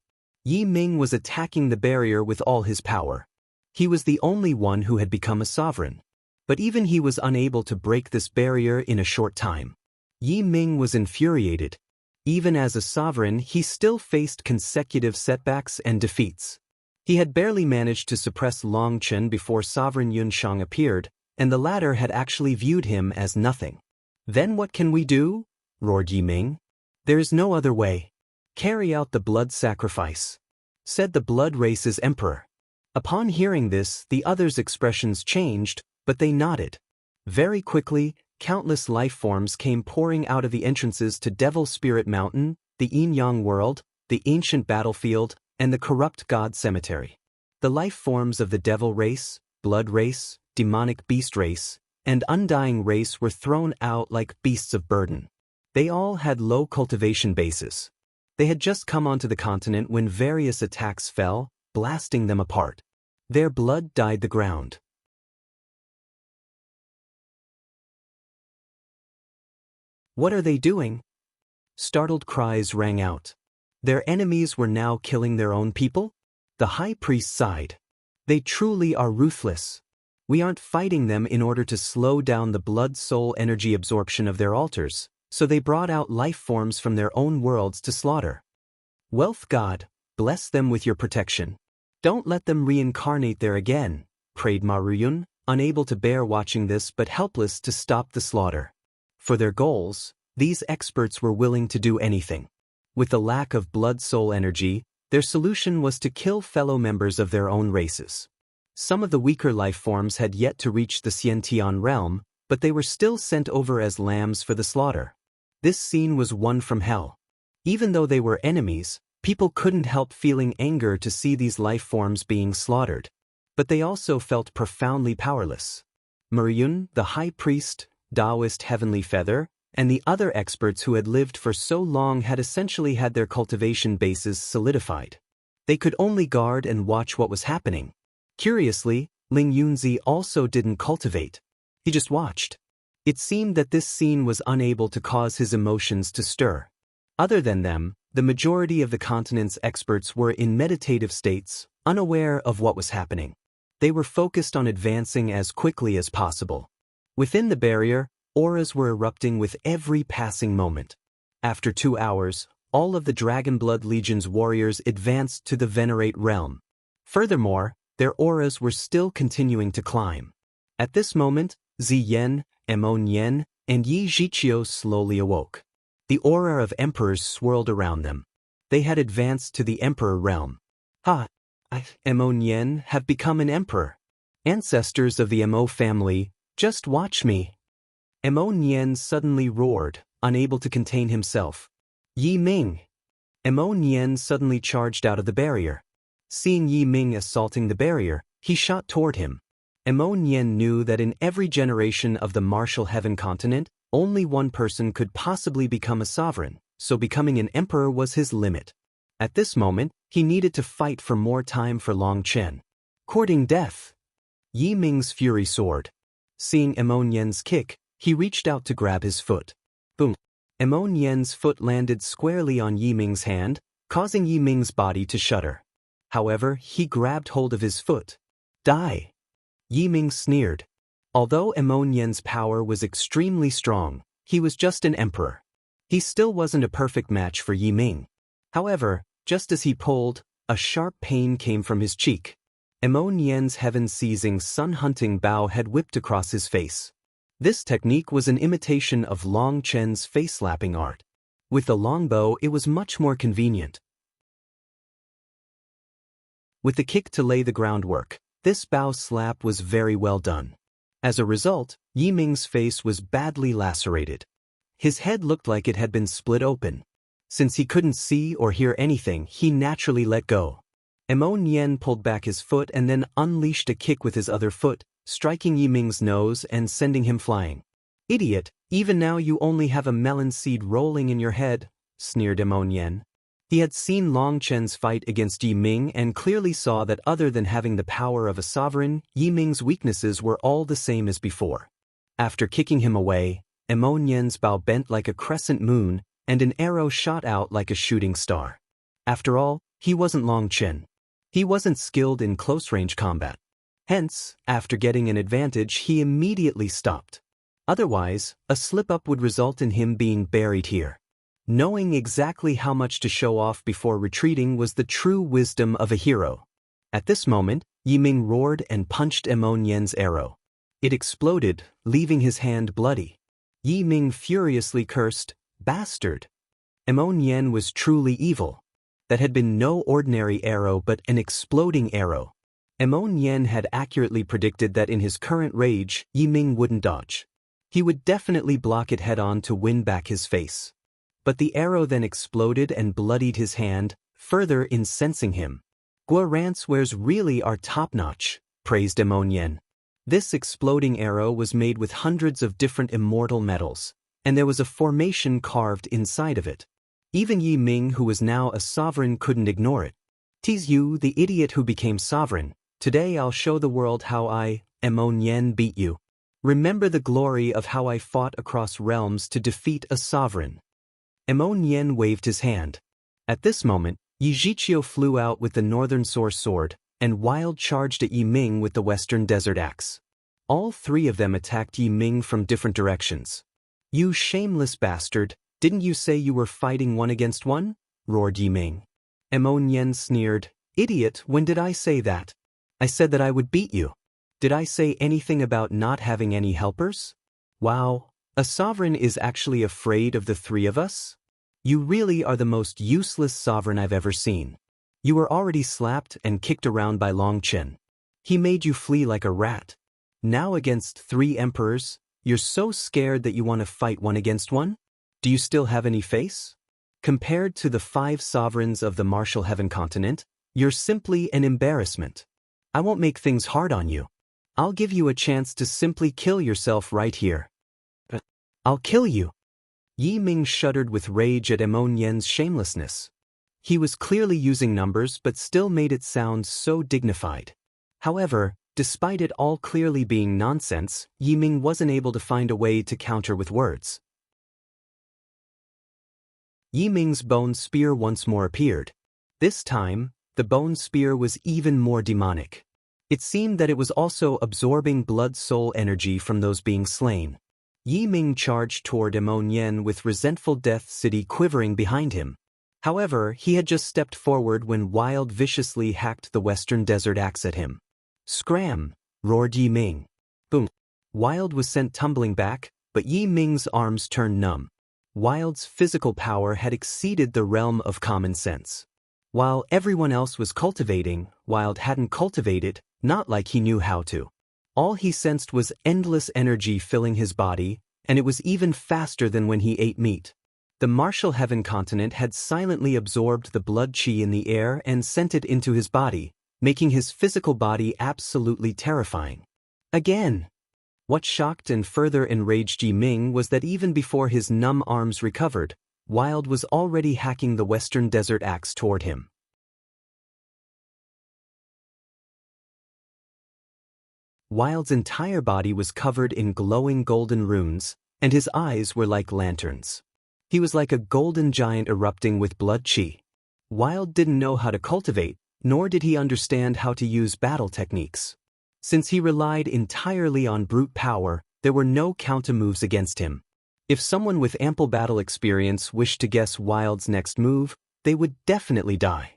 Yi Ming was attacking the barrier with all his power. He was the only one who had become a sovereign. But even he was unable to break this barrier in a short time. Yi Ming was infuriated. Even as a sovereign, he still faced consecutive setbacks and defeats. He had barely managed to suppress Long Chen before Sovereign Yunshang appeared, and the latter had actually viewed him as nothing. "Then what can we do?" roared Yi Ming. "There is no other way. Carry out the blood sacrifice," said the Blood Race's emperor. Upon hearing this, the others' expressions changed, but they nodded. Very quickly, countless life forms came pouring out of the entrances to Devil Spirit Mountain, the Yin-Yang world, the ancient battlefield, and the corrupt god cemetery. The life forms of the Devil Race, Blood Race, Demonic Beast Race, and Undying Race were thrown out like beasts of burden. They all had low cultivation bases. They had just come onto the continent when various attacks fell, blasting them apart. Their blood dyed the ground. "What are they doing?" Startled cries rang out. Their enemies were now killing their own people? The high priest sighed. "They truly are ruthless. We aren't fighting them in order to slow down the blood-soul energy absorption of their altars, so they brought out life forms from their own worlds to slaughter. Wealth God, bless them with your protection. Don't let them reincarnate there again," prayed Maruyun, unable to bear watching this but helpless to stop the slaughter. For their goals, these experts were willing to do anything. With the lack of blood-soul energy, their solution was to kill fellow members of their own races. Some of the weaker life forms had yet to reach the Xiantian realm, but they were still sent over as lambs for the slaughter. This scene was one from hell. Even though they were enemies, people couldn't help feeling anger to see these life forms being slaughtered. But they also felt profoundly powerless. Maruyun, the high priest, Taoist Heavenly Feather, and the other experts who had lived for so long had essentially had their cultivation bases solidified. They could only guard and watch what was happening. Curiously, Ling Yunzi also didn't cultivate. He just watched. It seemed that this scene was unable to cause his emotions to stir. Other than them, the majority of the continent's experts were in meditative states, unaware of what was happening. They were focused on advancing as quickly as possible. Within the barrier, auras were erupting with every passing moment. After 2 hours, all of the Dragonblood Legion's warriors advanced to the Venerate realm. Furthermore, their auras were still continuing to climb. At this moment, Ziyan, Mo Nian, and Yi Zhiqiu slowly awoke. The aura of emperors swirled around them. They had advanced to the emperor realm. "Ha! Mo Nian have become an emperor. Ancestors of the Mo family, just watch me." Mo Nian suddenly roared, unable to contain himself. "Yi Ming! Nian suddenly charged out of the barrier. Seeing Yiming assaulting the barrier, he shot toward him. Nian knew that in every generation of the martial heaven continent, only one person could possibly become a sovereign, so becoming an emperor was his limit. At this moment, he needed to fight for more time for Long Chen. Courting death. Yiming's fury soared. Seeing Nian's kick, he reached out to grab his foot. Boom. Nian's foot landed squarely on Yiming's hand, causing Yiming's body to shudder. However, he grabbed hold of his foot. Die. Yiming sneered. Although Nian's power was extremely strong, he was just an emperor. He still wasn't a perfect match for Yiming. However, just as he pulled, a sharp pain came from his cheek. Nian's heaven-seizing sun-hunting bow had whipped across his face. This technique was an imitation of Long Chen's face-slapping art. With the longbow, it was much more convenient. With the kick to lay the groundwork, this bow slap was very well done. As a result, Yiming's face was badly lacerated. His head looked like it had been split open. Since he couldn't see or hear anything, he naturally let go. Nian pulled back his foot and then unleashed a kick with his other foot, striking Yiming's nose and sending him flying. Idiot, even now you only have a melon seed rolling in your head, sneered Nian. He had seen Long Chen's fight against Yiming and clearly saw that other than having the power of a sovereign, Yiming's weaknesses were all the same as before. After kicking him away, Nian's bow bent like a crescent moon, and an arrow shot out like a shooting star. After all, he wasn't Long Chen. He wasn't skilled in close-range combat. Hence, after getting an advantage, he immediately stopped. Otherwise, a slip-up would result in him being buried here. Knowing exactly how much to show off before retreating was the true wisdom of a hero. At this moment, Yiming roared and punched Nian's arrow. It exploded, leaving his hand bloody. Yiming furiously cursed, "Bastard!" Nian was truly evil. That had been no ordinary arrow but an exploding arrow. Nian had accurately predicted that in his current rage, Yiming wouldn't dodge. He would definitely block it head-on to win back his face. But the arrow then exploded and bloodied his hand, further incensing him. "Gua Rance wares really are top-notch," praised Nian. This exploding arrow was made with hundreds of different immortal metals, and there was a formation carved inside of it. Even Yiming, who was now a sovereign, couldn't ignore it. "'Tis you, the idiot who became sovereign. Today I'll show the world how I, Nian, beat you. Remember the glory of how I fought across realms to defeat a sovereign." Nian waved his hand. At this moment, Yijiqiu flew out with the Northern Source Sword, and Wild charged at Yiming with the Western Desert Axe. All three of them attacked Yiming from different directions. "You shameless bastard, didn't you say you were fighting one against one?" roared Yiming. Nian sneered, "Idiot, when did I say that? I said that I would beat you. Did I say anything about not having any helpers? Wow, a sovereign is actually afraid of the three of us? You really are the most useless sovereign I've ever seen. You were already slapped and kicked around by Long Chen. He made you flee like a rat. Now against three emperors, you're so scared that you want to fight one against one? Do you still have any face? Compared to the 5 sovereigns of the martial heaven continent, you're simply an embarrassment. I won't make things hard on you. I'll give you a chance to simply kill yourself right here." "I'll kill you." Yiming shuddered with rage at Nian's shamelessness. He was clearly using numbers but still made it sound so dignified. However, despite it all clearly being nonsense, Yiming wasn't able to find a way to counter with words. Yiming's bone spear once more appeared. This time, the bone spear was even more demonic. It seemed that it was also absorbing blood-soul energy from those being slain. Yiming charged toward Nian with resentful Death City quivering behind him. However, he had just stepped forward when Wild viciously hacked the Western Desert Axe at him. "Scram!" roared Yiming. Boom! Wild was sent tumbling back, but Yiming's arms turned numb. Wild's physical power had exceeded the realm of common sense. While everyone else was cultivating, Wild hadn't cultivated, not like he knew how to. All he sensed was endless energy filling his body, and it was even faster than when he ate meat. The martial heaven continent had silently absorbed the blood chi in the air and sent it into his body, making his physical body absolutely terrifying. Again! What shocked and further enraged Yiming was that even before his numb arms recovered, Wild was already hacking the Western Desert Axe toward him. Wild's entire body was covered in glowing golden runes, and his eyes were like lanterns. He was like a golden giant erupting with blood chi. Wild didn't know how to cultivate, nor did he understand how to use battle techniques. Since he relied entirely on brute power, there were no counter-moves against him. If someone with ample battle experience wished to guess Wild's next move, they would definitely die.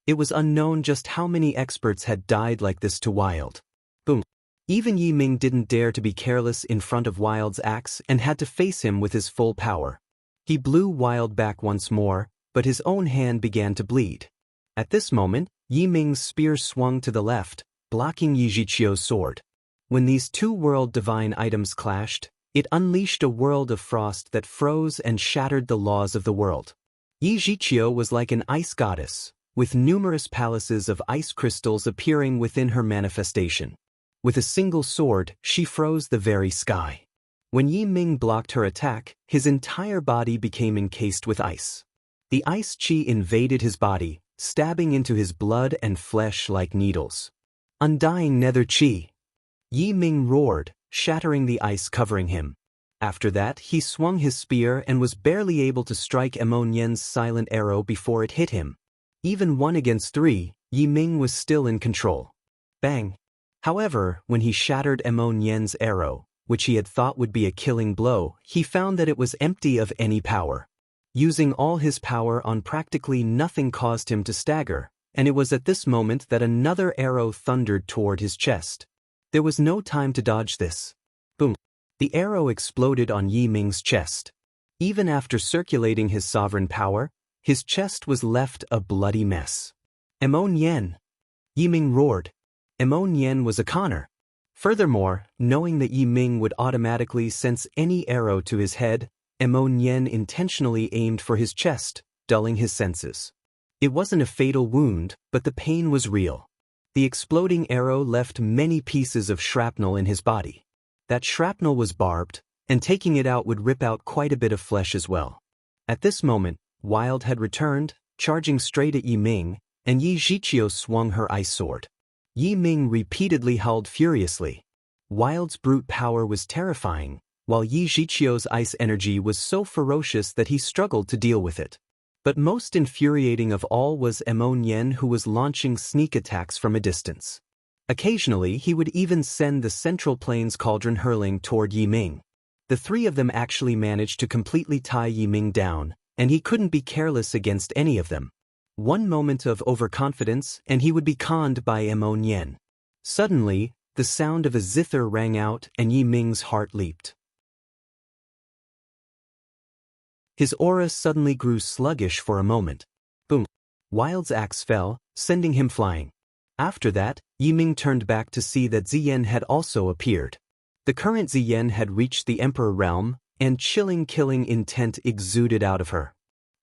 It was unknown just how many experts had died like this to Wild. Boom. Even Yiming didn't dare to be careless in front of Wild's axe and had to face him with his full power. He blew Wild back once more, but his own hand began to bleed. At this moment, Yiming's spear swung to the left, blocking Yijichio's sword. When these two world divine items clashed, it unleashed a world of frost that froze and shattered the laws of the world. Yijichio was like an ice goddess, with numerous palaces of ice crystals appearing within her manifestation. With a single sword, she froze the very sky. When Yiming blocked her attack, his entire body became encased with ice. The ice chi invaded his body, stabbing into his blood and flesh like needles. Undying nether chi! Yiming roared, shattering the ice covering him. After that, he swung his spear and was barely able to strike Nian's silent arrow before it hit him. Even 1 against 3, Yiming was still in control. Bang! However, when he shattered Nian's arrow, which he had thought would be a killing blow, he found that it was empty of any power. Using all his power on practically nothing caused him to stagger, and it was at this moment that another arrow thundered toward his chest. There was no time to dodge this. Boom! The arrow exploded on Yiming's chest. Even after circulating his sovereign power, his chest was left a bloody mess. Nian! Yiming roared. Nian was a conner. Furthermore, knowing that Yiming would automatically sense any arrow to his head, Nian intentionally aimed for his chest, dulling his senses. It wasn't a fatal wound, but the pain was real. The exploding arrow left many pieces of shrapnel in his body. That shrapnel was barbed, and taking it out would rip out quite a bit of flesh as well. At this moment, Wild had returned, charging straight at Yiming, and Yijichio swung her ice sword. Yiming repeatedly howled furiously. Wild's brute power was terrifying, while Yijichio's ice energy was so ferocious that he struggled to deal with it. But most infuriating of all was Nian, who was launching sneak attacks from a distance. Occasionally, he would even send the Central Plains Cauldron hurling toward Yiming. The three of them actually managed to completely tie Yiming down, and he couldn't be careless against any of them. One moment of overconfidence, and he would be conned by Nian. Suddenly, the sound of a zither rang out and Yiming's heart leaped. His aura suddenly grew sluggish for a moment. Boom! Wild's axe fell, sending him flying. After that, Yiming turned back to see that Ziyan had also appeared. The current Ziyan had reached the Emperor realm, and chilling killing intent exuded out of her.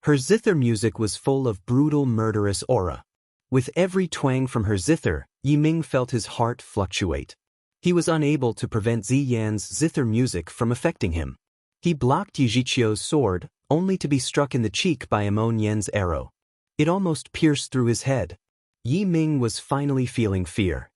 Her zither music was full of brutal murderous aura. With every twang from her zither, Yiming felt his heart fluctuate. He was unable to prevent Ziyan's zither music from affecting him. He blocked Yijichio's sword, only to be struck in the cheek by Nian's arrow. It almost pierced through his head. Yiming was finally feeling fear.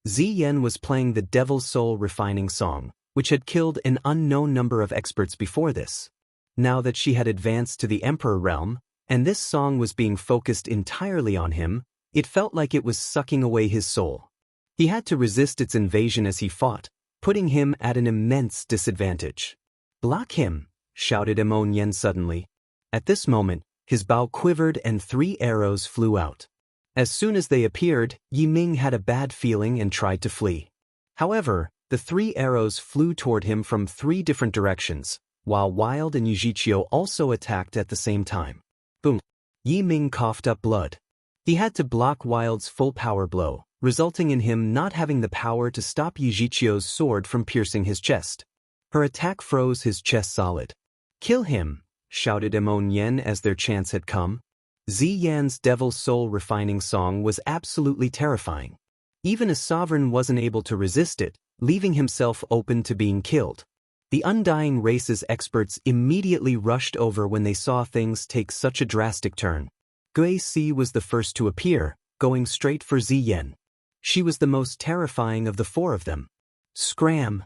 Ziyan was playing the Devil's Soul refining song, which had killed an unknown number of experts before this. Now that she had advanced to the Emperor realm, and this song was being focused entirely on him, it felt like it was sucking away his soul. He had to resist its invasion as he fought, putting him at an immense disadvantage. "Block him!" shouted Nian suddenly. At this moment, his bow quivered and 3 arrows flew out. As soon as they appeared, Yiming had a bad feeling and tried to flee. However, the 3 arrows flew toward him from 3 different directions, while Wild and Yijichio also attacked at the same time. Boom! Yiming coughed up blood. He had to block Wild's full power blow, resulting in him not having the power to stop Yijichio's sword from piercing his chest. Her attack froze his chest solid. "Kill him!" shouted Imminent as their chance had come. Ziyan's Devil Soul Refining Song was absolutely terrifying. Even a sovereign wasn't able to resist it, leaving himself open to being killed. The Undying Race's experts immediately rushed over when they saw things take such a drastic turn. Guisi was the first to appear, going straight for Ziyan. She was the most terrifying of the four of them. Scram!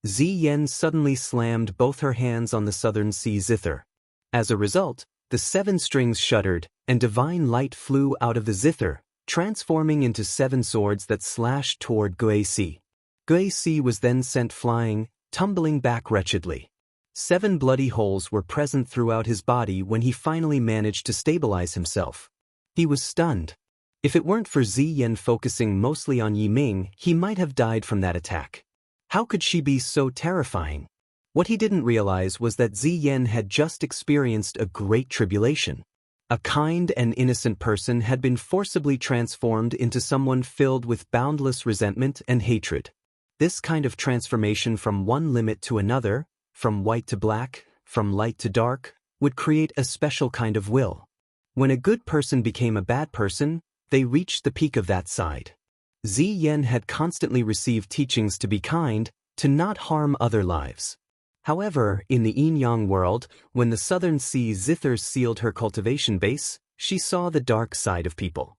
Ziyan suddenly slammed both her hands on the Southern Sea zither. As a result, the 7 strings shuddered, and divine light flew out of the zither, transforming into 7 swords that slashed toward Guisi. Guisi was then sent flying, tumbling back wretchedly. 7 bloody holes were present throughout his body when he finally managed to stabilize himself. He was stunned. If it weren't for Ziyan focusing mostly on Yiming, he might have died from that attack. How could she be so terrifying? What he didn't realize was that Ziyan had just experienced a great tribulation. A kind and innocent person had been forcibly transformed into someone filled with boundless resentment and hatred. This kind of transformation from one limit to another, from white to black, from light to dark, would create a special kind of will. When a good person became a bad person, they reached the peak of that side. Ziyan had constantly received teachings to be kind, to not harm other lives. However, in the yin-yang world, when the Southern Sea zither sealed her cultivation base, she saw the dark side of people.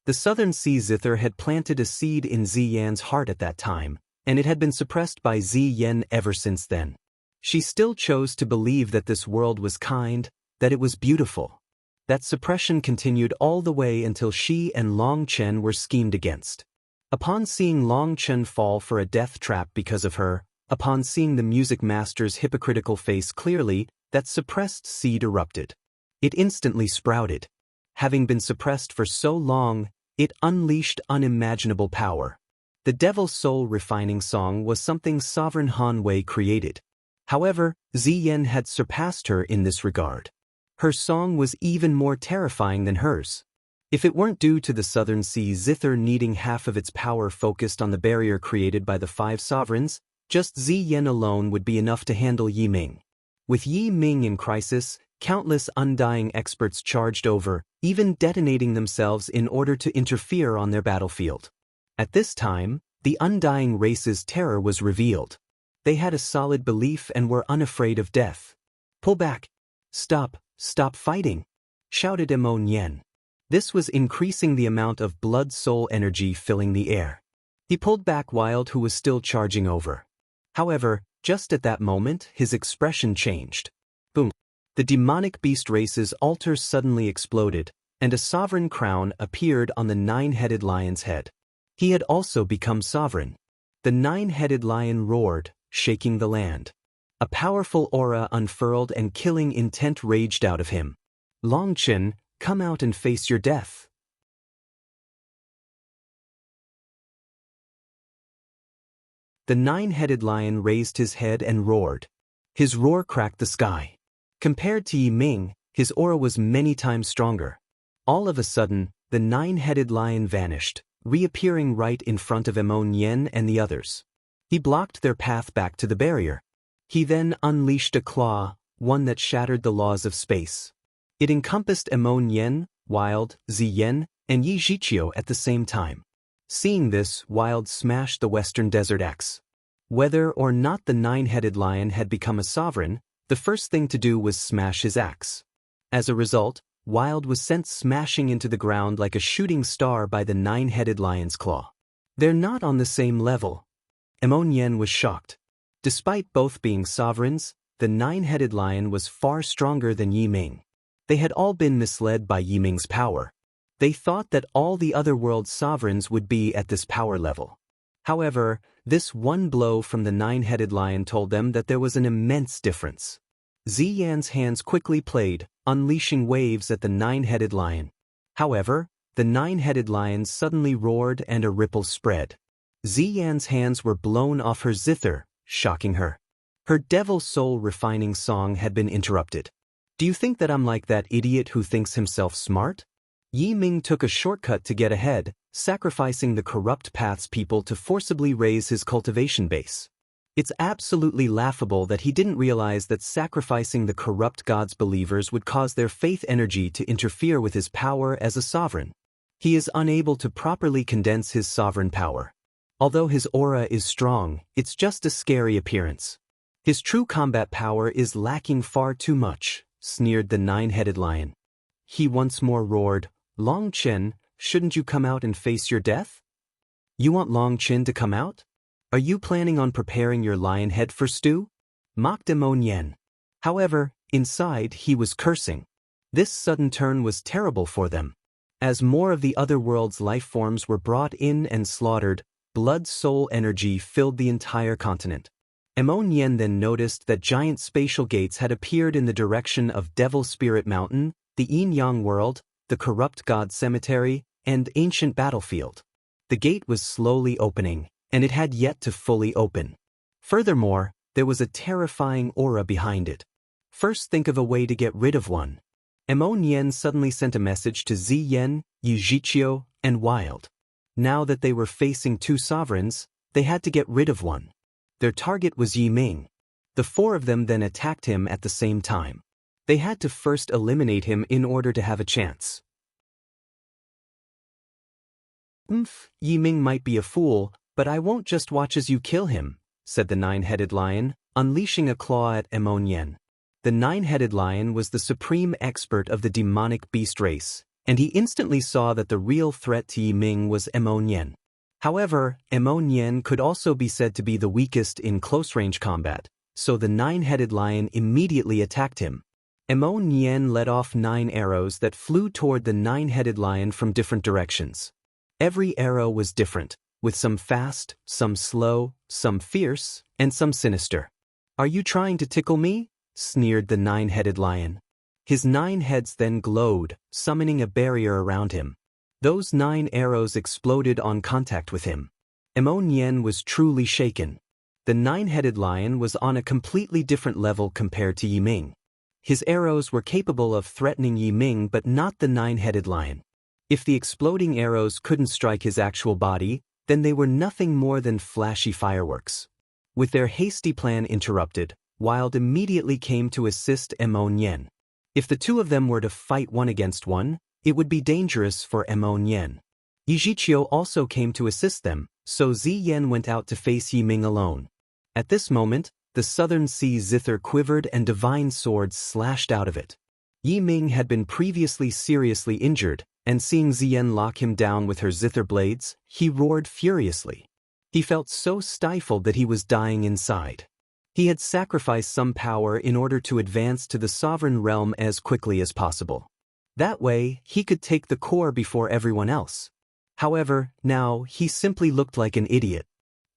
The Southern Sea zither had planted a seed in Ziyan's heart at that time, and it had been suppressed by Ziyan ever since then. She still chose to believe that this world was kind, that it was beautiful. That suppression continued all the way until she and Long Chen were schemed against. Upon seeing Long Chen fall for a death trap because of her, upon seeing the music master's hypocritical face clearly, that suppressed seed erupted. It instantly sprouted. Having been suppressed for so long, it unleashed unimaginable power. The Devil Soul Refining Song was something Sovereign Han Wei created. However, Ziyan had surpassed her in this regard. Her song was even more terrifying than hers. If it weren't due to the Southern Sea zither needing half of its power focused on the barrier created by the 5 sovereigns, just Ziyan alone would be enough to handle Yiming. With Yiming in crisis, countless Undying experts charged over, even detonating themselves in order to interfere on their battlefield. At this time, the Undying Race's terror was revealed. They had a solid belief and were unafraid of death. "Pull back! Stop fighting!" shouted Imminent. This was increasing the amount of blood-soul energy filling the air. He pulled back Wild, who was still charging over. However, just at that moment, his expression changed. Boom! The demonic beast race's altar suddenly exploded, and a sovereign crown appeared on the 9-headed lion's head. He had also become sovereign. The 9-headed lion roared, shaking the land. A powerful aura unfurled and killing intent raged out of him. "Long Chen, come out and face your death." The 9-headed lion raised his head and roared. His roar cracked the sky. Compared to Yiming, his aura was many times stronger. All of a sudden, the 9-headed lion vanished, reappearing right in front of Imminent and the others. He blocked their path back to the barrier. He then unleashed a claw, one that shattered the laws of space. It encompassed Imminent, Wild, Ziyan, and Yi Zhiqiu at the same time. Seeing this, Wild smashed the Western Desert Axe. Whether or not the 9-headed lion had become a sovereign, the first thing to do was smash his axe. As a result, Wild was sent smashing into the ground like a shooting star by the 9-headed lion's claw. "They're not on the same level." Imminent was shocked. Despite both being sovereigns, the 9-headed lion was far stronger than Yiming. They had all been misled by Yiming's power. They thought that all the other world sovereigns would be at this power level. However, this one blow from the 9-headed lion told them that there was an immense difference. Ziyan's hands quickly played, unleashing waves at the 9-headed lion. However, the 9-headed lion suddenly roared and a ripple spread. Ziyan's hands were blown off her zither, shocking her. Her Devil Soul Refining Song had been interrupted. "Do you think that I'm like that idiot who thinks himself smart?" Yiming took a shortcut to get ahead, sacrificing the corrupt path's people to forcibly raise his cultivation base. It's absolutely laughable that he didn't realize that sacrificing the corrupt god's believers would cause their faith energy to interfere with his power as a sovereign. He is unable to properly condense his sovereign power. Although his aura is strong, it's just a scary appearance. His true combat power is lacking far too much, sneered the nine-headed lion. He once more roared, Long Chen, shouldn't you come out and face your death? You want Long Chen to come out? Are you planning on preparing your lion head for stew? Mocked Nian. However, inside he was cursing. This sudden turn was terrible for them. As more of the other world's life forms were brought in and slaughtered, blood-soul energy filled the entire continent. Nian then noticed that giant spatial gates had appeared in the direction of Devil Spirit Mountain, the Yin-Yang world, the corrupt god cemetery, and ancient battlefield. The gate was slowly opening, and it had yet to fully open. Furthermore, there was a terrifying aura behind it. First think of a way to get rid of one. Nian suddenly sent a message to Ziyan, Yijiqiu, and Wild. Now that they were facing two sovereigns, they had to get rid of one. Their target was Yiming. The four of them then attacked him at the same time. They had to first eliminate him in order to have a chance. Yiming might be a fool, but I won't just watch as you kill him, said the nine-headed lion, unleashing a claw at Nian. The nine-headed lion was the supreme expert of the demonic beast race, and he instantly saw that the real threat to Yiming was Nian. However, Nian could also be said to be the weakest in close-range combat, so the nine-headed lion immediately attacked him. Nian let off 9 arrows that flew toward the nine-headed lion from different directions. Every arrow was different, with some fast, some slow, some fierce, and some sinister. Are you trying to tickle me? Sneered the nine-headed lion. His 9 heads then glowed, summoning a barrier around him. Those 9 arrows exploded on contact with him. Nian was truly shaken. The nine-headed lion was on a completely different level compared to Yiming. His arrows were capable of threatening Yiming but not the nine-headed lion. If the exploding arrows couldn't strike his actual body, then they were nothing more than flashy fireworks. With their hasty plan interrupted, Wild immediately came to assist Nian. If the two of them were to fight one against one, it would be dangerous for Nian. Yijiqiu also came to assist them, so Ziyan went out to face Yiming alone. At this moment, the southern sea zither quivered and divine swords slashed out of it. Yiming had been previously seriously injured, and seeing Ziyan lock him down with her zither blades, he roared furiously. He felt so stifled that he was dying inside. He had sacrificed some power in order to advance to the sovereign realm as quickly as possible. That way, he could take the core before everyone else. However, now, he simply looked like an idiot.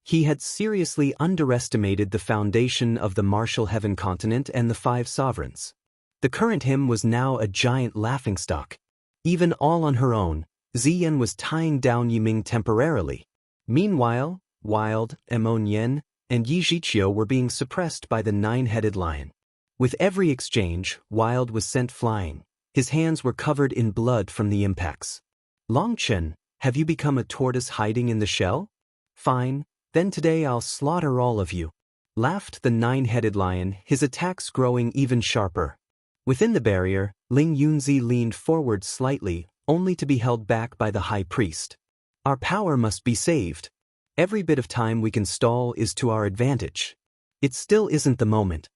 He had seriously underestimated the foundation of the martial heaven continent and the 5 sovereigns. The current him was now a giant laughingstock. Even all on her own, Ziyan was tying down Yiming temporarily. Meanwhile, Wild, Nian, and Yijiqiu were being suppressed by the nine-headed lion. With every exchange, Wild was sent flying. His hands were covered in blood from the impacts. Long Chen, have you become a tortoise hiding in the shell? Fine, then today I'll slaughter all of you. Laughed the nine-headed lion, his attacks growing even sharper. Within the barrier, Ling Yunzi leaned forward slightly, only to be held back by the high priest. Our power must be saved. Every bit of time we can stall is to our advantage. It still isn't the moment.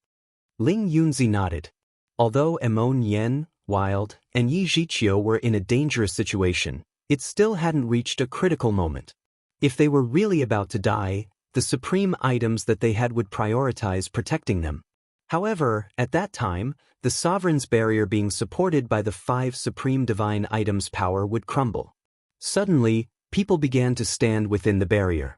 Ling Yunzi nodded. Although Nian, Wild, and Yijiqiu were in a dangerous situation, it still hadn't reached a critical moment. If they were really about to die, the supreme items that they had would prioritize protecting them. However, at that time, the sovereign's barrier being supported by the 5 supreme divine items' power would crumble. Suddenly, people began to stand within the barrier.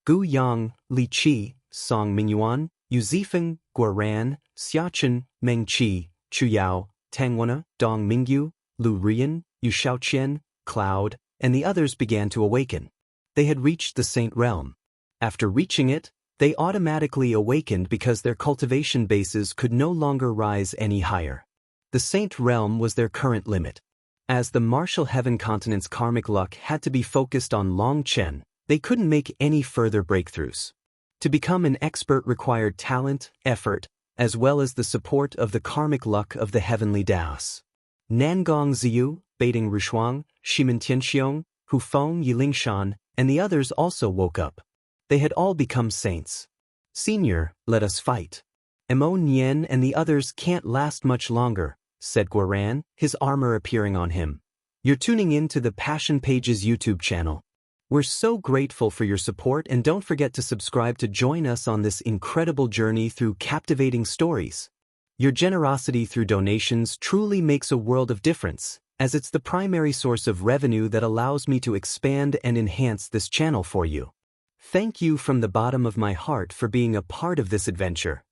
Gu Yang, Li Qi, Song Mingyuan, Yuzifeng, Guoran, Xiachen, Meng Qi, Chu Yao, Tangwana, Dong Mingyu, Lu Rian, Yu Shaoqian, Cloud, and the others began to awaken. They had reached the Saint Realm. After reaching it, they automatically awakened because their cultivation bases could no longer rise any higher. The Saint Realm was their current limit. As the martial heaven continent's karmic luck had to be focused on Long Chen, they couldn't make any further breakthroughs. To become an expert required talent, effort, as well as the support of the karmic luck of the heavenly Daos. Nangong Ziyu, Baiting Rushuang, Shimen Tianxiong, Hufeng Yilingshan, and the others also woke up. They had all become saints. Senior, let us fight. Mo Nian and the others can't last much longer, said Guoran, his armor appearing on him. You're tuning in to the Passion Pages YouTube channel. We're so grateful for your support, and don't forget to subscribe to join us on this incredible journey through captivating stories. Your generosity through donations truly makes a world of difference, as it's the primary source of revenue that allows me to expand and enhance this channel for you. Thank you from the bottom of my heart for being a part of this adventure.